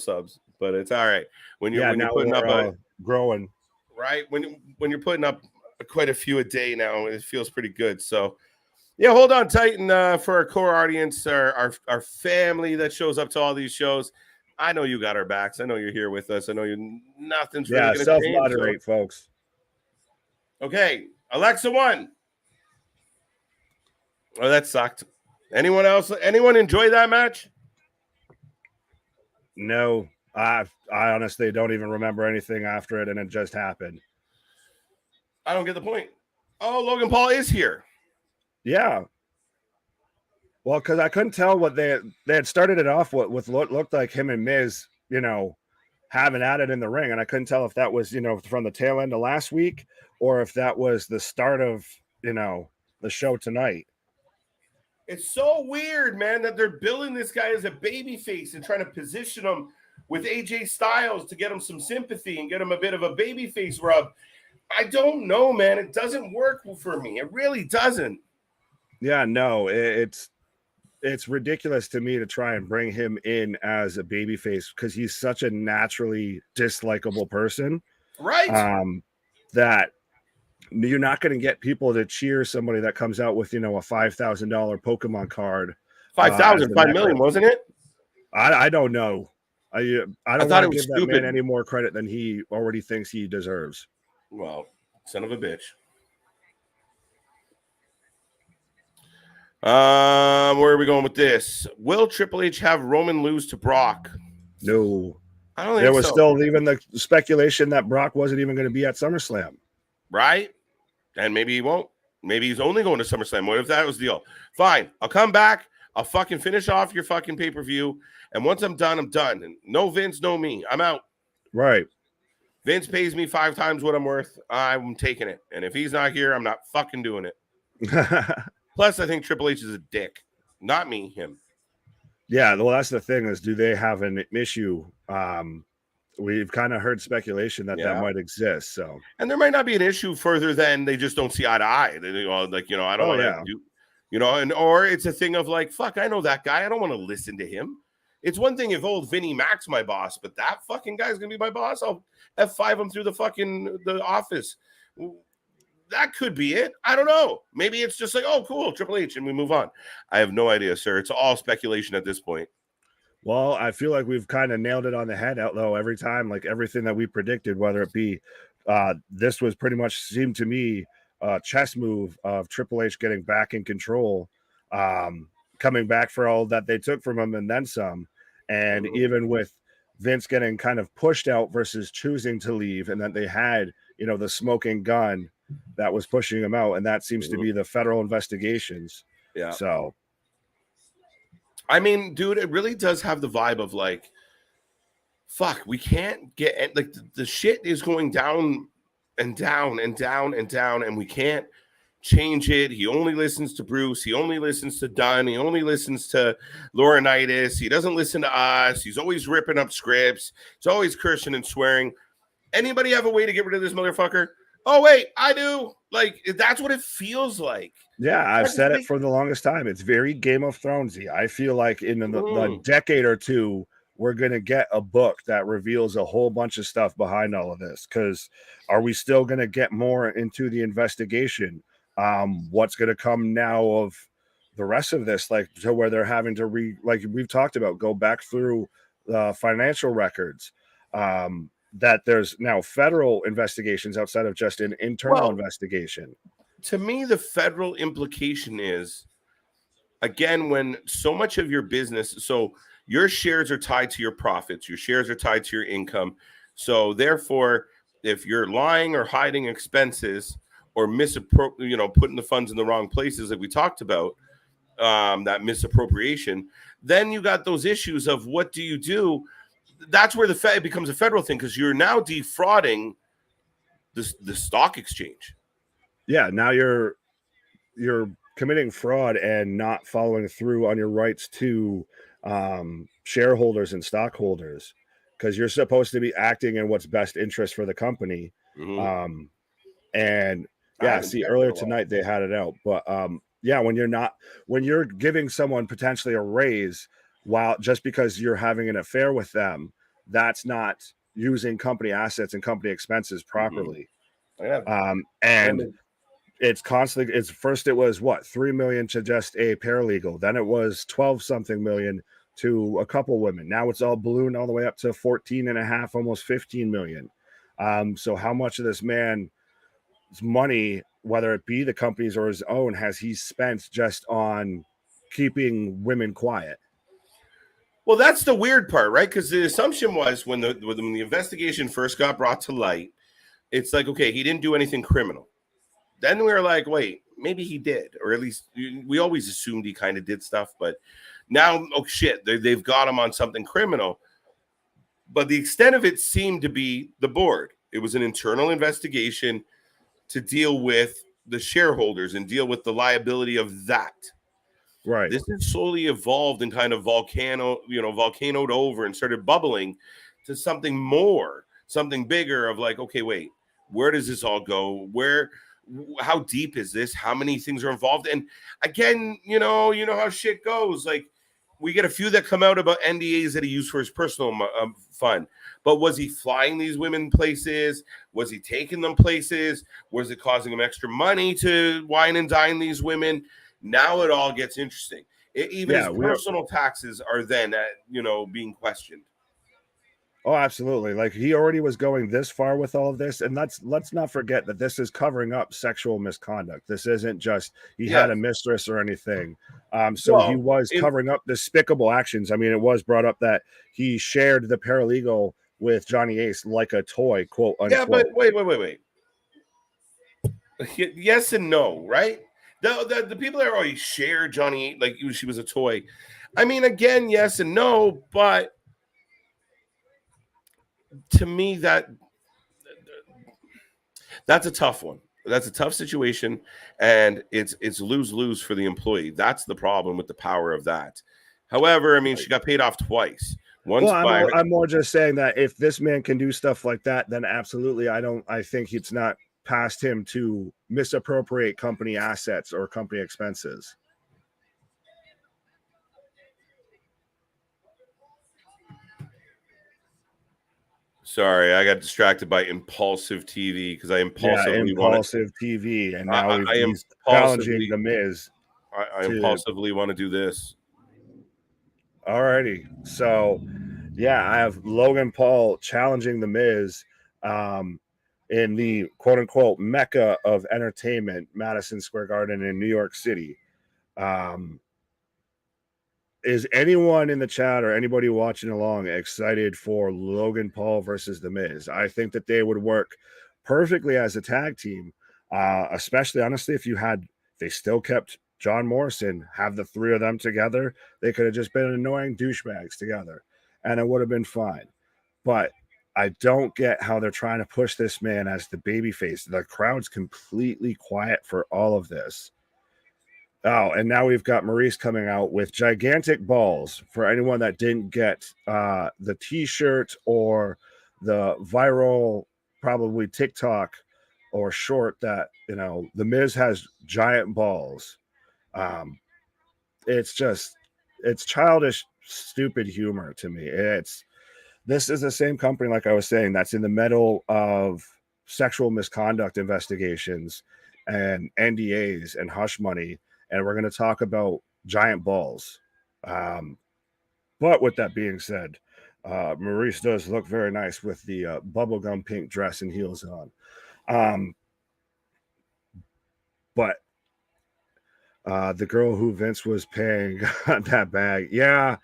subs, but it's all right. When you're putting up growing. Right. When you're putting up quite a few a day now, it feels pretty good. So yeah, hold on tight. And for our core audience, our family that shows up to all these shows, I know you got our backs. I know you're here with us. I know nothing's really going to change. Self-moderate, folks. Okay, Alexa 1. Oh, that sucked. Anyone else? Anyone enjoy that match? No, I honestly don't even remember anything after it, and it just happened. I don't get the point. Oh, Logan Paul is here. Yeah. Well, because I couldn't tell what they had started it off with what looked like him and Miz, having at it in the ring, and I couldn't tell if that was from the tail end of last week or if that was the start of the show tonight. It's so weird, man, that they're billing this guy as a babyface and trying to position him with AJ Styles to get him some sympathy and get him a bit of a babyface rub. I don't know, man. It doesn't work for me. It really doesn't. Yeah, no, it's it's ridiculous to me to try and bring him in as a babyface because he's such a naturally dislikable person. Right. That you're not going to get people to cheer somebody that comes out with, a $5,000 Pokemon card. 5,000, 5 million, wasn't it? I don't know. I don't want to give that man any more credit than he already thinks he deserves. Well, son of a bitch. Where are we going with this? Will Triple H have Roman lose to Brock? No. I don't think there was so. Still even the speculation that Brock wasn't even going to be at SummerSlam. Right? And maybe he won't. Maybe he's only going to SummerSlam. What if that was the deal? Fine. I'll come back. I'll fucking finish off your fucking pay-per-view. And once I'm done, I'm done. And no Vince, no me. I'm out. Right. Vince pays me 5 times what I'm worth. I'm taking it. And if he's not here, I'm not fucking doing it. Plus, I think Triple H is a dick. Not me, him. Yeah, well, that's the thing is, do they have an issue? We've kind of heard speculation that might exist. So, and there might not be an issue further than they just don't see eye to eye. They, I don't want to do, or it's a thing of like, fuck, I know that guy. I don't want to listen to him. It's one thing if old Vinnie Mac's my boss, but that fucking guy's gonna be my boss. I'll F5 him through the office. That could be it. I don't know. Maybe it's just like, oh, cool, Triple H, and we move on. I have no idea, sir. It's all speculation at this point. Well, I feel like we've kind of nailed it on the head out though every time, like everything that we predicted, whether it be this was pretty much seemed to me a chess move of Triple H getting back in control, coming back for all that they took from him and then some. And even with Vince getting kind of pushed out versus choosing to leave, and that they had, the smoking gun that was pushing him out, and that seems to be the federal investigations. Yeah. So I mean, dude, it really does have the vibe of like, fuck, we can't get, like, the shit is going down and down and down and down, and we can't change it. He only listens to Bruce. He only listens to Dunn. He only listens to Laurinaitis. He doesn't listen to us. He's always ripping up scripts. He's always cursing and swearing. Anybody have a way to get rid of this motherfucker? Oh, wait, I do. Like, that's what it feels like. Yeah, I've said it for the longest time. It's very Game of Thronesy. I feel like in the decade or two, we're going to get a book that reveals a whole bunch of stuff behind all of this. Because are we still going to get more into the investigation? What's going to come now of the rest of this? Like, to where they're having to like we've talked about, go back through financial records. That there's now federal investigations outside of just an internal investigation. To me, the federal implication is, again, when so much of your business, so your shares are tied to your profits, your shares are tied to your income. So therefore, if you're lying or hiding expenses or putting the funds in the wrong places, like we talked about, that misappropriation, then you got those issues of what do you do? That's where it becomes a federal thing, because you're now defrauding the stock exchange. Yeah, now you're committing fraud and not following through on your rights to shareholders and stockholders, because you're supposed to be acting in what's best interest for the company. And earlier tonight they had it out, but when you're giving someone potentially a raise just because you're having an affair with them, that's not using company assets and company expenses properly. And it's constantly, first it was $3 million to just a paralegal, then it was 12 something million to a couple women. Now it's all ballooned all the way up to 14.5, almost 15 million. So how much of this man's money, whether it be the company's or his own, has he spent just on keeping women quiet? Well, that's the weird part, right? Because the assumption was when the investigation first got brought to light, it's like, okay, he didn't do anything criminal. Then we were like, wait, maybe he did, or at least we always assumed he kind of did stuff. But now, oh shit, they've got him on something criminal. But the extent of it seemed to be the board. It was an internal investigation to deal with the shareholders and deal with the liability of that. Right. This has slowly evolved and kind of volcanoed over and started bubbling to something more, something bigger of like, okay, wait, where does this all go? Where How deep is this? How many things are involved? And again, you know how shit goes. Like, we get a few that come out about NDAs that he used for his personal fun. But was he flying these women places? Was he taking them places? Was it causing him extra money to wine and dine these women? Now it all gets interesting. Even his personal taxes are then, being questioned. Oh, absolutely. Like, he already was going this far with all of this. And let's not forget that this is covering up sexual misconduct. This isn't just he had a mistress or anything. He was covering up despicable actions. I mean, it was brought up that he shared the paralegal with Johnny Ace like a toy, quote unquote. Yeah, but wait. Yes and no, right? The people that always share Johnny like she was a toy. I mean, again, yes and no, but to me that's a tough one. That's a tough situation, and it's lose-lose for the employee. That's the problem with the power of that. However, I mean, she got paid off twice. I'm more just saying that if this man can do stuff like that, then absolutely, I think it's not past him to misappropriate company assets or company expenses. Sorry, I got distracted by ImPaulsive TV because I impulsively ImPaulsive TV, and now he's challenging The Miz. I impulsively want to do this. Alrighty, so yeah, I have Logan Paul challenging The Miz in the quote-unquote mecca of entertainment, Madison Square Garden in New York City. Is anyone in the chat or anybody watching along excited for Logan Paul versus The Miz? I think that they would work perfectly as a tag team, especially, honestly, if they still kept John Morrison, have the three of them together. They could have just been annoying douchebags together, and it would have been fine. But I don't get how they're trying to push this man as the babyface. The crowd's completely quiet for all of this. Oh, and now we've got Maurice coming out with gigantic balls. For anyone that didn't get the t-shirt or the viral, probably TikTok or short that, The Miz has giant balls. It's childish, stupid humor to me. This is the same company, like I was saying, that's in the middle of sexual misconduct investigations and NDAs and hush money. And we're going to talk about giant balls. But with that being said, Maurice does look very nice with the bubblegum pink dress and heels on. But the girl who Vince was paying that bag, yeah.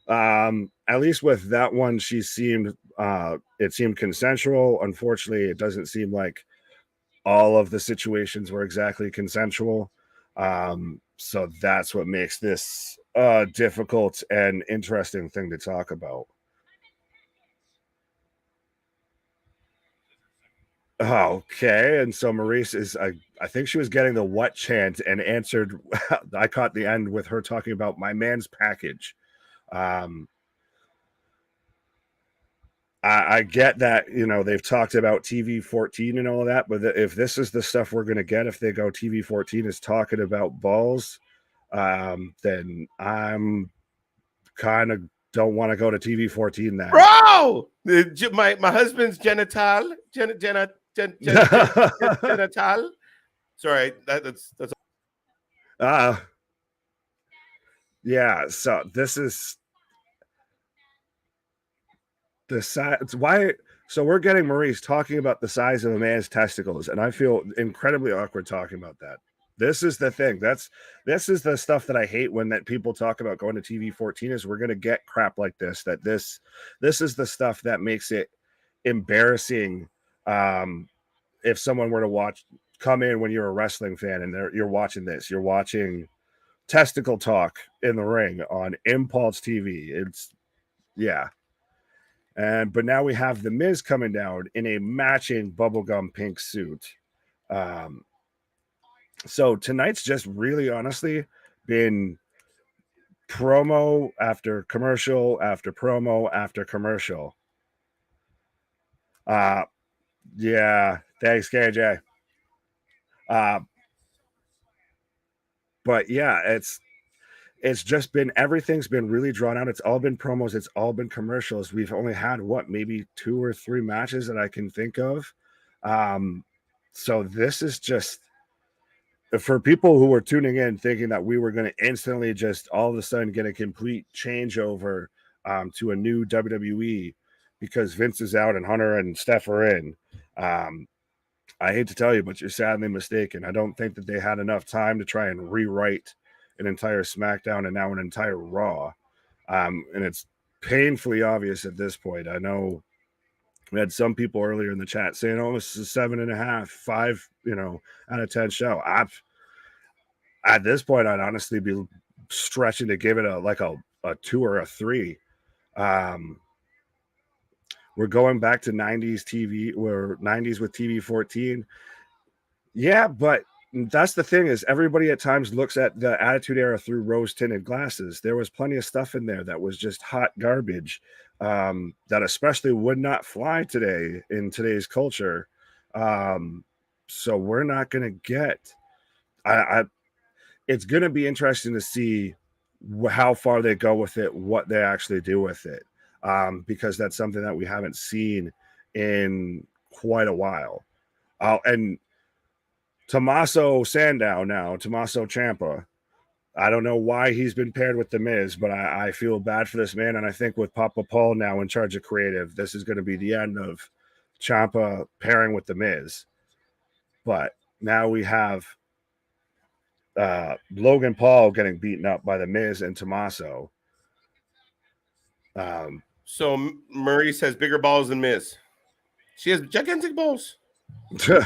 At least with that one, it seemed consensual. Unfortunately, it doesn't seem like all of the situations were exactly consensual. So that's what makes this a difficult and interesting thing to talk about. Okay, and so Maurice is, I think she was getting the what chant and answered. I caught the end with her talking about my man's package. I get that, they've talked about TV 14 and all of that, but if this is the stuff we're going to get, if they go TV 14 is talking about balls, then I'm kind of don't want to go to TV 14 now. Bro, my husband's genital. Sorry, that's. Yeah. So this is the size. Why? So we're getting Maurice talking about the size of a man's testicles, and I feel incredibly awkward talking about that. This is the thing. This is the stuff that I hate when that people talk about going to TV 14 is we're going to get crap like this. That this is the stuff that makes it embarrassing. If someone were to come in when you're a wrestling fan and you're watching this, you're watching testicle talk in the ring on ImPaulsive TV. But now we have The Miz coming down in a matching bubblegum pink suit. So tonight's just really honestly been promo after commercial after promo after commercial. Yeah, thanks, KJ. But yeah, it's just been, everything's been really drawn out. It's all been promos, it's all been commercials. We've only had maybe 2 or 3 matches that I can think of. So this is just for people who were tuning in thinking that we were going to instantly just all of a sudden get a complete changeover to a new WWE because Vince is out and Hunter and Steph are in. I hate to tell you, but you're sadly mistaken. I don't think that they had enough time to try and rewrite an entire SmackDown and now an entire Raw. And it's painfully obvious at this point. I know we had some people earlier in the chat saying, oh, this is a 7.5, 5, out of 10 show. At this point, I'd honestly be stretching to give it a 2 or a 3. We're going back to 90s TV. We're 90s with TV 14. Yeah, but that's the thing is everybody at times looks at the Attitude Era through rose-tinted glasses. There was plenty of stuff in there that was just hot garbage that especially would not fly today in today's culture. So we're not going to get it's going to be interesting to see how far they go with it, what they actually do with it, because that's something that we haven't seen in quite a while. And Tommaso Ciampa, I don't know why he's been paired with The Miz, but I feel bad for this man. And I think with Papa Paul now in charge of creative, this is going to be the end of Ciampa pairing with The Miz. But now we have Logan Paul getting beaten up by The Miz and Tommaso. So Murray says bigger balls than Miz. She has gigantic balls.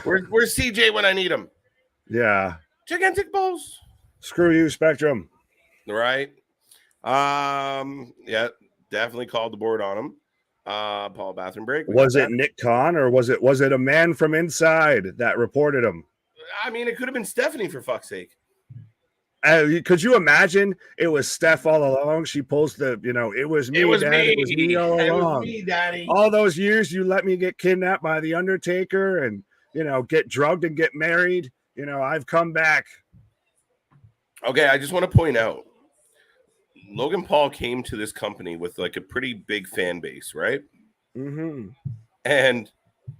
Where's CJ when I need him? Yeah. Gigantic balls. Screw you, Spectrum. Right. Yeah, definitely called the board on him. Paul, bathroom break. Was it Nick Khan or was it a man from inside that reported him? I mean, it could have been Stephanie, for fuck's sake. Could you imagine it was Steph all along? She pulls the, it was me, Dad. It was me all along. It was me, Daddy. All those years you let me get kidnapped by the Undertaker and, get drugged and get married. I've come back. Okay, I just want to point out, Logan Paul came to this company with like a pretty big fan base, right? Mm-hmm. And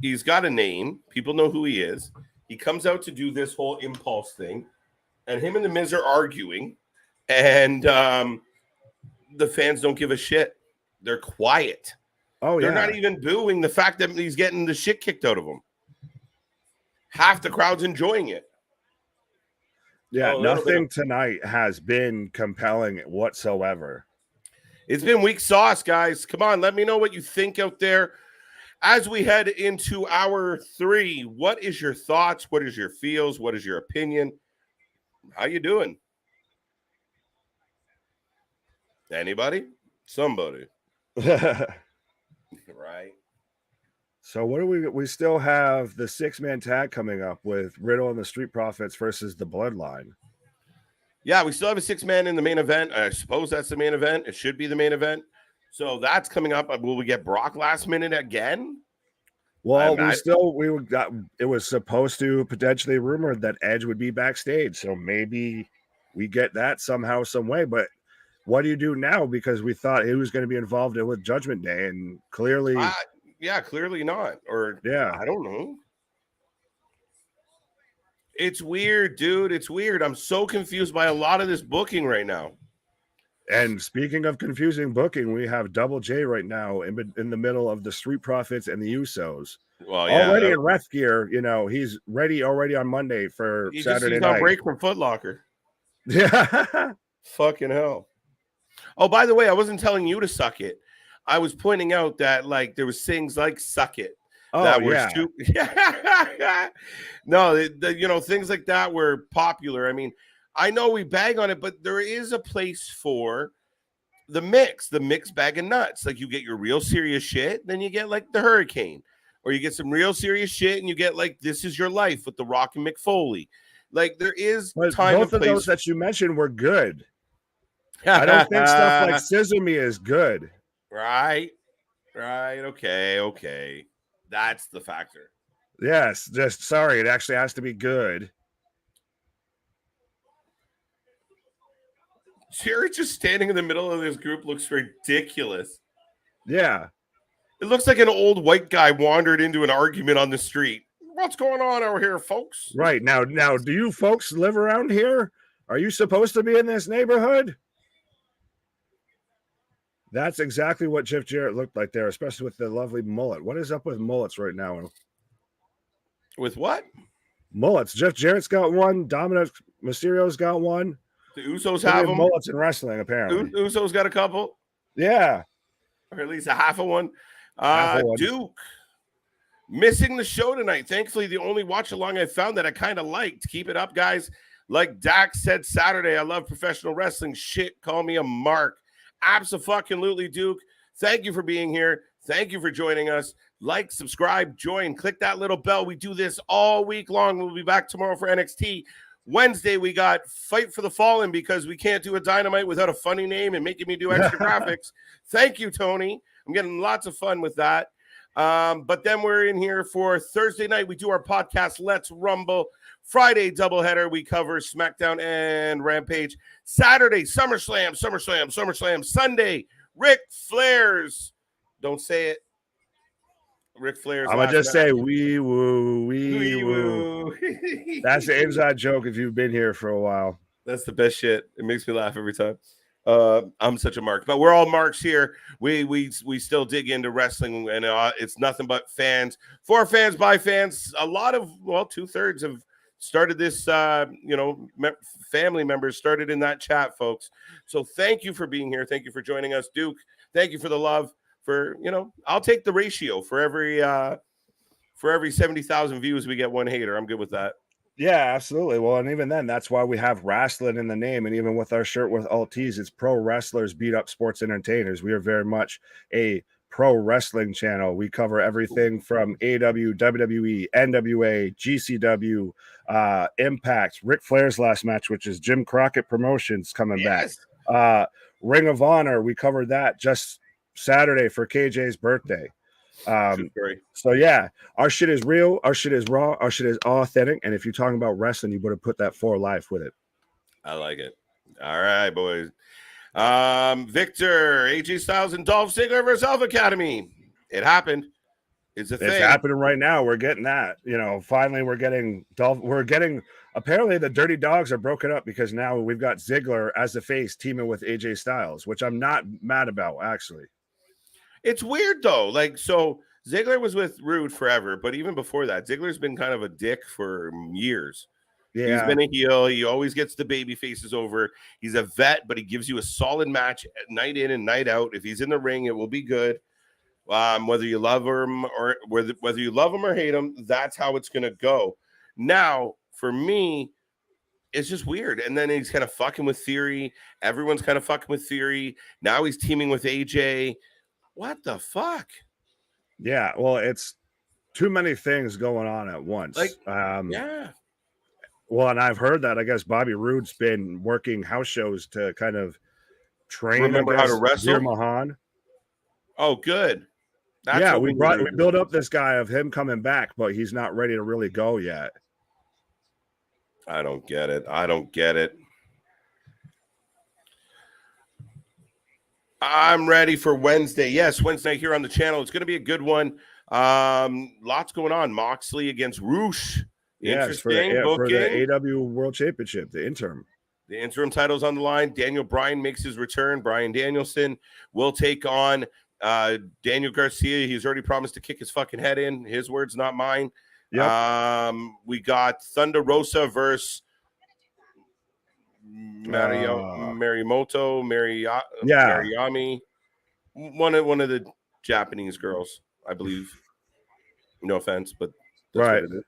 he's got a name. People know who he is. He comes out to do this whole impulse thing. And him and The Miz are arguing, and the fans don't give a shit. They're quiet. Oh, They're not even booing the fact that he's getting the shit kicked out of him. Half the crowd's enjoying it. Yeah, nothing tonight has been compelling whatsoever. It's been weak sauce, guys. Come on, let me know what you think out there. As we head into hour 3, what is your thoughts? What is your feels? What is your opinion? How you doing? Anybody? Somebody. Right. So what do we still have the 6-man tag coming up with Riddle and the Street Profits versus the Bloodline. Yeah, we still have a 6-man in the main event. I suppose that's the main event. It should be the main event. So that's coming up. Will we get Brock last minute again? Well, it was supposed to potentially rumored that Edge would be backstage. So maybe we get that somehow, some way. But what do you do now? Because we thought he was going to be involved with Judgment Day, and clearly, clearly not. Or I don't know. It's weird, dude. It's weird. I'm so confused by a lot of this booking right now. And speaking of confusing booking, we have Double J right now in the middle of the Street Profits and the Usos. Well, yeah, already in ref gear. He's ready already on Monday for Saturday night. He's on break from Foot Locker. Yeah. Fucking hell. Oh, by the way, I wasn't telling you to suck it. I was pointing out that there was things like suck it. Oh, No, things like that were popular. I mean, I know we bag on it, but there is a place for the mixed bag of nuts. Like you get your real serious shit, then you get like the Hurricane, or you get some real serious shit and you get like This Is Your Life with the Rock and McFoley. Like there is time. Both of those that you mentioned were good. I don't think stuff like Scissor Me is good. Right. Okay. That's the factor. Yes, just sorry. It actually has to be good. Jared just standing in the middle of this group looks ridiculous. Yeah. It looks like an old white guy wandered into an argument on the street. What's going on over here, folks? Right. Now, do you folks live around here? Are you supposed to be in this neighborhood? That's exactly what Jeff Jarrett looked like there, especially with the lovely mullet. What is up with mullets right now? With what? Mullets. Jeff Jarrett's got one. Dominik Mysterio's got one. The Usos have them. Mullets in wrestling, apparently. Usos got a couple. Yeah. Or at least a half of one. Half of one. Duke. Missing the show tonight. Thankfully, the only watch along I found that I kind of liked. Keep it up, guys. Like Dax said Saturday, I love professional wrestling. Shit, call me a mark. Abso-fucking-lutely, Duke. Thank you for being here. Thank you for joining us. Like, subscribe, join, click that little bell. We do this all week long. We'll be back tomorrow for NXT. Wednesday, we got Fight for the Fallen because we can't do a Dynamite without a funny name and making me do extra graphics. Thank you, Tony. I'm getting lots of fun with that. But then we're in here for Thursday night. We do our podcast, Let's Rumble. Friday, doubleheader. We cover SmackDown and Rampage. Saturday, SummerSlam. Sunday, Ric Flair's. Don't say it. Ric Flair's. I'm going to just say, wee woo, wee woo. That's the inside joke if you've been here for a while. That's the best shit. It makes me laugh every time. I'm such a mark, but we're all marks here. We still dig into wrestling, and it's nothing but fans, for fans, by fans. A lot of 2/3 have started this. Family members started in that chat, folks. So thank you for being here. Thank you for joining us, Duke. Thank you for the love. I'll take the ratio for every 70,000 views we get one hater. I'm good with that. Yeah, absolutely. Well, and even then, that's why we have Wrasslin in the name. And even with our shirt with all T's, it's pro wrestlers beat up sports entertainers. We are very much a pro wrestling channel. We cover everything from AEW, WWE, NWA, GCW, Impact, Ric Flair's last match, which is Jim Crockett Promotions coming back. Ring of Honor, we covered that just Saturday for KJ's birthday. So yeah, our shit is real, our shit is raw, our shit is authentic, and if you're talking about wrestling, you better put that for life with it. I like it. All right, boys. Victor, AJ Styles and Dolph Ziggler versus Alpha Academy. It happened. It's happening right now. We're getting that. Finally we're getting Dolph. Apparently the Dirty Dogs are broken up because now we've got Ziggler as the face teaming with AJ Styles, which I'm not mad about, actually. It's weird, though. So Ziggler was with Rude forever, but even before that, Ziggler's been kind of a dick for years. Yeah. He's been a heel. He always gets the baby faces over. He's a vet, but he gives you a solid match night in and night out. If he's in the ring, it will be good. Whether you love him or hate him, that's how it's going to go. Now, for me, it's just weird. And then he's kind of fucking with Theory. Everyone's kind of fucking with Theory. Now he's teaming with AJ. What the fuck? Yeah, well, it's too many things going on at once. Yeah. Well, and I've heard that I guess Bobby Roode's been working house shows to kind of train how to wrestle. Mahan. Oh, good. We built up this guy of him coming back, but he's not ready to really go yet. I don't get it. I'm ready for Wednesday. Yes, Wednesday night here on the channel. It's going to be a good one. Lots going on. Moxley against Roosh. Interesting. For the AW World Championship, the interim. The interim title's on the line. Daniel Bryan makes his return. Bryan Danielson will take on Daniel Garcia. He's already promised to kick his fucking head in. His words, not mine. Yep. We got Thunder Rosa versus Mariami, one of the Japanese girls, I believe. No offense, but that's right. What it is.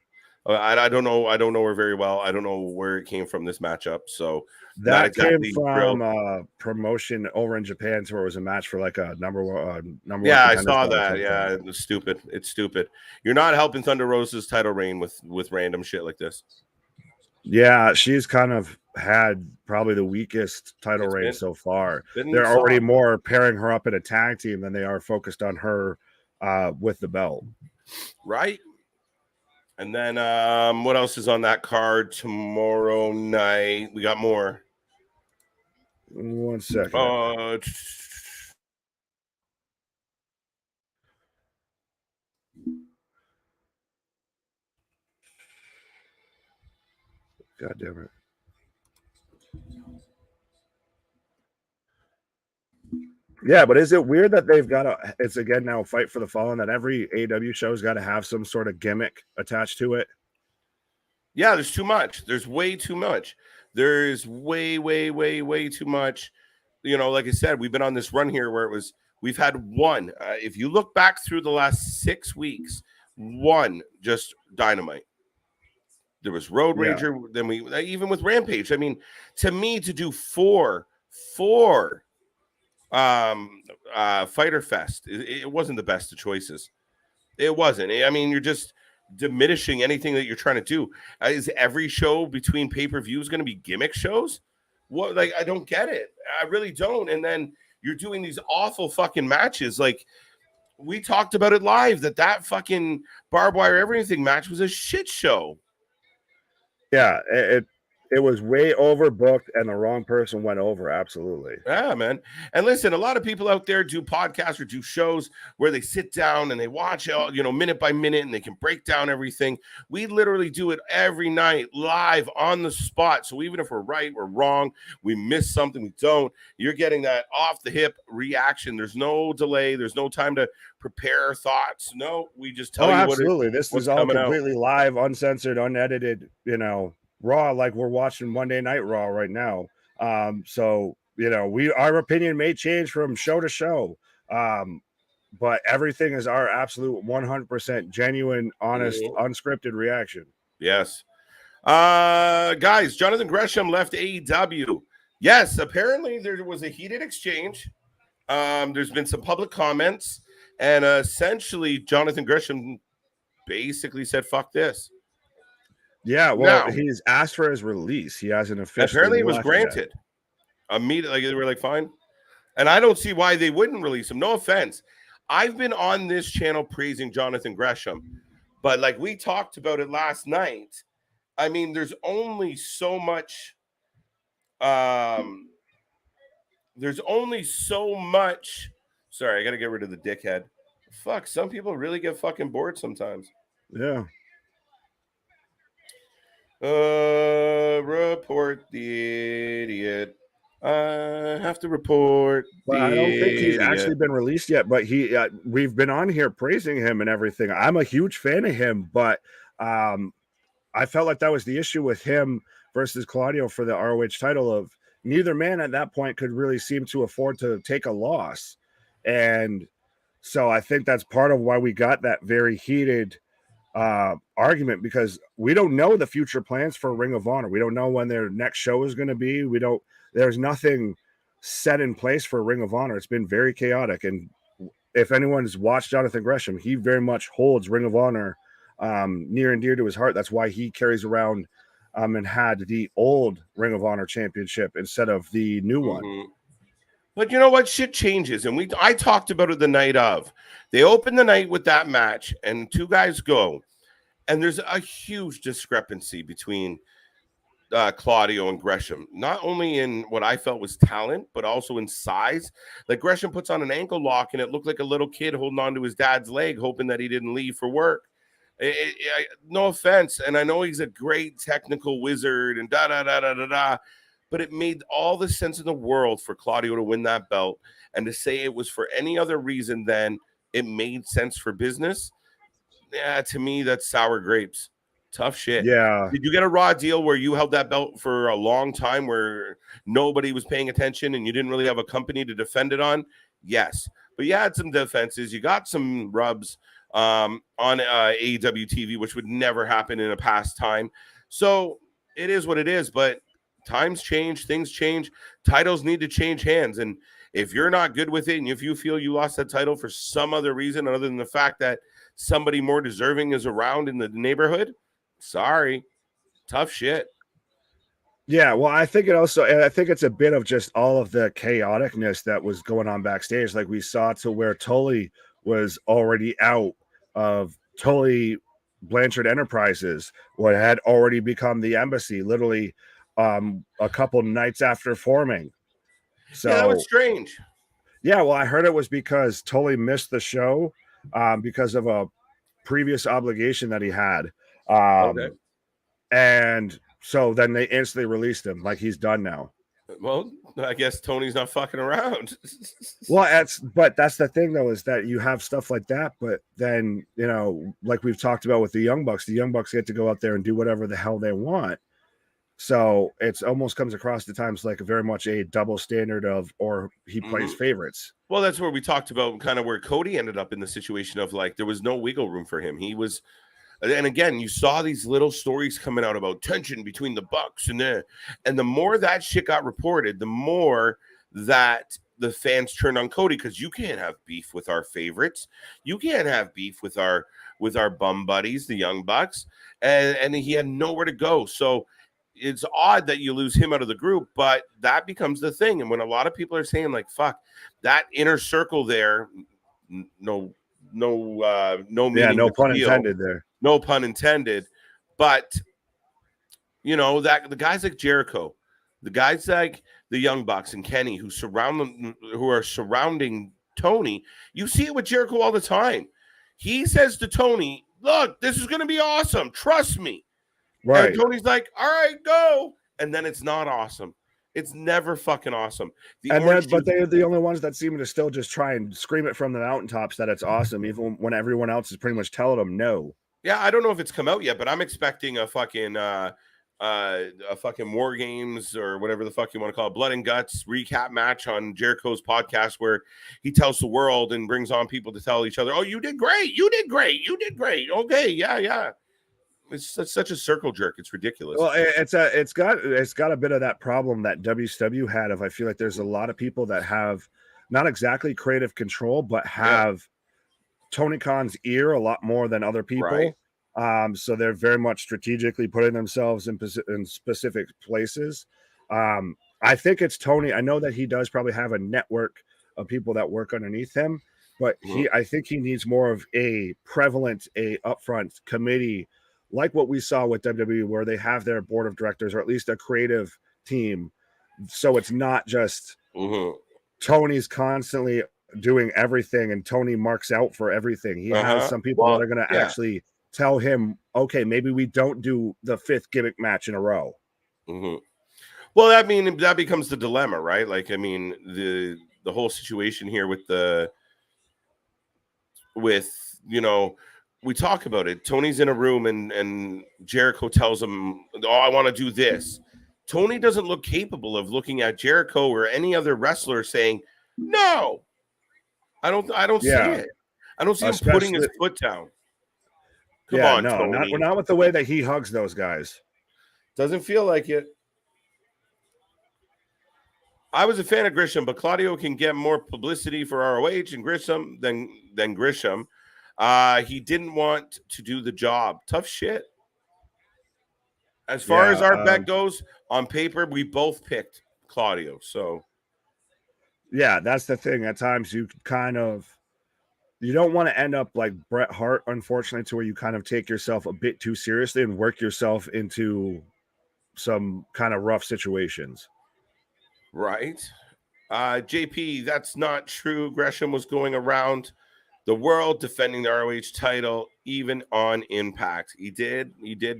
I don't know her very well. I don't know where it came from, this matchop. So that came from promotion over in Japan, where it was a match for like a number one. Yeah, I saw that. Yeah, it was stupid. It's stupid. You're not helping Thunder Rosa's title reign with random shit like this. Yeah, she's kind of had probably the weakest title reign so far. They're already more pairing her up in a tag team than they are focused on her with the belt. Right. And then what else is on that card tomorrow night? We got more. 1 second. God damn it. Yeah, but is it weird that they've got a? It's again now Fight for the Fallen, that every AEW show's got to have some sort of gimmick attached to it. Yeah, there's too much. There's way too much. There's way too much. You know, like I said, we've been on this run here where we've had one. If you look back through the last 6 weeks, one just Dynamite. There was Road Rager. Yeah. Then we even with Rampage. I mean, to me, to do four Fighter Fest, it wasn't the best of choices. It wasn't. I mean, you're just diminishing anything that you're trying to do. Is every show between pay-per-views going to be gimmick shows? What? Like, I don't get it. I really don't. And then you're doing these awful fucking matches. Like, we talked about it live, that fucking barbed wire everything match was a shit show. Yeah, it was way overbooked, and the wrong person went over. Absolutely. Yeah, man. And listen, a lot of people out there do podcasts or do shows where they sit down and they watch, minute by minute, and they can break down everything. We literally do it every night live on the spot. So even if we're right, we're wrong, we miss something, we don't. You're getting that off the hip reaction. There's no delay. There's no time to prepare thoughts. No, we just tell you absolutely. This is all completely live, uncensored, unedited, Raw, like we're watching Monday Night Raw right now. So our opinion may change from show to show, but everything is our absolute 100% genuine, honest, unscripted reaction. Yes. Guys, Jonathan Gresham left AEW. Yes, apparently there was a heated exchange. There's been some public comments, and essentially Jonathan Gresham basically said, fuck this. Yeah, well, he's asked for his release. He hasn't officially. Apparently, it was granted. Immediately, like, they were like, fine. And I don't see why they wouldn't release him. No offense. I've been on this channel praising Jonathan Gresham, but like we talked about it last night, I mean, there's only so much. There's only so much. Sorry, I got to get rid of the dickhead. Fuck, some people really get fucking bored sometimes. Yeah. Report the idiot. I have to report. Well, I don't think he's actually been released yet, but we've been on here praising him and everything. I'm a huge fan of him, but I felt like that was the issue with him versus Claudio for the ROH title. Of neither man at that point could really seem to afford to take a loss, and so I think that's part of why we got that very heated argument, because we don't know the future plans for Ring of Honor. We don't know when their next show is going to be. There's nothing set in place for Ring of Honor. It's been very chaotic. And if anyone's watched Jonathan Gresham, he very much holds Ring of Honor near and dear to his heart. That's why he carries around and had the old Ring of Honor championship instead of the new one. But you know what? Shit changes. And I talked about it the night of. They opened the night with that match, and two guys go. And there's a huge discrepancy between Claudio and Gresham, not only in what I felt was talent, but also in size. Like, Gresham puts on an ankle lock, and it looked like a little kid holding on to his dad's leg, hoping that he didn't leave for work. No offense, and I know he's a great technical wizard and da-da-da-da-da-da, but it made all the sense in the world for Claudio to win that belt, and to say it was for any other reason than it made sense for business. Yeah, to me, that's sour grapes. Tough shit. Yeah. Did you get a Raw deal where you held that belt for a long time where nobody was paying attention and you didn't really have a company to defend it on? Yes. But you had some defenses. You got some rubs on AEW TV, which would never happen in a past time. So it is what it is. But times change. Things change. Titles need to change hands. And if you're not good with it, and if you feel you lost that title for some other reason other than the fact that somebody more deserving is around in the neighborhood, sorry, tough shit. Yeah, well, I think it's a bit of just all of the chaoticness that was going on backstage. Like, we saw to where Tully was already out of Tully Blanchard Enterprises, what had already become the embassy, literally a couple nights after forming. So yeah, that was strange. Yeah, well, I heard it was because Tully missed the show because of a previous obligation that he had. Okay. And so then they instantly released him, like he's done now. Well, I guess Tony's not fucking around. Well, that's the thing though, is that you have stuff like that, but then, like we've talked about with the Young Bucks get to go out there and do whatever the hell they want. So it's almost comes across at times like very much a double standard of, or he plays favorites. Well, that's where we talked about kind of where Cody ended up in the situation of like there was no wiggle room for him. He was, and again, you saw these little stories coming out about tension between the Bucks and the more that shit got reported, the more that the fans turned on Cody, because you can't have beef with our favorites. You can't have beef with our bum buddies, the Young Bucks, and he had nowhere to go. So it's odd that you lose him out of the group, but that becomes the thing. And when a lot of people are saying like, fuck, that inner circle there, no pun intended there. No pun intended. But that the guys like Jericho, the guys like the Young Bucks and Kenny who are surrounding Tony, you see it with Jericho all the time. He says to Tony, look, this is gonna be awesome. Trust me. Right. And Tony's like, all right, go. And then it's not awesome. It's never fucking awesome. But they're the only ones that seem to still just try and scream it from the mountaintops that it's awesome, even when everyone else is pretty much telling them no. Yeah, I don't know if it's come out yet, but I'm expecting a fucking War Games or whatever the fuck you want to call it, Blood and Guts recap match on Jericho's podcast where he tells the world and brings on people to tell each other, oh, you did great. You did great. You did great. Okay. Yeah. It's such a circle jerk. It's ridiculous. Well, it's got a bit of that problem that WCW had of, I feel like there's a lot of people that have not exactly creative control, but have Tony Khan's ear a lot more than other people. Right. So they're very much strategically putting themselves in specific places. I think it's Tony. I know that he does probably have a network of people that work underneath him, but I think he needs more of a prevalent, a upfront committee, like what we saw with WWE, where they have their board of directors or at least a creative team. So it's not just Tony's constantly doing everything and Tony marks out for everything. He has some people that are going to actually tell him, okay, maybe we don't do the 5th gimmick match in a row. Well, that becomes the dilemma, right? Like, I mean, the whole situation here with we talk about it. Tony's in a room and Jericho tells him, oh, I want to do this. Tony doesn't look capable of looking at Jericho or any other wrestler saying, no, I don't see it. I don't see him putting his foot down. Come on, Tony. Not with the way that he hugs those guys. Doesn't feel like it. I was a fan of Grisham, but Claudio can get more publicity for ROH and Grisham than Grisham. He didn't want to do the job. Tough shit. As far as our bet goes, on paper, we both picked Claudio. So, yeah, that's the thing. At times, you don't want to end up like Bret Hart, unfortunately, to where you kind of take yourself a bit too seriously and work yourself into some kind of rough situations. Right. JP, that's not true. Gresham was going around the world defending the ROH title, even on Impact. He did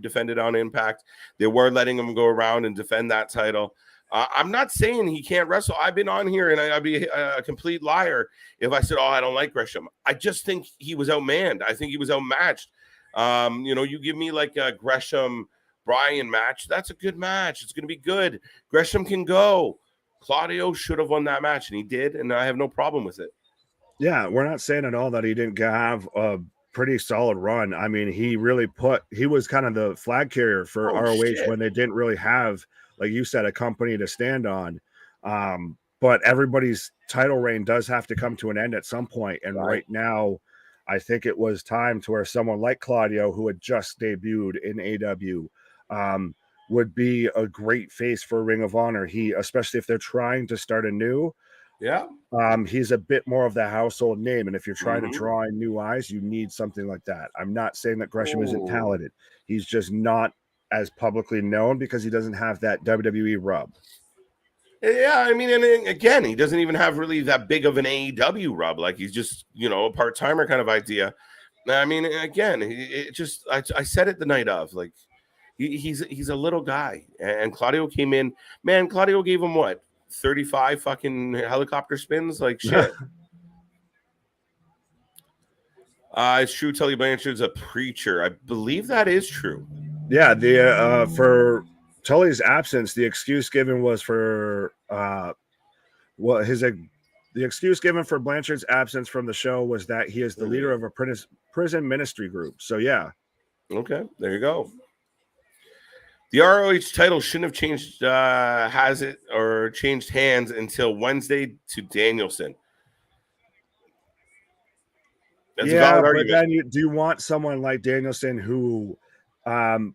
defend it on Impact. They were letting him go around and defend that title. I'm not saying he can't wrestle. I've been on here, and I'd be a complete liar if I said, oh, I don't like Gresham. I just think he was outmanned. I think he was outmatched. You give me like a Gresham-Bryan match. That's a good match. It's going to be good. Gresham can go. Claudio should have won that match, and he did, and I have no problem with it. Yeah, we're not saying at all that he didn't have a pretty solid run. I mean, he was kind of the flag carrier for ROH when they didn't really have, like you said, a company to stand on. But everybody's title reign does have to come to an end at some point. And right now, I think it was time to where someone like Claudio, who had just debuted in AW, would be a great face for Ring of Honor. Especially if they're trying to start anew. Yeah. He's a bit more of the household name. And if you're trying to draw in new eyes, you need something like that. I'm not saying that Gresham isn't talented. He's just not as publicly known because he doesn't have that WWE rub. Yeah, I mean, and then, again, he doesn't even have really that big of an AEW rub. Like he's just, a part timer kind of idea. I mean, again, I said it the night of, like he's a little guy, and Claudio came in. Man, Claudio gave him what 35 fucking helicopter spins, like shit. It's true. Tully Blanchard's a preacher. I believe that is true. Yeah, the for Tully's absence, the excuse given was for the excuse given for Blanchard's absence from the show was that he is the leader of a prison ministry group. So yeah. Okay, there you go. The ROH title shouldn't have changed changed hands until Wednesday to Danielson. That's a valid argument. But then do you want someone like Danielson who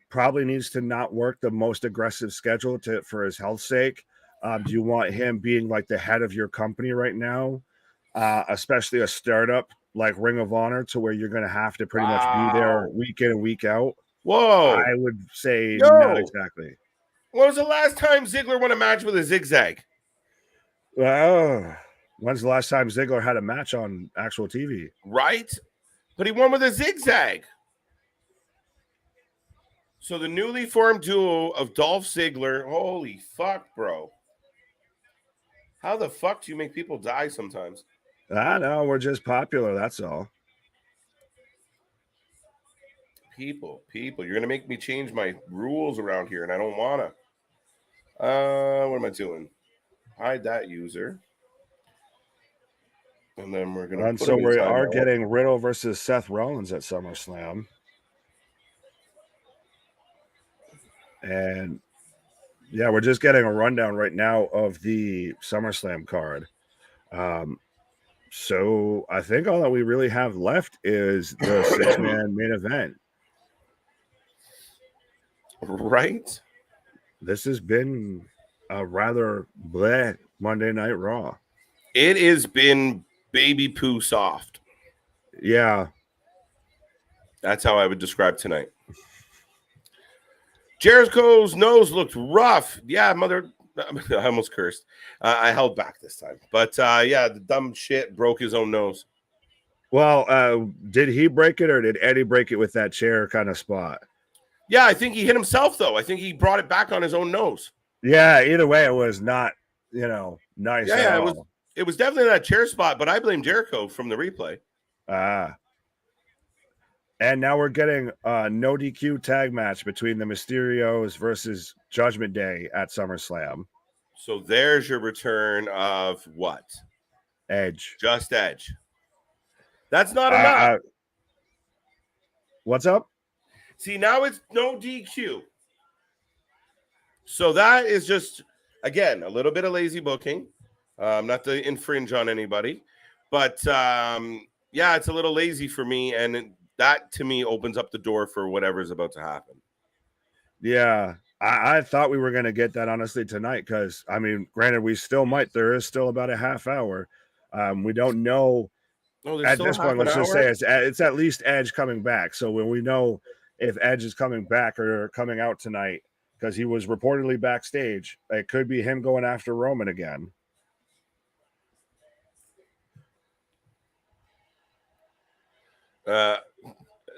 probably needs to not work the most aggressive schedule for his health's sake? Do you want him being like the head of your company right now, especially a startup like Ring of Honor, to where you're going to have to pretty much be there week in and week out? Whoa. I would say not exactly. When was the last time Ziggler won a match with a zigzag? Well, when's the last time Ziggler had a match on actual TV? Right? But he won with a zigzag. So the newly formed duo of Dolph Ziggler, holy fuck, bro. How the fuck do you make people die sometimes? I know, we're just popular, that's all. People. You're going to make me change my rules around here, and I don't want to. What am I doing? Hide that user. And then we're going to so we are getting Riddle versus Seth Rollins at SummerSlam. And yeah, we're just getting a rundown right now of the SummerSlam card. So I think all that we really have left is the 6-man main event. Right? This has been a rather bleh Monday Night Raw. It has been baby poo soft. Yeah. That's how I would describe tonight. Jericho's nose looked rough. Yeah, I almost cursed. I held back this time. But yeah, the dumb shit broke his own nose. Well, did he break it or did Eddie break it with that chair kind of spot? Yeah, I think he hit himself, though. I think he brought it back on his own nose. Yeah, either way, it was not, nice. Yeah, it was definitely that chair spot, but I blame Jericho from the replay. And now we're getting a no DQ tag match between the Mysterios versus Judgment Day at SummerSlam. So there's your return of what? Edge. Just Edge. That's not enough. What's up? See, now it's no DQ. So that is just, again, a little bit of lazy booking. Not to infringe on anybody. But, yeah, it's a little lazy for me. And that, to me, opens up the door for whatever's about to happen. Yeah. I thought we were going to get that, honestly, tonight. Because, I mean, granted, we still might. There is still about a half hour. We don't know. At this point, let's just say it's at least Edge coming back. So when we know if Edge is coming back or coming out tonight, because he was reportedly backstage, it could be him going after Roman again.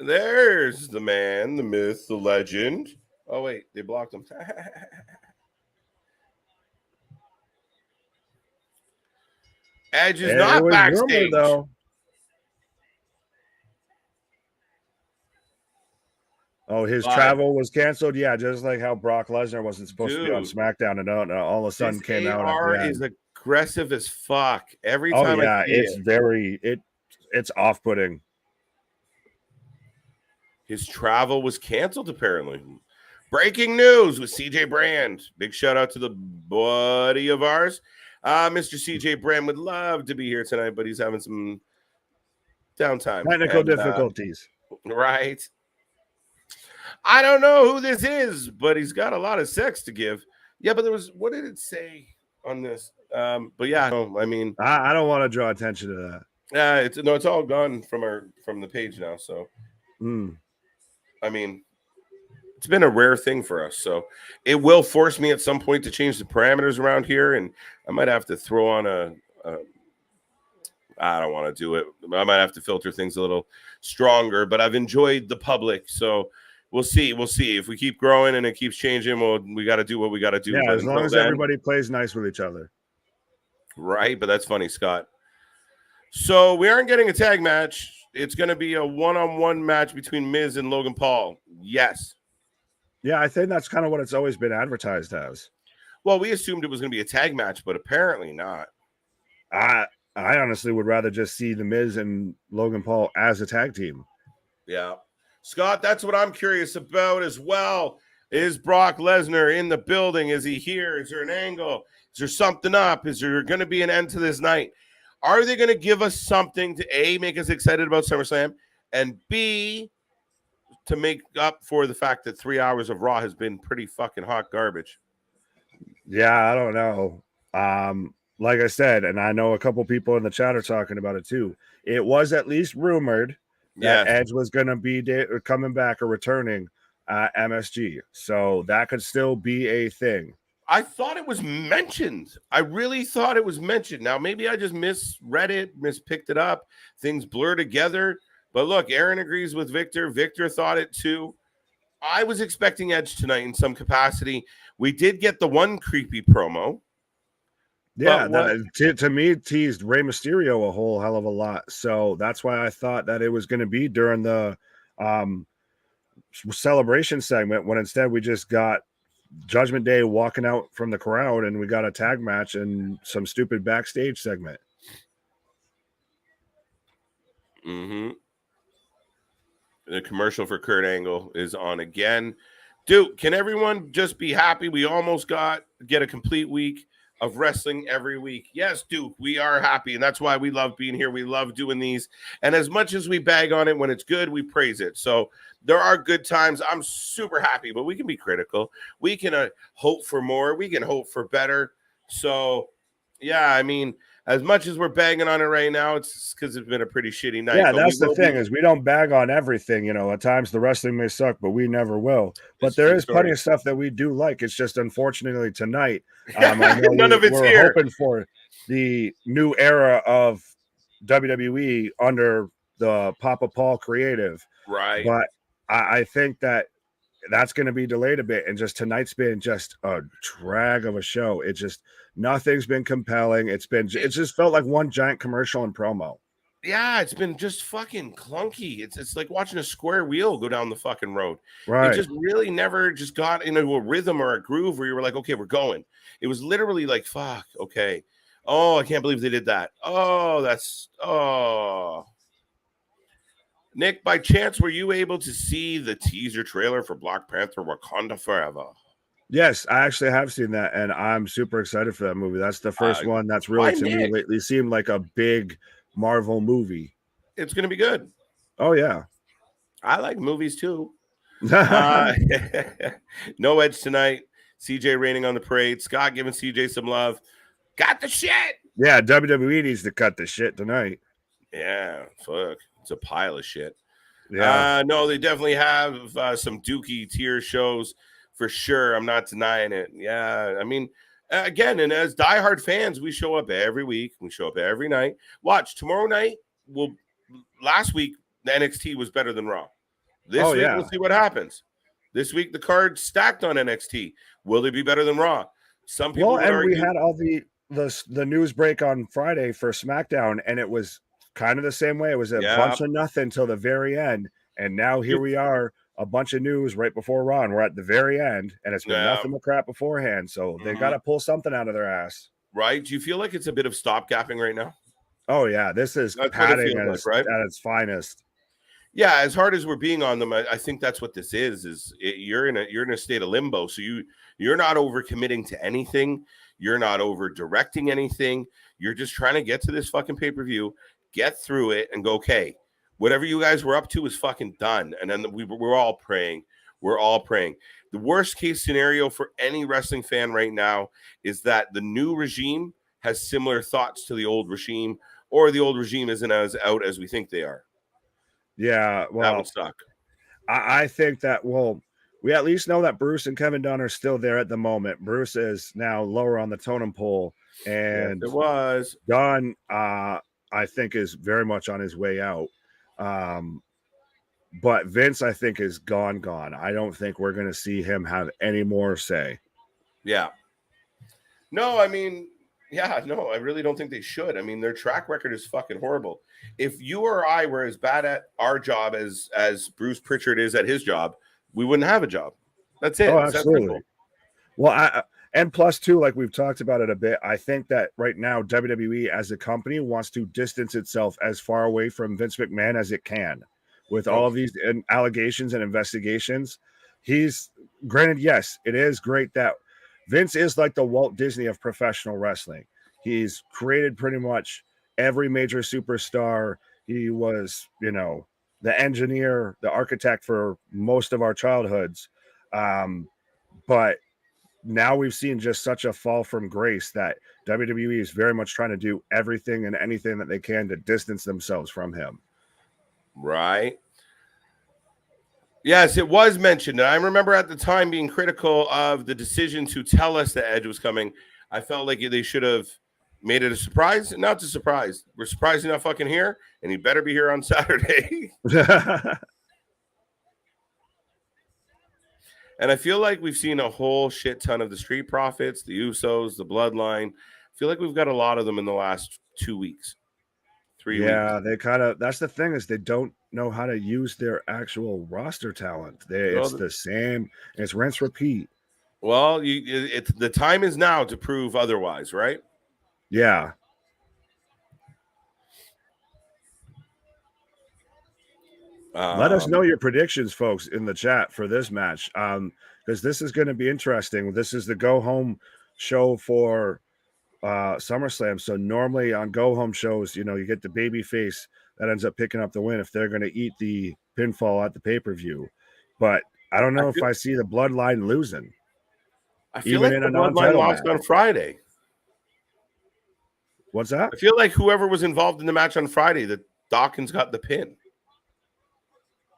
There's the man, the myth, the legend. Oh, wait, they blocked him. Edge is not backstage. Though. Oh, his travel was canceled? Yeah, just like how Brock Lesnar wasn't supposed to be on SmackDown and all of a sudden came out. AR is aggressive as fuck. Every time I see it's off-putting. His travel was canceled, apparently. Breaking news with CJ Brand. Big shout out to the buddy of ours. Mr. CJ Brand would love to be here tonight, but he's having some downtime. Technical difficulties. Right. I don't know who this is, but he's got a lot of sex to give. Yeah, but what did it say on this? But yeah, I mean, I don't want to draw attention to that. It's all gone from the page now. So, I mean, it's been a rare thing for us. So it will force me at some point to change the parameters around here, and I might have to throw on I don't want to do it. I might have to filter things a little stronger, but I've enjoyed the public. So we'll see. We'll see. If we keep growing and it keeps changing, we got to do what we got to do. Yeah, but as long as everybody plays nice with each other. Right, but that's funny, Scott. So we aren't getting a tag match. It's going to be a one-on-one match between Miz and Logan Paul. Yes. Yeah, I think that's kind of what it's always been advertised as. Well, we assumed it was going to be a tag match, but apparently not. I honestly would rather just see the Miz and Logan Paul as a tag team. Yeah. Scott, that's what I'm curious about as well. Is Brock Lesnar in the building? Is he here? Is there an angle? Is there something up? Is there going to be an end to this night? Are they going to give us something to A, make us excited about SummerSlam, and B, to make up for the fact that 3 hours of Raw has been pretty fucking hot garbage? Yeah, I don't know. Like I said, and I know a couple people in the chat are talking about it too. It was at least rumored that Edge was going to be coming back or returning MSG. So that could still be a thing. I thought it was mentioned. I really thought it was mentioned. Now, maybe I just misread it, mispicked it up. Things blur together. But look, Aaron agrees with Victor. Victor thought it too. I was expecting Edge tonight in some capacity. We did get the one creepy promo. Yeah, to me, it teased Rey Mysterio a whole hell of a lot. So that's why I thought that it was going to be during the celebration segment, when instead we just got Judgment Day walking out from the crowd and we got a tag match and some stupid backstage segment. Mm-hmm. The commercial for Kurt Angle is on again. Dude, can everyone just be happy? We almost get a complete week of wrestling every week. Yes, Duke, we are happy, and that's why we love being here. We love doing these, and as much as we bag on it when it's good, we praise it. So there are good times. I'm super happy, but we can be critical. We can hope for more. We can hope for better. So yeah, I mean, as much as we're bagging on it right now, it's because it's been a pretty shitty night. Yeah, that's the thing is we don't bag on everything. At times the wrestling may suck, but we never will. But there is plenty of stuff that we do like. It's just unfortunately tonight, I know none of it's we're here. hoping for the new era of WWE under the Papa Paul creative. Right. But I think that's going to be delayed a bit. And just tonight's been just a drag of a show. It just, nothing's been compelling. It just felt like one giant commercial and promo. Yeah, it's been just fucking clunky. It's like watching a square wheel go down the fucking road. Right. It just really never just got into a rhythm or a groove where you were like, okay, we're going. It was literally like, fuck, okay. Oh, I can't believe they did that. Nick, by chance, were you able to see the teaser trailer for Black Panther Wakanda Forever? Yes, I actually have seen that, and I'm super excited for that movie. That's the first one that's really, to me, lately seemed like a big Marvel movie. It's going to be good. Oh, yeah. I like movies, too. No Edge tonight. CJ raining on the parade. Scott giving CJ some love. Got the shit. Yeah, WWE needs to cut the shit tonight. Yeah, fuck. It's a pile of shit. Yeah. No, they definitely have some dookie tier shows for sure. I'm not denying it. Yeah, I mean, again, and as diehard fans, we show up every week. We show up every night. Watch, tomorrow night, last week, the NXT was better than Raw. This week, we'll see what happens. This week, the card's stacked on NXT. Will they be better than Raw? Some people would argue. We had all the news break on Friday for SmackDown, and it was kind of the same way. It was a bunch of nothing till the very end, and now here we are, a bunch of news right before Raw, and we're at the very end, and it's been nothing but crap beforehand. So they got to pull something out of their ass, right? Do you feel like it's a bit of stopgapping right now? Oh yeah, this is padding at its finest. Yeah, as hard as we're being on them, I think that's what this is. You're in a state of limbo, so you're not over committing to anything. You're not over directing anything. You're just trying to get to this fucking pay-per-view, get through it, and go, okay, whatever you guys were up to is fucking done. And then we're all praying. We're all praying. The worst case scenario for any wrestling fan right now is that the new regime has similar thoughts to the old regime, or the old regime isn't as out as we think they are. Yeah, well, that would suck. I think that, we at least know that Bruce and Kevin Dunn are still there at the moment. Bruce is now lower on the totem pole, and yes, it was Dunn, I think, is very much on his way out. But Vince, I think, is gone. I don't think we're going to see him have any more say. Yeah. No, I mean, yeah, no, I really don't think they should. I mean, their track record is fucking horrible. If you or I were as bad at our job as Bruce Pritchard is at his job, we wouldn't have a job. That's it. Oh, It's that absolutely. simple. Well, and plus too, like we've talked about it a bit, I think that right now WWE as a company wants to distance itself as far away from Vince McMahon as it can. With all of these allegations and investigations, he's granted, yes, it is great that Vince is like the Walt Disney of professional wrestling. He's created pretty much every major superstar. He was, the engineer, the architect for most of our childhoods. But now we've seen just such a fall from grace that WWE is very much trying to do everything and anything that they can to distance themselves from him. Right. Yes, it was mentioned. And I remember at the time being critical of the decision to tell us that Edge was coming. I felt like they should have made it a surprise. Not a surprise. We're surprised he's not fucking here, and he better be here on Saturday. And I feel like we've seen a whole shit ton of the Street Profits, the Usos, the Bloodline. I feel like we've got a lot of them in the last 2 weeks. 3 weeks. Yeah, they kind of, that's the thing, is they don't know how to use their actual roster talent. It's the same. It's rinse, repeat. Well, the time is now to prove otherwise, right? Yeah. Let us know your predictions, folks, in the chat for this match, because this is going to be interesting. This is the go-home show for SummerSlam. So normally on go-home shows, you get the baby face that ends up picking up the win if they're going to eat the pinfall at the pay-per-view. But I don't know if I see the Bloodline losing. I feel like the Bloodline lost on Friday. What's that? I feel like whoever was involved in the match on Friday, that Dawkins got the pin.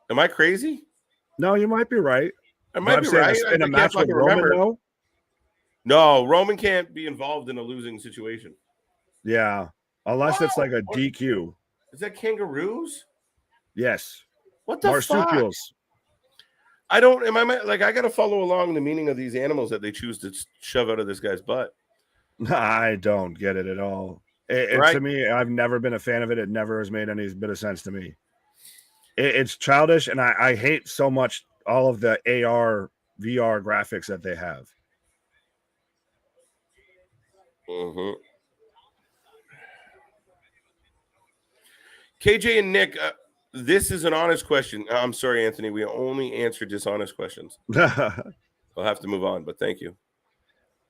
Am I crazy? No, you might be right. I might be right. In a match with Roman, though? No, Roman can't be involved in a losing situation. Yeah, unless it's like a DQ. Is that kangaroos? Yes. What the marsupials? Fuck? I got to follow along the meaning of these animals that they choose to shove out of this guy's butt. I don't get it at all. To me, I've never been a fan of it. It never has made any bit of sense to me. It's childish, and I hate so much all of the AR, VR graphics that they have. Mm-hmm. KJ and Nick, this is an honest question. I'm sorry, Anthony. We only answer dishonest questions. I'll have to move on, but thank you.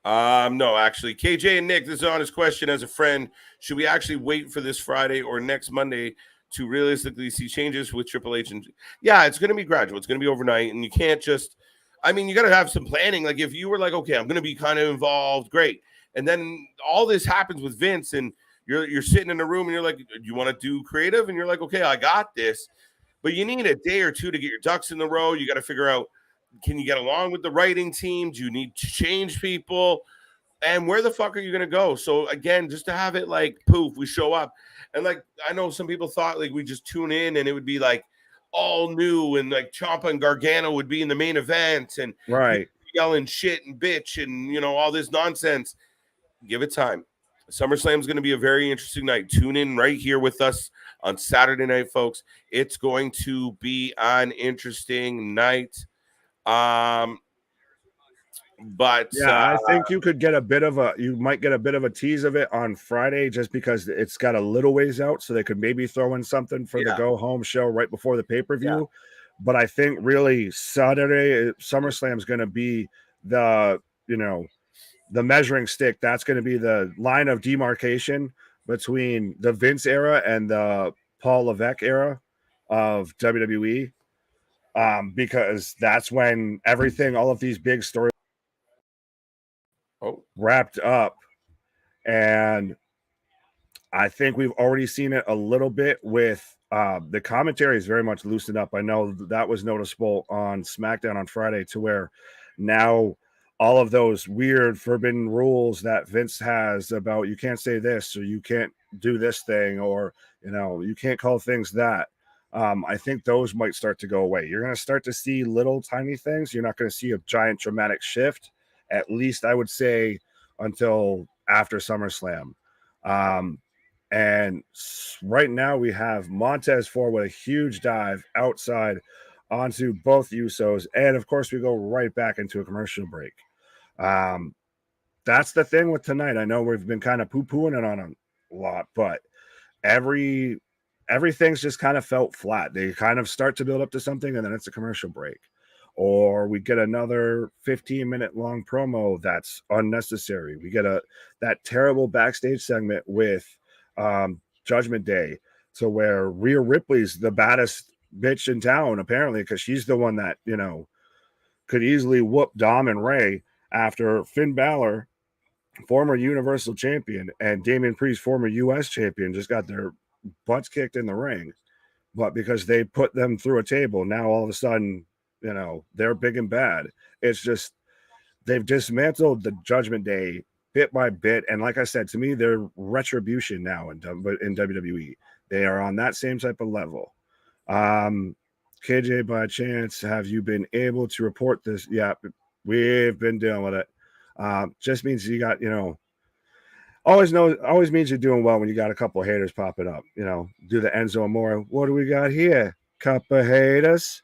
No, actually, KJ and Nick, this is an honest question as a friend. Should we actually wait for this Friday or next Monday to realistically see changes with Triple H? And yeah, it's going to be gradual. It's going to be overnight, and you can't just. I mean, you got to have some planning. Like if you were like, okay, I'm going to be kind of involved, great, and then all this happens with Vince, and you're sitting in a room, and you're like, you want to do creative, and you're like, okay, I got this, but you need a day or two to get your ducks in the row. You got to figure out, can you get along with the writing team? Do you need to change people? And where the fuck are you going to go? So again, just to have it like poof, we show up. And like, I know some people thought like we just tune in and it would be like all new and like Ciampa and Gargano would be in the main event and yelling shit and bitch and, all this nonsense. Give it time. SummerSlam is going to be a very interesting night. Tune in right here with us on Saturday night, folks. It's going to be an interesting night. But yeah, I think you might get a bit of a tease of it on Friday just because it's got a little ways out, so they could maybe throw in something for the go home show right before the pay-per-view. Yeah. But I think really Saturday SummerSlam is going to be the measuring stick. That's going to be the line of demarcation between the Vince era and the Paul Levesque era of WWE. Because that's when all of these big stories wrapped up, and I think we've already seen it a little bit with the commentary is very much loosened up. I know that was noticeable on SmackDown on Friday, to where now all of those weird forbidden rules that Vince has about you can't say this or you can't do this thing or you can't call things that. I think those might start to go away. You're going to start to see little tiny things. You're not going to see a giant dramatic shift, at least I would say until after SummerSlam. And right now we have Montez Ford with a huge dive outside onto both Usos. And of course, we go right back into a commercial break. That's the thing with tonight. I know we've been kind of poo-pooing it on a lot, but everything's just kind of felt flat. They kind of start to build up to something, and then it's a commercial break. Or we get another 15-minute long promo that's unnecessary. We get that terrible backstage segment with Judgment Day, to where Rhea Ripley's the baddest bitch in town, apparently, because she's the one that could easily whoop Dom and Ray, after Finn Balor, former Universal Champion, and Damian Priest, former US Champion, just got their butts kicked in the ring. But because they put them through a table, now all of a sudden they're big and bad. It's just they've dismantled the Judgment Day bit by bit. And like I said, to me, they're retribution now in WWE. They are on that same type of level. KJ, by chance, have you been able to report this? Yeah, we've been dealing with it. Just means you got, always means you're doing well when you got a couple of haters popping up. Do the Enzo Amore. What do we got here? Couple of haters.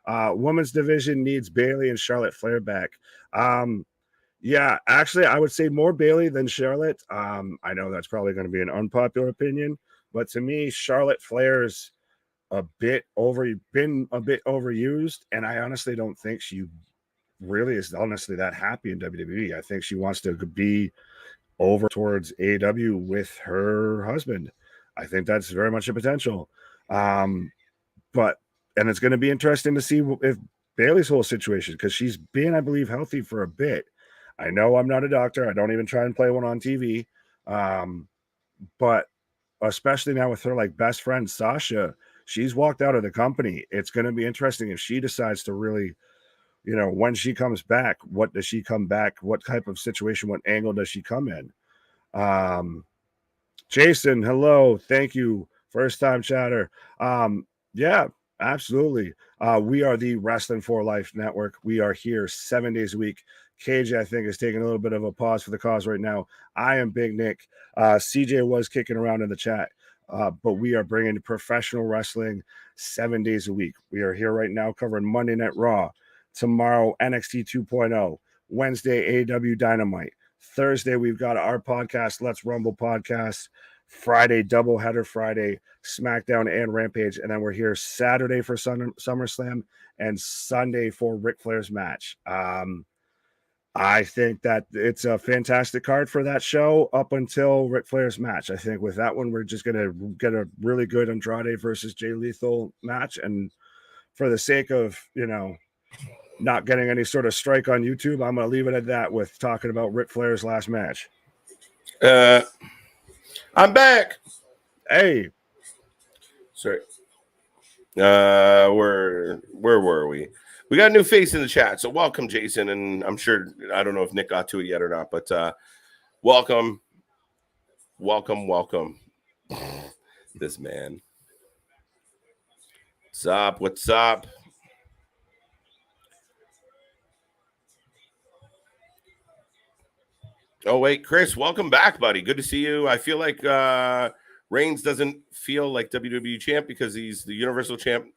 Women's division needs Bayley and Charlotte Flair back. Yeah, actually, I would say more Bayley than Charlotte. I know that's probably going to be an unpopular opinion, but to me, Charlotte Flair's been a bit overused, and I honestly don't think she really is honestly that happy in WWE. I think she wants to be over towards AEW with her husband. I think that's very much a potential. And it's going to be interesting to see if Bayley's whole situation, because she's been, I believe, healthy for a bit. I know I'm not a doctor. I don't even try and play one on TV. But especially now with her best friend, Sasha, she's walked out of the company. It's going to be interesting if she decides to really, when she comes back, what does she come back? What type of situation, what angle does she come in? Jason, hello. Thank you. First time chatter. Yeah, absolutely. We are the Wrestling for Life Network. We are here 7 days a week. KJ, I think, is taking a little bit of a pause for the cause right now. I am Big Nick. CJ was kicking around in the chat, but we are bringing professional wrestling 7 days a week. We are here right now covering Monday Night Raw, tomorrow NXT 2.0, Wednesday AEW Dynamite, Thursday we've got our podcast, Let's Rumble podcast, Friday doubleheader Friday, SmackDown and Rampage, and then we're here Saturday for SummerSlam and Sunday for Ric Flair's match. I think that it's a fantastic card for that show up until Ric Flair's match. I think with that one, we're just going to get a really good Andrade versus Jay Lethal match. And for the sake of, not getting any sort of strike on YouTube, I'm going to leave it at that with talking about Ric Flair's last match. I'm back. Hey. Sorry. Where were we? We got a new face in the chat, so welcome, Jason. And I'm sure, I don't know if Nick got to it yet or not, but welcome. This man. What's up? Oh, wait, Chris, welcome back, buddy. Good to see you. I feel like Reigns doesn't feel like WWE champ because he's the Universal champ.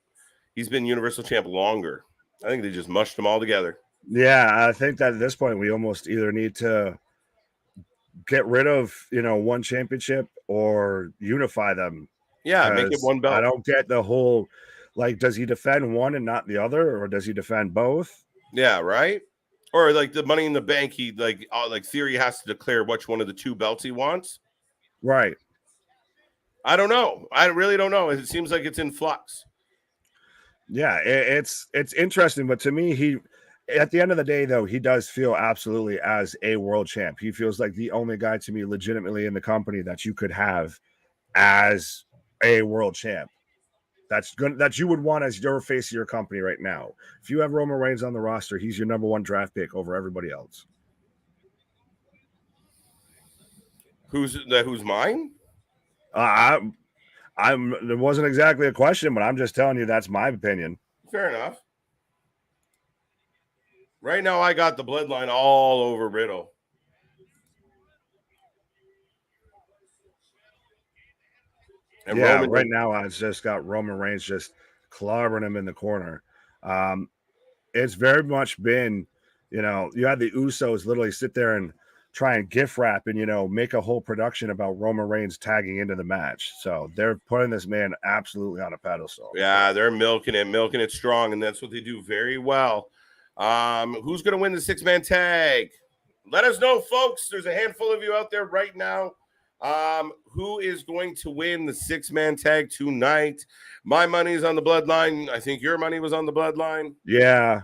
He's been Universal champ longer. I think they just mushed them all together. Yeah, I think that at this point we almost either need to get rid of, one championship or unify them. Yeah, make it one belt. I don't get the whole, does he defend one and not the other, or does he defend both? Yeah, right. Or the Money in the Bank, he Theory has to declare which one of the two belts he wants. Right. I don't know. I really don't know. It seems like it's in flux. Yeah, it's interesting, but to me, at the end of the day, though, he does feel absolutely as a world champ. He feels like the only guy to me legitimately in the company that you could have as a world champ. That's good. That you would want as your face of your company right now. If you have Roman Reigns on the roster, he's your number one draft pick over everybody else. Who's mine? It wasn't exactly a question, but I'm just telling you that's my opinion. Fair enough. Right now, I got the Bloodline all over Riddle. And yeah, Roman right now I've just got Roman Reigns just clobbering him in the corner. It's very much been, you had the Usos literally sit there and try and gift wrap and, make a whole production about Roman Reigns tagging into the match. So they're putting this man absolutely on a pedestal. Yeah, they're milking it strong, and that's what they do very well. Who's going to win the 6-man tag? Let us know, folks. There's a handful of you out there right now. Who is going to win the 6-man tag tonight? My money is on the Bloodline. I think your money was on the Bloodline. Yeah.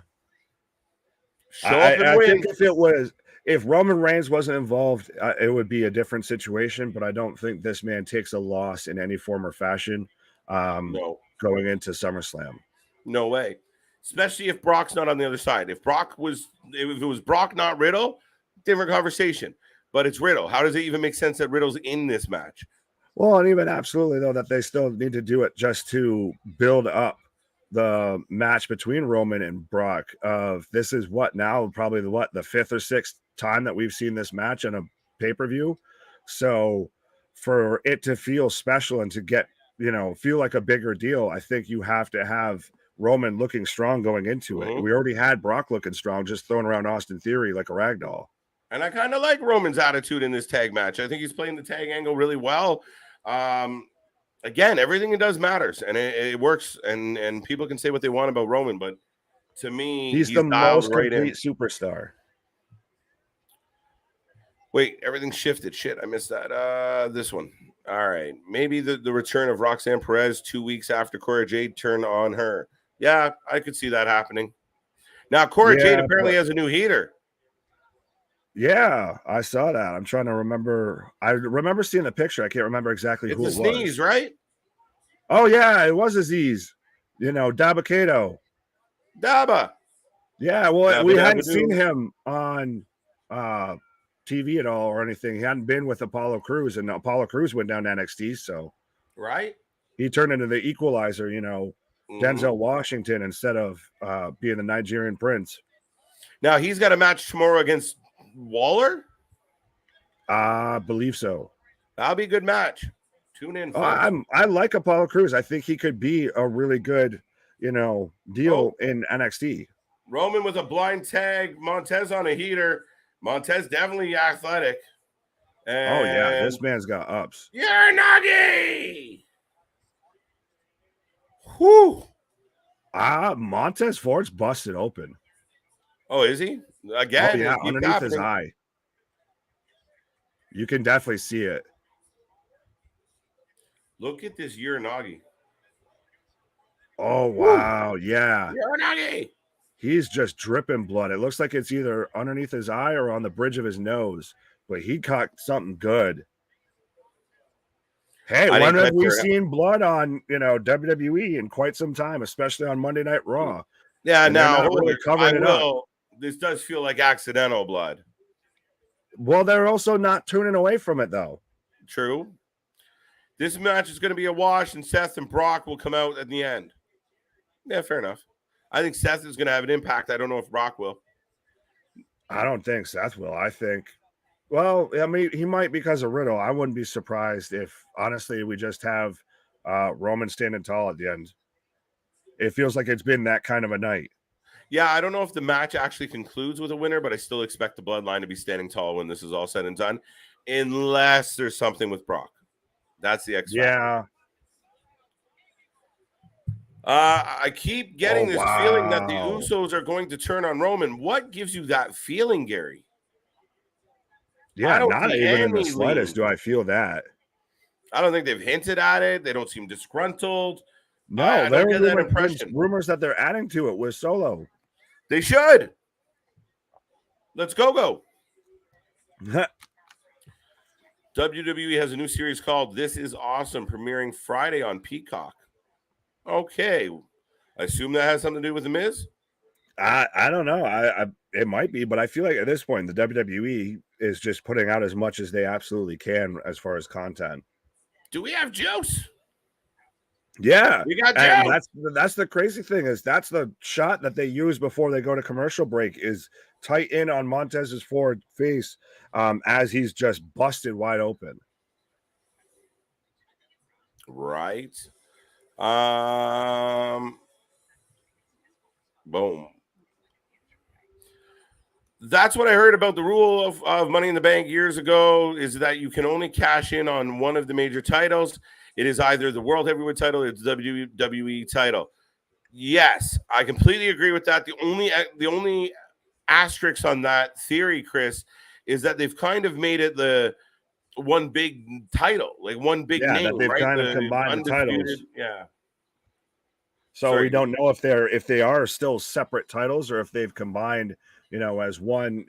Show up and win. I think if Roman Reigns wasn't involved, it would be a different situation, but I don't think this man takes a loss in any form or fashion no. Going into SummerSlam. No way. Especially if Brock's not on the other side. If it was Brock, not Riddle, different conversation. But it's Riddle. How does it even make sense that Riddle's in this match? Well, and even absolutely, though, that they still need to do it just to build up the match between Roman and Brock. This is probably the fifth or sixth time that we've seen this match on a pay-per-view. So for it to feel special and to get, feel like a bigger deal, I think you have to have Roman looking strong going into it. We already had Brock looking strong, just throwing around Austin Theory like a ragdoll. And I kind of like Roman's attitude in this tag match. I think he's playing the tag angle really well. Again, everything he does matters, and it works. And people can say what they want about Roman, but to me, he's the most complete superstar. Wait, everything shifted. Shit, I missed that. This one. All right. Maybe the return of Roxanne Perez 2 weeks after Cora Jade turned on her. Yeah, I could see that happening. Now, Cora Jade apparently has a new heater. Yeah, I saw that. I'm trying to remember. I remember seeing the picture. I can't remember exactly who it was. It's Aziz, right? Oh, yeah, it was Aziz. Dabba-Kato. Dabba. Yeah, well, we hadn't seen him on TV at all or anything. He hadn't been with Apollo Crews, and Apollo Crews went down to NXT, so. Right. He turned into the equalizer, Denzel Washington instead of being the Nigerian prince. Now, he's got a match tomorrow against Waller? I believe so. That'll be a good match. Tune in. I like Apollo Crews. I think he could be a really good, deal in NXT. Roman with a blind tag. Montez on a heater. Montez definitely athletic. And yeah, this man's got ups. Uranage! Whew. Montez Ford's busted open. Oh, is he? Again, yeah, underneath his eye. You can definitely see it. Look at this Uranage. Oh, wow. Woo. Yeah. Uranage. He's just dripping blood. It looks like it's either underneath his eye or on the bridge of his nose, but he caught something good. Hey, when have we seen blood on, WWE in quite some time, especially on Monday Night Raw? Yeah, now really covering it up. This does feel like accidental blood. Well, they're also not tuning away from it, though. True. This match is going to be a wash, and Seth and Brock will come out at the end. Yeah, fair enough. I think Seth is going to have an impact. I don't know if Brock will. I don't think Seth will. I think, well, I mean, he might because of Riddle. I wouldn't be surprised if, honestly, we just have Roman standing tall at the end. It feels like it's been that kind of a night. Yeah, I don't know if the match actually concludes with a winner, but I still expect the Bloodline to be standing tall when this is all said and done, unless there's something with Brock. That's the X factor. Yeah. I keep getting this feeling that the Usos are going to turn on Roman. What gives you that feeling, Gary? Yeah, not even in the slightest do I feel that. I don't think they've hinted at it. They don't seem disgruntled. No, there were rumors that they're adding to it with Solo. They should. Let's go. WWE has a new series called This Is Awesome, premiering Friday on Peacock. Okay. I assume that has something to do with The Miz? I don't know. It might be, but I feel like at this point, the WWE is just putting out as much as they absolutely can as far as content. Do we have juice? Yeah, we got and juice. That's the crazy thing is that's the shot that they use before they go to commercial break is tight in on Montez's forward face as he's just busted wide open. Right. Boom. That's what I heard about the rule of Money in the Bank years ago, is that you can only cash in on one of the major titles. It is either the World Heavyweight title or the WWE title. Yes, I completely agree with that. The only asterisk on that theory, Chris, is that they've kind of made it the one big title, like one big name, that they've right? kind of combined the titles. Yeah. So we don't know if they are still separate titles or if they've combined, as one,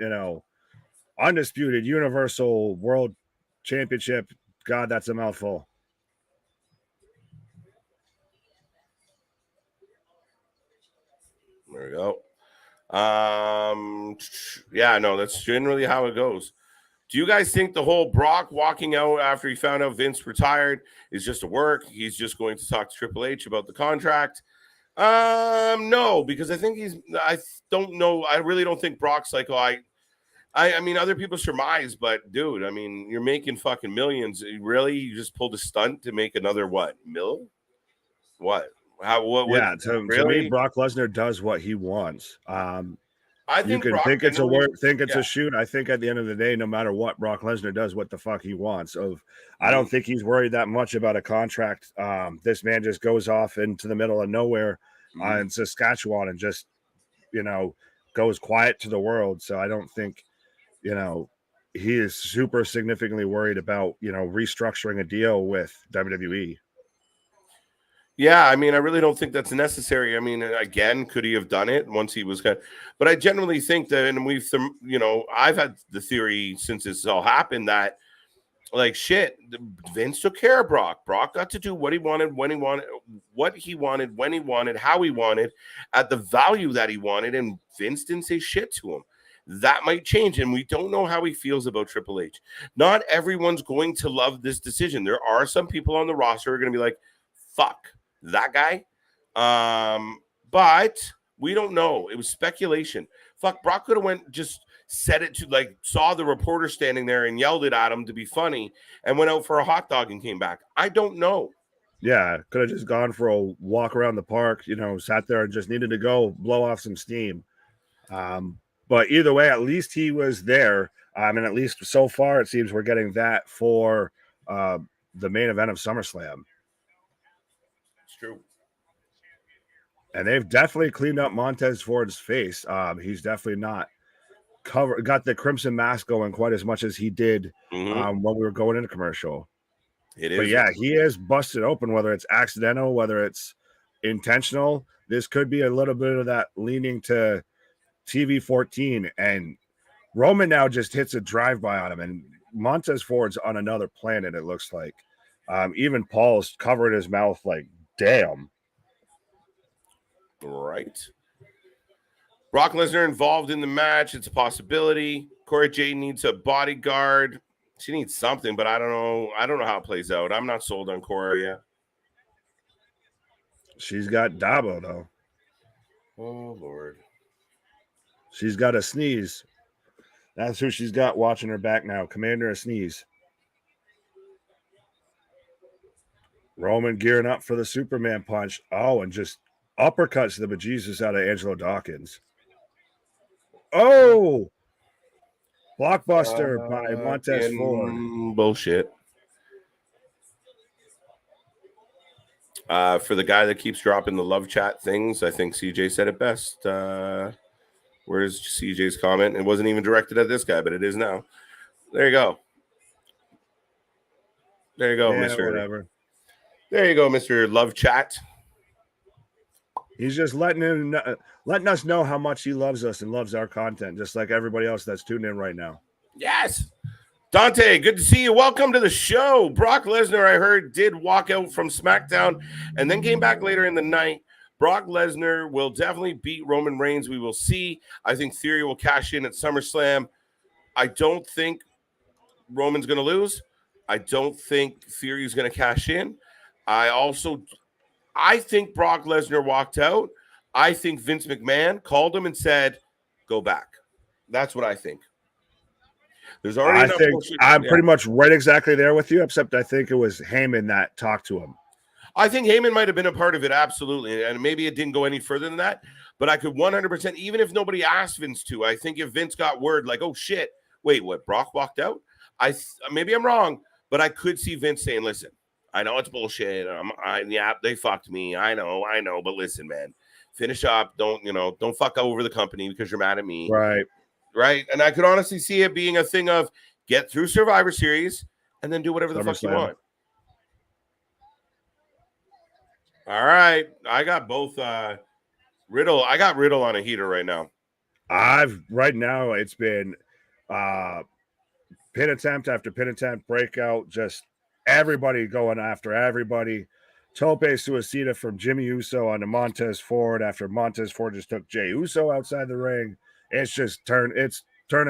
undisputed Universal World Championship. God, that's a mouthful. There we go. Yeah, no, that's generally how it goes. Do you guys think the whole Brock walking out after he found out Vince retired is just a work? He's just going to talk to Triple H about the contract? No, because I think I don't know. I really don't think Brock's like, I mean, other people surmise, but dude, I mean, you're making fucking millions. Really? You just pulled a stunt to make another mil? What? To me, Brock Lesnar does what he wants. I think you can Brock think it's a work, think it's a shoot. I think at the end of the day, no matter what, Brock Lesnar does what the fuck he wants. I don't think he's worried that much about a contract. This man just goes off into the middle of nowhere in Saskatchewan and just, goes quiet to the world. So I don't think, he is super significantly worried about, restructuring a deal with WWE. Yeah, I mean, I really don't think that's necessary. I mean, again, could he have done it once he was kind of, but I generally think that, and I've had the theory since this all happened that, like, shit, Vince took care of Brock. Brock got to do what he wanted, when he wanted, what he wanted, when he wanted, how he wanted, at the value that he wanted, and Vince didn't say shit to him. That might change, and we don't know how he feels about Triple H. Not everyone's going to love this decision. There are some people on the roster who are going to be like, fuck that guy. But we don't know. It was speculation. Fuck, Brock could have said it to, like, saw the reporter standing there and yelled it at him to be funny and went out for a hot dog and came back. I don't know. Yeah, could have just gone for a walk around the park, sat there and just needed to go blow off some steam. But either way, at least he was there. And at least so far, it seems we're getting that for the main event of SummerSlam. It's true. And they've definitely cleaned up Montez Ford's face. He's definitely not got the crimson mask going quite as much as he did when we were going into commercial. It is. But yeah, he is busted open, whether it's accidental, whether it's intentional. This could be a little bit of that leaning to TV 14. And Roman now just hits a drive-by on him. And Montez Ford's on another planet, it looks like. Even Paul's covered his mouth like, damn. Right. Brock Lesnar involved in the match. It's a possibility. Corey J needs a bodyguard. She needs something, but I don't know. I don't know how it plays out. I'm not sold on Corey yet. She's got Dabo, though. Oh, Lord. She's got a sneeze. That's who she's got watching her back now. Commander of Sneeze. Roman gearing up for the Superman punch. Oh, and just uppercuts the bejesus out of Angelo Dawkins. Oh! Blockbuster by Montez Ford. Bullshit. For the guy that keeps dropping the love chat things, I think CJ said it best. Where's CJ's comment? It wasn't even directed at this guy, but it is now. There you go. There you go, Mr. Whatever. There you go, Mr. Love Chat. He's just letting letting us know how much he loves us and loves our content, just like everybody else that's tuned in right now. Yes. Dante, good to see you. Welcome to the show. Brock Lesnar, I heard, did walk out from SmackDown and then came back later in the night. Brock Lesnar will definitely beat Roman Reigns. We will see. I think Theory will cash in at SummerSlam. I don't think Roman's going to lose. I don't think Theory is going to cash in. I think Brock Lesnar walked out. I think Vince McMahon called him and said, go back. That's what I think. There's already enough bullshit. I'm pretty much right exactly there with you, except I think it was Heyman that talked to him. I think Heyman might have been a part of it, absolutely. And maybe it didn't go any further than that. But I could 100%, even if nobody asked Vince to, I think if Vince got word like, oh, shit, wait, what, Brock walked out? Maybe I'm wrong, but I could see Vince saying, listen, I know it's bullshit. Yeah, they fucked me. I know. But listen, man, finish up. Don't fuck over the company because you're mad at me. Right. And I could honestly see it being a thing of get through Survivor Series and then do whatever the fuck you want. All right. I got both Riddle. I got Riddle on a heater right now. Right now it's been pin attempt after pin attempt, breakout, just everybody going after everybody. Tope Suicida from Jimmy Uso on to Montez Ford after Montez Ford just took Jey Uso outside the ring. It's just turning it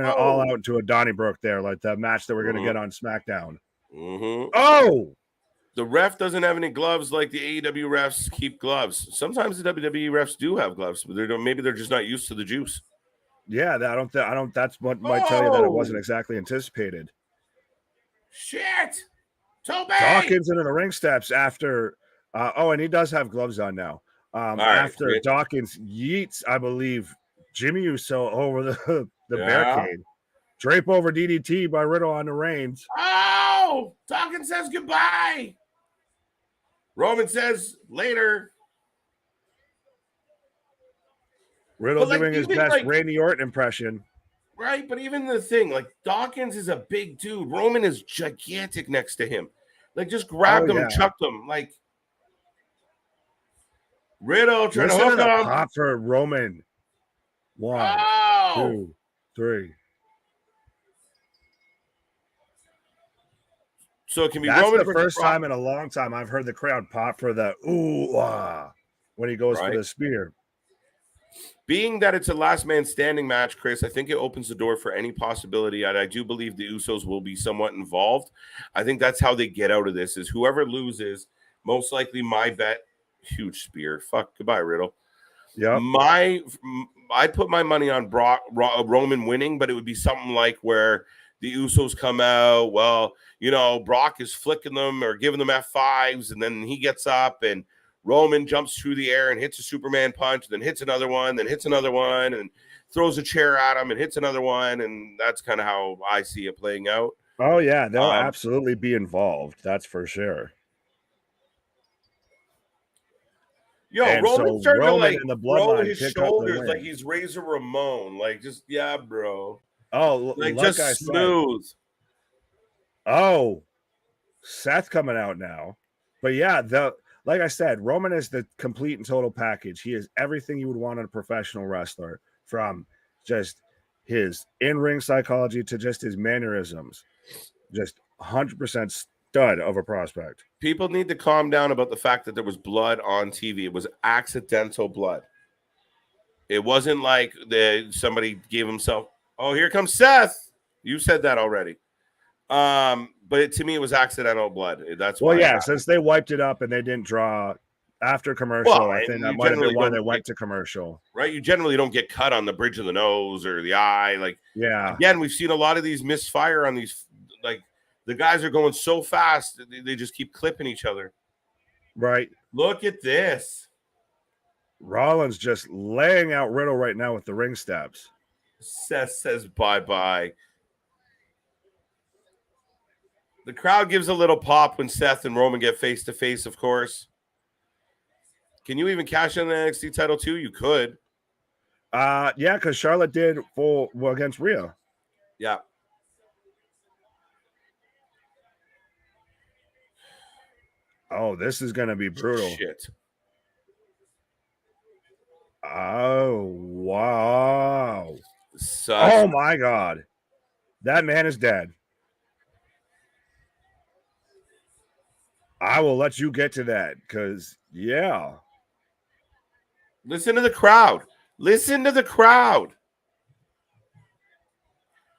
all out into a Donnybrook there, like the match that we're going to get on SmackDown. Oh! The ref doesn't have any gloves like the AEW refs keep gloves. Sometimes the WWE refs do have gloves, but maybe they're just not used to the juice. Yeah, that's what might tell you that it wasn't exactly anticipated. Shit! Tope! Dawkins into the ring steps after and he does have gloves on now. After Dawkins yeets, I believe, Jimmy Uso over the barricade. Drape over DDT by Riddle on the Reigns. Oh! Dawkins says goodbye. Roman says later. Riddle doing his best Randy Orton impression. Right, but even the thing, like Dawkins is a big dude. Roman is gigantic next to him. Like just grabbed him and chucked him. Like Riddle trying to hook him. Pop for Roman. 1, 2, 3. So it can be That's Roman. The first time in a long time I've heard the crowd pop for the when he goes for the spear. Being that it's a last man standing match, Chris, I think it opens the door for any possibility. And I do believe the Usos will be somewhat involved. I think that's how they get out of this is whoever loses, most likely my bet, huge spear. Fuck, goodbye, Riddle. Yeah. I put my money on Roman winning, but it would be something like where the Usos come out. Well, Brock is flicking them or giving them F5s, and then he gets up and Roman jumps through the air and hits a Superman punch, then hits another one, and throws a chair at him and hits another one. And that's kind of how I see it playing out. Oh, yeah. They'll absolutely be involved. That's for sure. Roman's starting Roman to and the blow his pick shoulders like he's Razor Ramon. Like, just, yeah, bro. Oh, like just smooth. Oh, Seth coming out now. But yeah, like I said, Roman is the complete and total package. He is everything you would want in a professional wrestler, from just his in-ring psychology to just his mannerisms. Just 100% stud of a prospect. People need to calm down about the fact that there was blood on TV. It was accidental blood. It wasn't like somebody gave himself, oh, here comes Seth. You said that already. But to me, it was accidental blood. That's why. Since they wiped it up and they didn't draw after commercial, I think that might have been why they went to commercial. Right? You generally don't get cut on the bridge of the nose or the eye. Like, again, we've seen a lot of these misfire on these. Like, the guys are going so fast, they just keep clipping each other. Right. Look at this. Rollins just laying out Riddle right now with the ring steps. Seth says bye-bye. The crowd gives a little pop when Seth and Roman get face-to-face, of course. Can you even cash in the NXT title too? You could. Yeah, because Charlotte did against Rhea. Yeah. Oh, this is going to be brutal. Shit. Oh, wow. Such. Oh, my God. That man is dead. I will let you get to that because, yeah. Listen to the crowd. Listen to the crowd.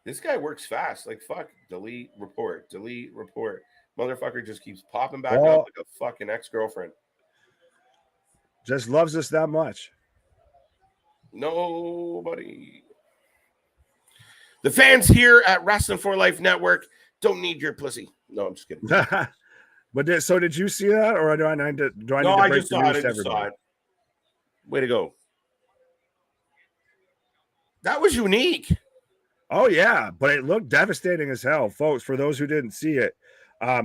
This guy works fast. Like, fuck. Delete report. Delete report. Motherfucker just keeps popping back up like a fucking ex-girlfriend. Just loves us that much. Nobody. The fans here at Wrestling for Life Network don't need your pussy. No, I'm just kidding. But so did you see that, or do I need to break just the saw news it. to I just saw everybody? it. Way to go. That was unique. Oh, yeah, but it looked devastating as hell, folks. For those who didn't see it,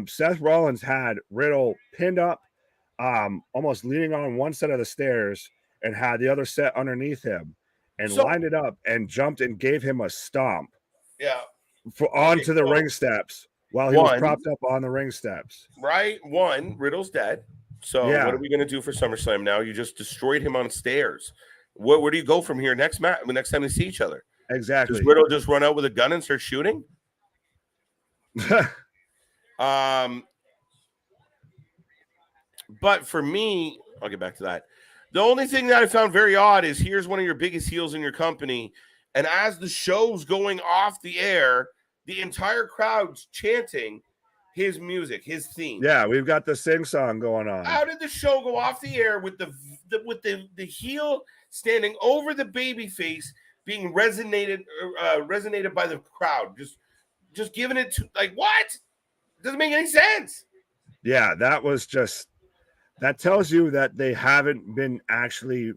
Seth Rollins had Riddle pinned up, almost leaning on one set of the stairs, and had the other set underneath him, and lined it up and jumped and gave him a stomp. Yeah. Onto the ring steps while he was propped up on the ring steps. Right. One, Riddle's dead. So what are we going to do for SummerSlam now? You just destroyed him on stairs. Where do you go from here next time they see each other? Exactly. Does Riddle just run out with a gun and start shooting? But for me, I'll get back to that. The only thing that I found very odd is here's one of your biggest heels in your company, and as the show's going off the air, the entire crowd's chanting his music, his theme. Yeah, we've got the sing song going on. How did the show go off the air with the heel standing over the baby face being resonated by the crowd? Just giving it to, like, what? Doesn't make any sense. Yeah, that tells you that they haven't been actually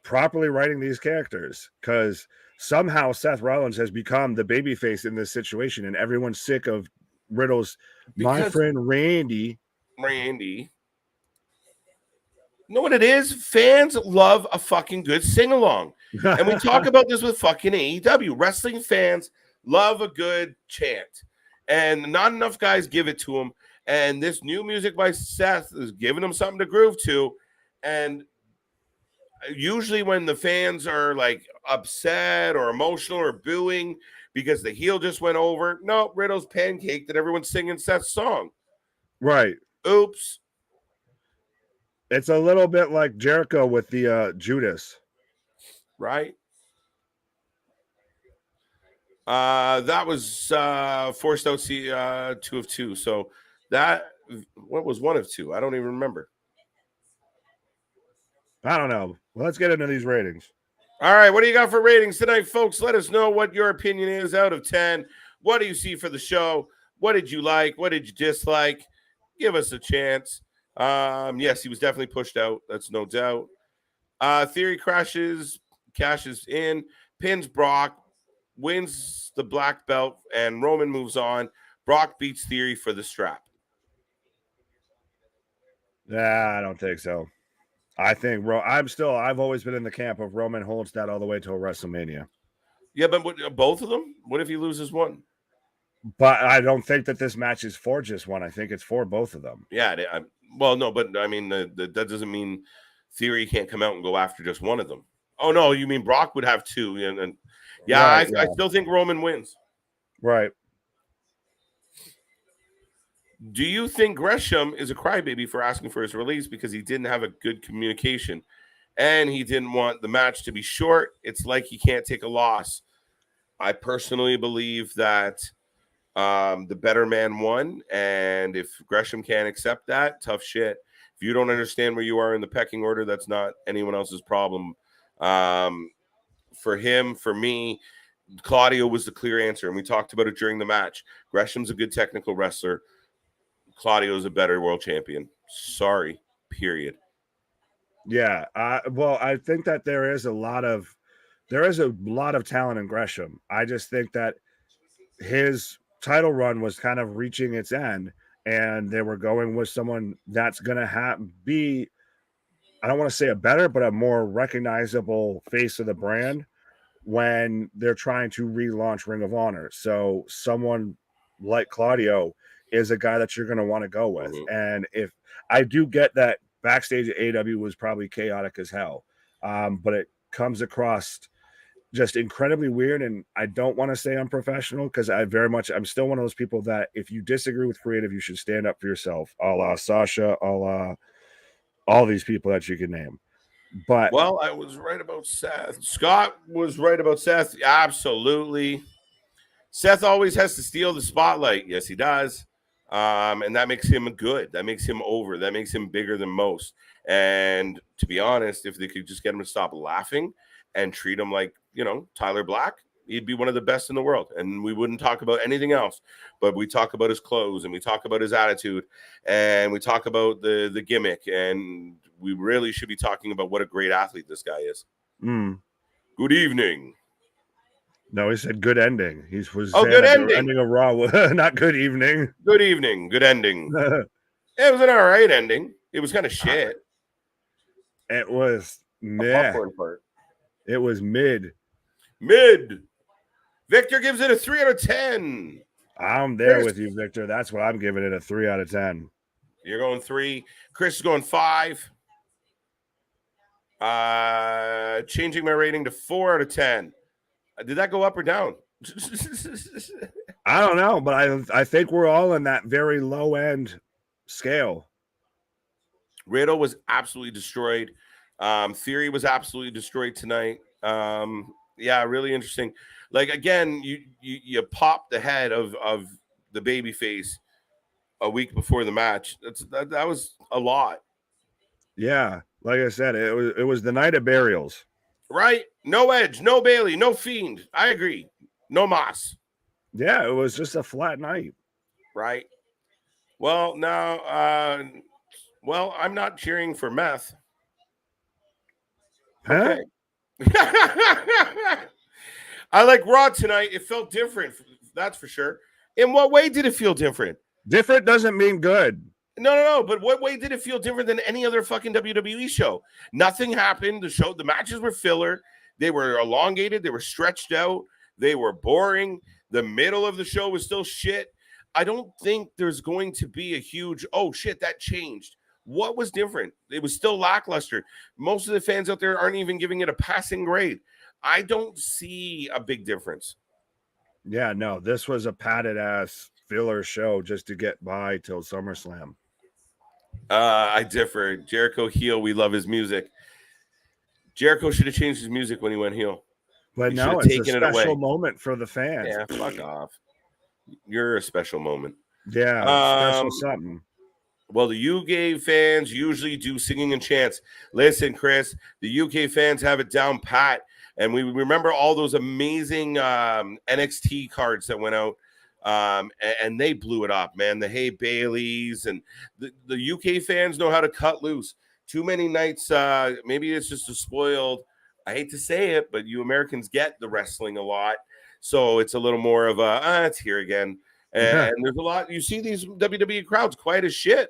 properly writing these characters, because somehow Seth Rollins has become the babyface in this situation, and everyone's sick of Riddle's my friend Randy. You know what it is? Fans love a fucking good sing-along. And we talk about this with fucking AEW. Wrestling fans love a good chant. And not enough guys give it to them. And this new music by Seth is giving them something to groove to. And usually when the fans are like upset or emotional or booing because the heel just went over, no, Riddle's pancaked and everyone's singing Seth's song. Right. Oops. It's a little bit like Jericho with the Judas. Right. That was forced out 2 of 2. So what was 1 of 2? I don't even remember. I don't know. Well, let's get into these ratings. All right, what do you got for ratings tonight, folks? Let us know what your opinion is out of 10. What do you see for the show? What did you like? What did you dislike? Give us a chance. Yes, he was definitely pushed out. That's no doubt. Theory cashes in, pins Brock, wins the black belt, and Roman moves on. Brock beats Theory for the strap. Nah, I don't think so. I think I've always been in the camp of Roman holds that all the way till WrestleMania. Yeah, but both of them? What if he loses one? But I don't think that this match is for just one. I think it's for both of them. Yeah, well, no, but I mean, that doesn't mean Theory can't come out and go after just one of them. Oh, no, you mean Brock would have two. And yeah, right, I still think Roman wins. Right. Do you think Gresham is a crybaby for asking for his release because he didn't have a good communication and he didn't want the match to be short? It's like he can't take a loss. I personally believe that the better man won, and if Gresham can't accept that, tough shit. If you don't understand where you are in the pecking order, that's not anyone else's problem. For him, for me, Claudio was the clear answer, and we talked about it during the match. Gresham's a good technical wrestler. Claudio's a better world champion. Sorry, period. Yeah. Well, I think that there is a lot of talent in Gresham. I just think that his title run was kind of reaching its end, and they were going with someone that's going to be, I don't want to say a better, but a more recognizable face of the brand when they're trying to relaunch Ring of Honor. So someone like Claudio is a guy that you're going to want to go with. Mm-hmm. And if I do get that backstage at AEW was probably chaotic as hell. but it comes across just incredibly weird. And I don't want to say unprofessional because I'm still one of those people that if you disagree with creative, you should stand up for yourself, a la Sasha, a la all these people that you can name. But well, I was right about Seth. Scott was right about Seth. Absolutely. Seth always has to steal the spotlight. Yes, he does. And that makes him good. That makes him over. That makes him bigger than most. And to be honest, if they could just get him to stop laughing and treat him like, Tyler Black, he'd be one of the best in the world. And we wouldn't talk about anything else. But we talk about his clothes and we talk about his attitude and we talk about the gimmick. And we really should be talking about what a great athlete this guy is. Good evening. No, he said good ending. He was good ending. Ending of Raw, not good evening. Good evening. Good ending. It was an all right ending. It was kind of shit. It was It was mid. Victor gives it a 3 out of 10. I'm there with you, Victor. That's what I'm giving it, a 3 out of 10. You're going 3. Chris is going 5. Changing my rating to 4 out of 10. Did that go up or down? I don't know, but I think we're all in that very low end scale. Riddle was absolutely destroyed. Theory was absolutely destroyed tonight. Yeah, really interesting. Like again, you popped the head of the baby face a week before the match. That was a lot. Yeah, like I said, it was the night of burials. Right? No Edge, no Bailey, no Fiend. I agree. No Moss. Yeah, it was just a flat night. Right. Well, now, I'm not cheering for meth. Huh? Okay. I like Raw tonight. It felt different. That's for sure. In what way did it feel different? Different doesn't mean good. No. But what way did it feel different than any other fucking WWE show? Nothing happened. The matches were filler. They were elongated. They were stretched out. They were boring. The middle of the show was still shit. I don't think there's going to be a huge, oh shit, that changed. What was different? It was still lackluster. Most of the fans out there aren't even giving it a passing grade. I don't see a big difference. Yeah, no, this was a padded ass filler show just to get by till SummerSlam. I differ. Jericho heel, we love his music. Jericho should have changed his music when he went heel. But no, it's a special moment for the fans. Yeah, fuck off. You're a special moment. Yeah, special something. Well, the UK fans usually do singing and chants. Listen, Chris, the UK fans have it down pat. And we remember all those amazing NXT cards that went out. And they blew it up, man. The Hey Baileys and the UK fans know how to cut loose. Too many nights, maybe it's just a spoiled, I hate to say it, but you Americans get the wrestling a lot. So it's a little more of it's here again. And there's a lot, you see these WWE crowds quiet as shit.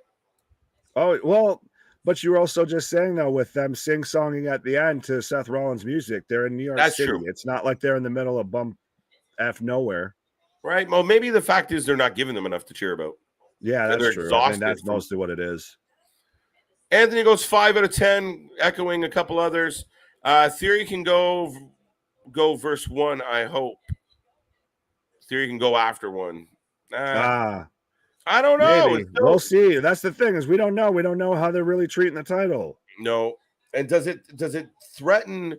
Oh, well, but you were also just saying, though, with them sing-songing at the end to Seth Rollins' music, they're in New York City. True. It's not like they're in the middle of bum F nowhere. Right. Well, maybe the fact is they're not giving them enough to cheer about. Yeah, that's true. I think that's mostly what it is. Anthony goes 5 out of 10, echoing a couple others. Theory can go verse 1, I hope. Theory can go after 1. I don't know. We'll see. That's the thing is we don't know. We don't know how they're really treating the title. No. And does it threaten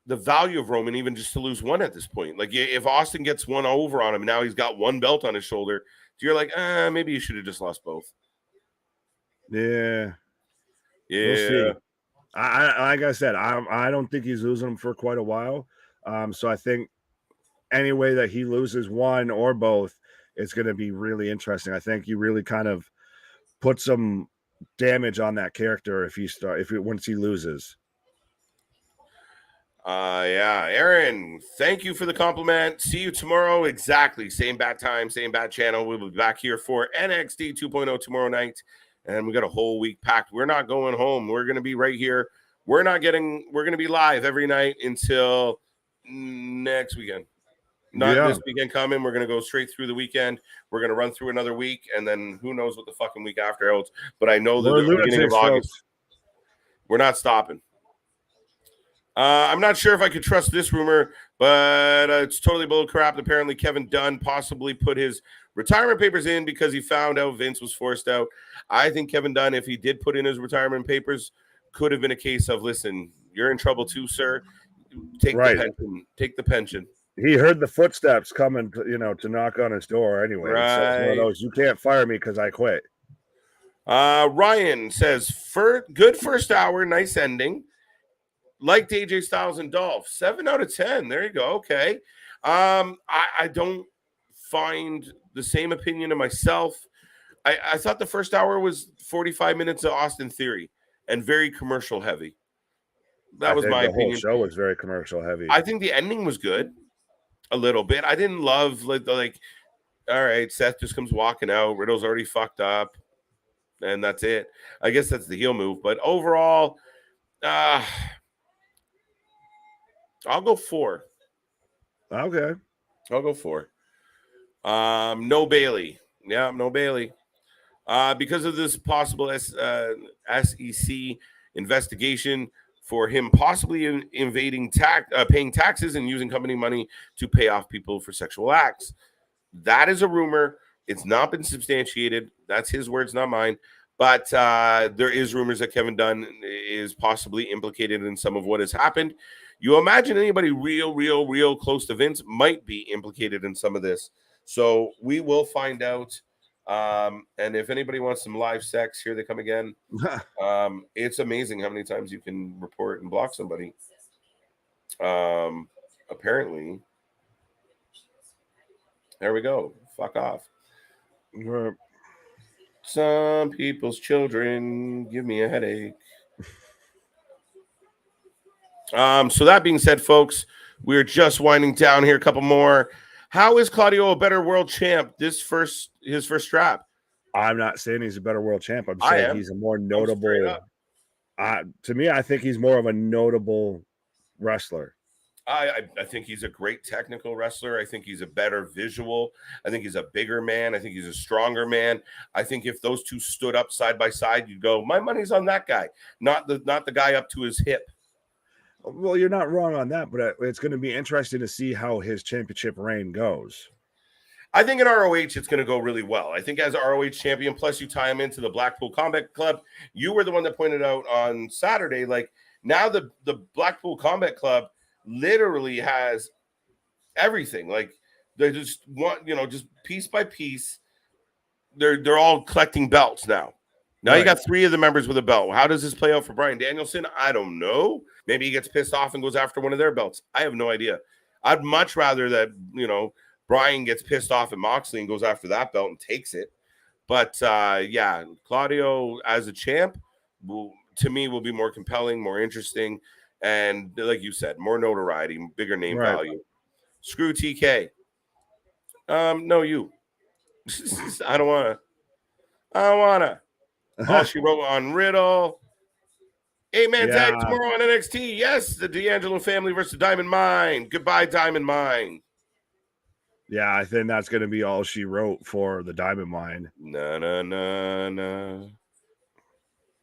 the value of Roman even just to lose 1 at this point? Like if Austin gets 1 over on him, now he's got 1 belt on his shoulder. You're like, maybe you should have just lost both. Yeah. We'll see. Like I said, I don't think he's losing them for quite a while. So I think any way that he loses 1 or both, it's going to be really interesting. I think you really kind of put some damage on that character once he loses. Yeah, Aaron, thank you for the compliment. See you tomorrow. Exactly. Same bat time, same bat channel. We'll be back here for NXT 2.0 tomorrow night. And we got a whole week packed. We're not going home. We're going to be right here. We're going to be live every night until next weekend. This weekend coming. We're going to go straight through the weekend. We're going to run through another week. And then who knows what the fucking week after holds. But I know that the beginning of August, we're not stopping. I'm not sure if I could trust this rumor, but it's totally bull crap. Apparently, Kevin Dunn possibly put his retirement papers in because he found out Vince was forced out. I think Kevin Dunn, if he did put in his retirement papers, could have been a case of, listen, you're in trouble too, sir. Take the pension. Take the pension. He heard the footsteps coming, to knock on his door anyway. Right. So it's one of those, you can't fire me because I quit. Ryan says, good first hour, nice ending. Liked AJ Styles and Dolph. 7 out of 10. There you go. Okay. I don't find the same opinion of myself. I thought the first hour was 45 minutes of Austin Theory and very commercial heavy. That was my opinion. The whole show was very commercial heavy. I think the ending was good a little bit. I didn't love like all right, Seth just comes walking out. Riddle's already fucked up. And that's it. I guess that's the heel move. But overall, I'll go 4. Okay. I'll go 4. No Bailey. Yeah, no Bailey. Because of this possible SEC investigation for him possibly evading paying taxes and using company money to pay off people for sexual acts. That is a rumor. It's not been substantiated. That's his words, not mine. But there is rumors that Kevin Dunn is possibly implicated in some of what has happened. You imagine anybody real close to Vince might be implicated in some of this. So we will find out. And if anybody wants some live sex, here they come again. It's amazing how many times you can report and block somebody. Apparently. There we go. Fuck off. Some people's children give me a headache. So that being said, folks, we're just winding down here. A couple more. How is Claudio a better world champ? His first strap. I'm not saying he's a better world champ. I'm saying he's a more notable. To me, I think he's more of a notable wrestler. I think he's a great technical wrestler. I think he's a better visual. I think he's a bigger man. I think he's a stronger man. I think if those two stood up side by side, you'd go, my money's on that guy, not the guy up to his hip. Well, you're not wrong on that, but it's going to be interesting to see how his championship reign goes. I think in ROH, it's going to go really well. I think as ROH champion, plus you tie him into the Blackpool Combat Club. You were the one that pointed out on Saturday, like now the Blackpool Combat Club literally has everything. Like they just want, just piece by piece, they're all collecting belts now. Now you got 3 of the members with a belt. How does this play out for Bryan Danielson? I don't know. Maybe he gets pissed off and goes after one of their belts. I have no idea. I'd much rather that, Bryan gets pissed off at Moxley and goes after that belt and takes it. But Claudio as a champ to me will be more compelling, more interesting, and like you said, more notoriety, bigger name value. Screw TK. No, you. I don't want to. All she wrote on Riddle. 8-man tag tomorrow on NXT. Yes, the D'Angelo family versus Diamond Mine. Goodbye, Diamond Mine. Yeah, I think that's going to be all she wrote for the Diamond Mine. No.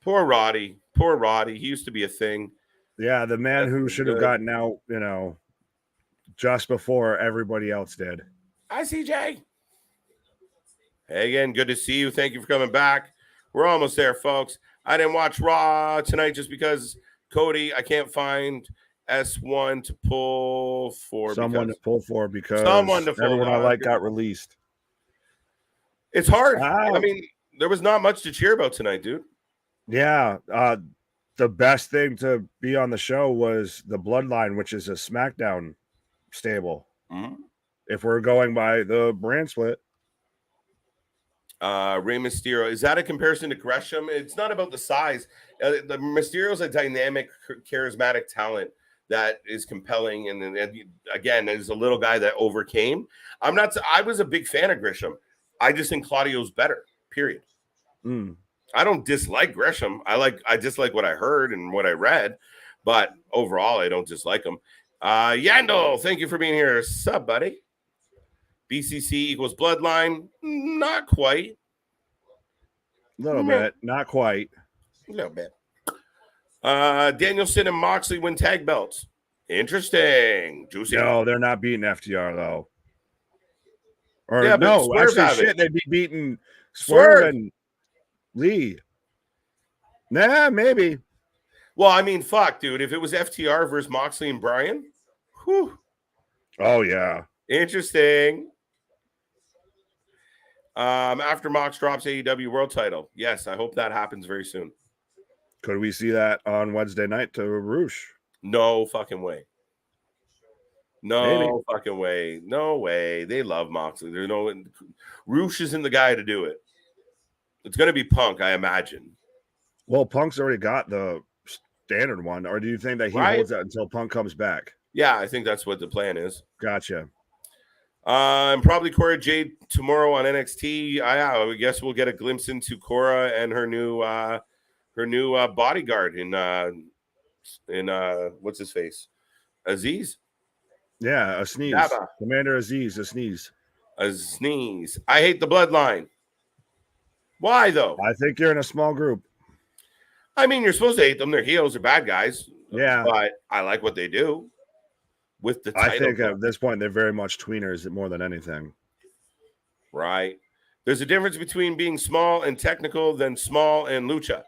Poor Roddy. He used to be a thing. Yeah, the man who should have gotten out, just before everybody else did. Hi, CJ. Hey, again, good to see you. Thank you for coming back. We're almost there, folks. I didn't watch Raw tonight just because, Cody, I can't find S1 to pull for. Someone to pull for because everyone I like got released. It's hard. I mean, there was not much to cheer about tonight, dude. Yeah. The best thing to be on the show was the Bloodline, which is a SmackDown stable. Mm-hmm. If we're going by the brand split. Rey Mysterio, is that a comparison to Gresham? It's not about the size. The Mysterio's a dynamic, charismatic talent that is compelling, and again, is a little guy that overcame. I was a big fan of Gresham. I just think Claudio's better. Period. I don't dislike Gresham. I dislike what I heard and what I read, but overall, I don't dislike him. Yandel, thank you for being here. Sup, buddy? BCC equals Bloodline. Not quite. A little bit. Not quite. A little bit. Danielson and Moxley win tag belts. Interesting. Juicy. No, they're not beating FTR though. Or Yeah, but no, Swerve actually, have it. shit, they'd be beating Swerve and Lee. Nah, maybe. Well, I mean, fuck, dude. If it was FTR versus Moxley and Bryan, whew. Oh yeah, Interesting. After Mox drops AEW World Title, yes, I hope that happens very soon. Could we see that on Wednesday night to Roosh? No fucking way. No Maybe. fucking way. No way. They love Moxley. There's no Roosh isn't the guy to do it. It's gonna be Punk, I imagine. Well, Punk's already got the standard one, or do you think that he holds that until Punk comes back? Yeah, I think that's what the plan is. Gotcha. And probably Cora Jade tomorrow on NXT. I guess we'll get a glimpse into Cora and her new bodyguard in what's his face, Aziz. Yeah, a sneeze. Daba. Commander Aziz, a sneeze. A sneeze. I hate the Bloodline. Why though? I think you're in a small group. I mean, you're supposed to hate them. They're heels or bad guys. Yeah, but I like what they do with the title. I think at this point they're very much tweeners more than anything. Right. There's a difference between being small and technical than small and lucha.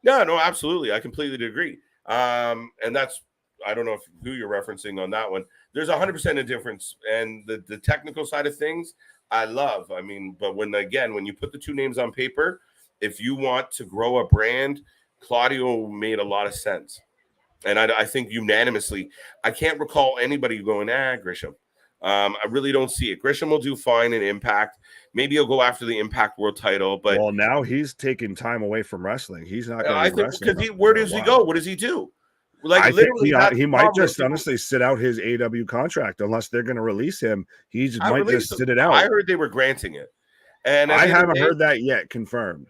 No, absolutely. I completely agree. And that's, I don't know who you're referencing on that one. There's 100% a difference. And the technical side of things, I love. I mean, but when you put the two names on paper, if you want to grow a brand, Claudio made a lot of sense. And I think unanimously, I can't recall anybody going, Grisham. I really don't see it. Grisham will do fine in Impact. Maybe he'll go after the Impact World Title. But well, now he's taking time away from wrestling. He's not going to be wrestling. Because where does he go? What does he do? Like I literally, think he might just honestly sit out his AW contract unless they're going to release him. He might just sit it out. I heard they were granting it, and I haven't heard that yet confirmed.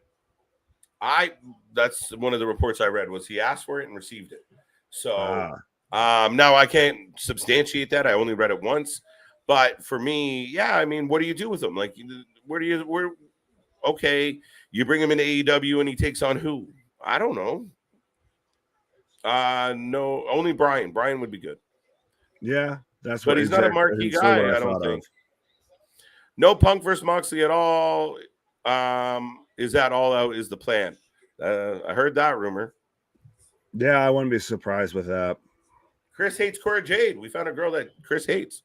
That's one of the reports I read was he asked for it and received it. So now I can't substantiate that. I only read it once, but for me, yeah, I mean, what do you do with him? Like, okay, you bring him into AEW and he takes on who? I don't know. No, only Brian. Brian would be good. Yeah, that's but he's not a marquee guy. I don't think. No Punk versus Moxley at all. Is that all out? Is the plan? I heard that rumor. Yeah, I wouldn't be surprised with that. Chris hates Cora Jade. We found a girl that Chris hates.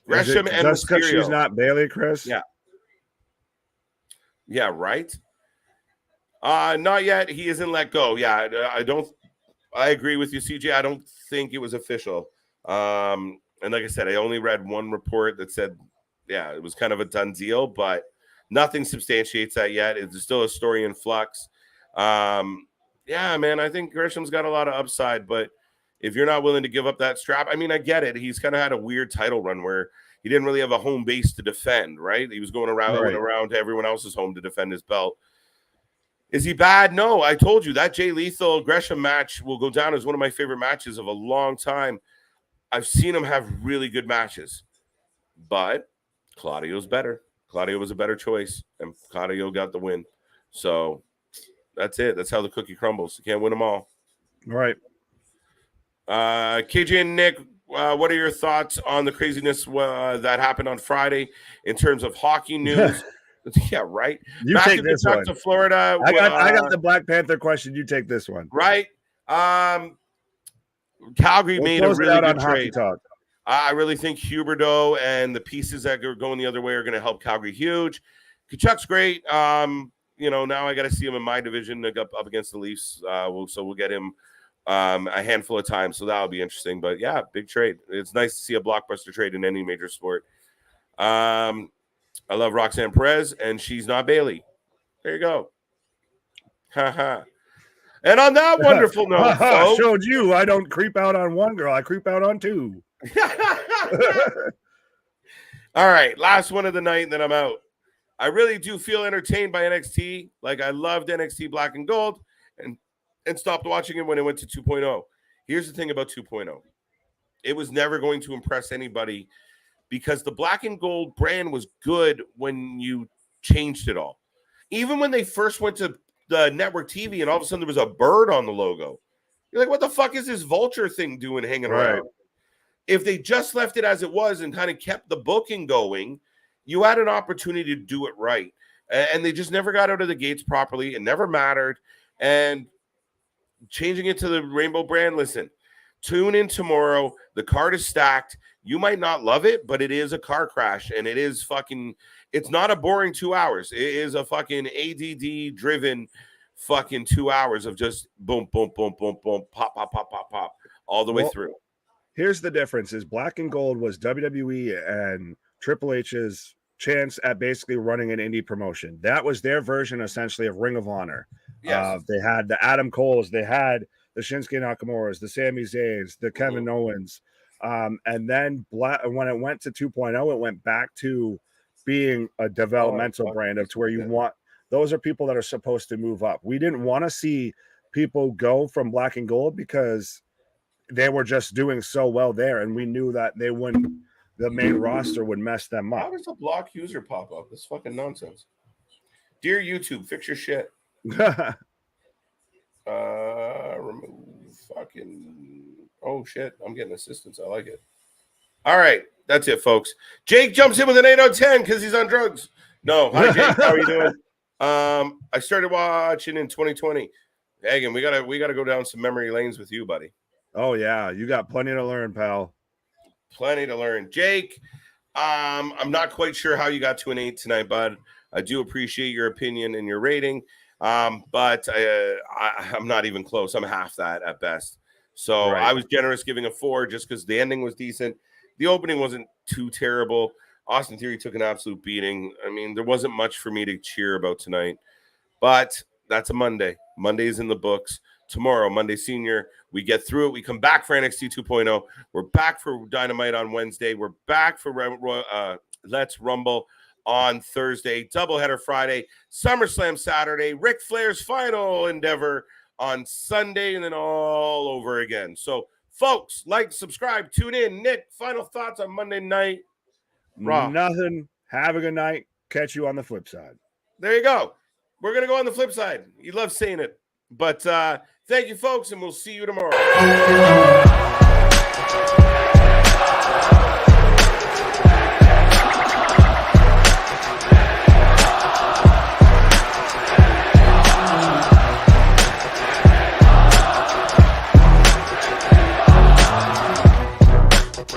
Gresham and just because Mysterio. She's not Bailey, Chris. Yeah. Yeah, right. Not yet. He isn't let go. Yeah, I agree with you, CJ. I don't think it was official. And like I said, I only read one report that said, yeah, it was kind of a done deal, but nothing substantiates that yet. It's still a story in flux. Yeah, man, I think Gresham's got a lot of upside, but if you're not willing to give up that strap, I mean, I get it. He's kind of had a weird title run where he didn't really have a home base to defend, right? He was going around to everyone else's home to defend his belt. Is he bad? No, I told you that Jay Lethal Gresham match will go down as one of my favorite matches of a long time. I've seen him have really good matches, but Claudio's better. Claudio was a better choice, and Claudio got the win. So that's it. That's how the cookie crumbles. You can't win them all. All right. KJ and Nick, what are your thoughts on the craziness that happened on Friday in terms of hockey news? Yeah, right. You take this one. To Florida. I got the Black Panther question. You take this one. Right. Calgary made a really good trade. I really think Huberdeau and the pieces that are going the other way are going to help Calgary huge. Kachuk's great. Now I got to see him in my division up against the Leafs. So we'll get him a handful of times. So that'll be interesting. But yeah, big trade. It's nice to see a blockbuster trade in any major sport. I love Roxanne Perez, and she's not Bailey. There you go. Ha. And on that wonderful note, I showed you I don't creep out on one girl. I creep out on two. All right, last one of the night, and then I'm out. I really do feel entertained by NXT. Like, I loved NXT Black and Gold and stopped watching it when it went to 2.0. Here's the thing about 2.0. It was never going to impress anybody because the Black and Gold brand was good when you changed it all. Even when they first went to the network TV and all of a sudden there was a bird on the logo. You're like, what the fuck is this vulture thing doing hanging around? If they just left it as it was and kind of kept the booking going, you had an opportunity to do it right. And they just never got out of the gates properly. It never mattered. And changing it to the Rainbow brand, listen, tune in tomorrow. The card is stacked. You might not love it, but it is a car crash. And it is fucking, it's not a boring 2 hours. It is a fucking ADD driven fucking 2 hours of just boom, boom, boom, boom, boom, pop, pop, pop, pop, pop, all the way through. Here's the difference: is Black and Gold was WWE and Triple H's chance at basically running an indie promotion. That was their version, essentially, of Ring of Honor. Yes. They had the Adam Coles, they had the Shinsuke Nakamura's, the Sami Zayn's, the Kevin Owens, and then when it went to 2.0, it went back to being a developmental brand of to where you want. Those are people that are supposed to move up. We didn't want to see people go from Black and Gold because they were just doing so well there, and we knew that they wouldn't. The main roster would mess them up. How does a block user pop up? This fucking nonsense. Dear YouTube, fix your shit. Remove fucking. Oh shit! I'm getting assistance. I like it. All right, that's it, folks. Jake jumps in with an 8 out of 10 because he's on drugs. No, hi Jake. How are you doing? I started watching in 2020. Hagen, we gotta go down some memory lanes with you, buddy. Oh yeah, you got plenty to learn, pal. Plenty to learn. Jake, I'm not quite sure how you got to an 8 tonight, bud. I do appreciate your opinion and your rating, but I'm not even close. I'm half that at best. So I was generous giving a 4 just because the ending was decent. The opening wasn't too terrible. Austin Theory took an absolute beating. I mean, there wasn't much for me to cheer about tonight, but that's a Monday. Monday's in the books. Tomorrow, Monday Senior, we get through it. We come back for NXT 2.0. We're back for Dynamite on Wednesday. We're back for Let's Rumble on Thursday. Doubleheader Friday. SummerSlam Saturday. Ric Flair's final endeavor on Sunday, and then all over again. So, folks, like, subscribe, tune in. Nick, final thoughts on Monday Night Raw? Nothing. Have a good night. Catch you on the flip side. There you go. We're going to go on the flip side. You love saying it. But thank you, folks, and we'll see you tomorrow.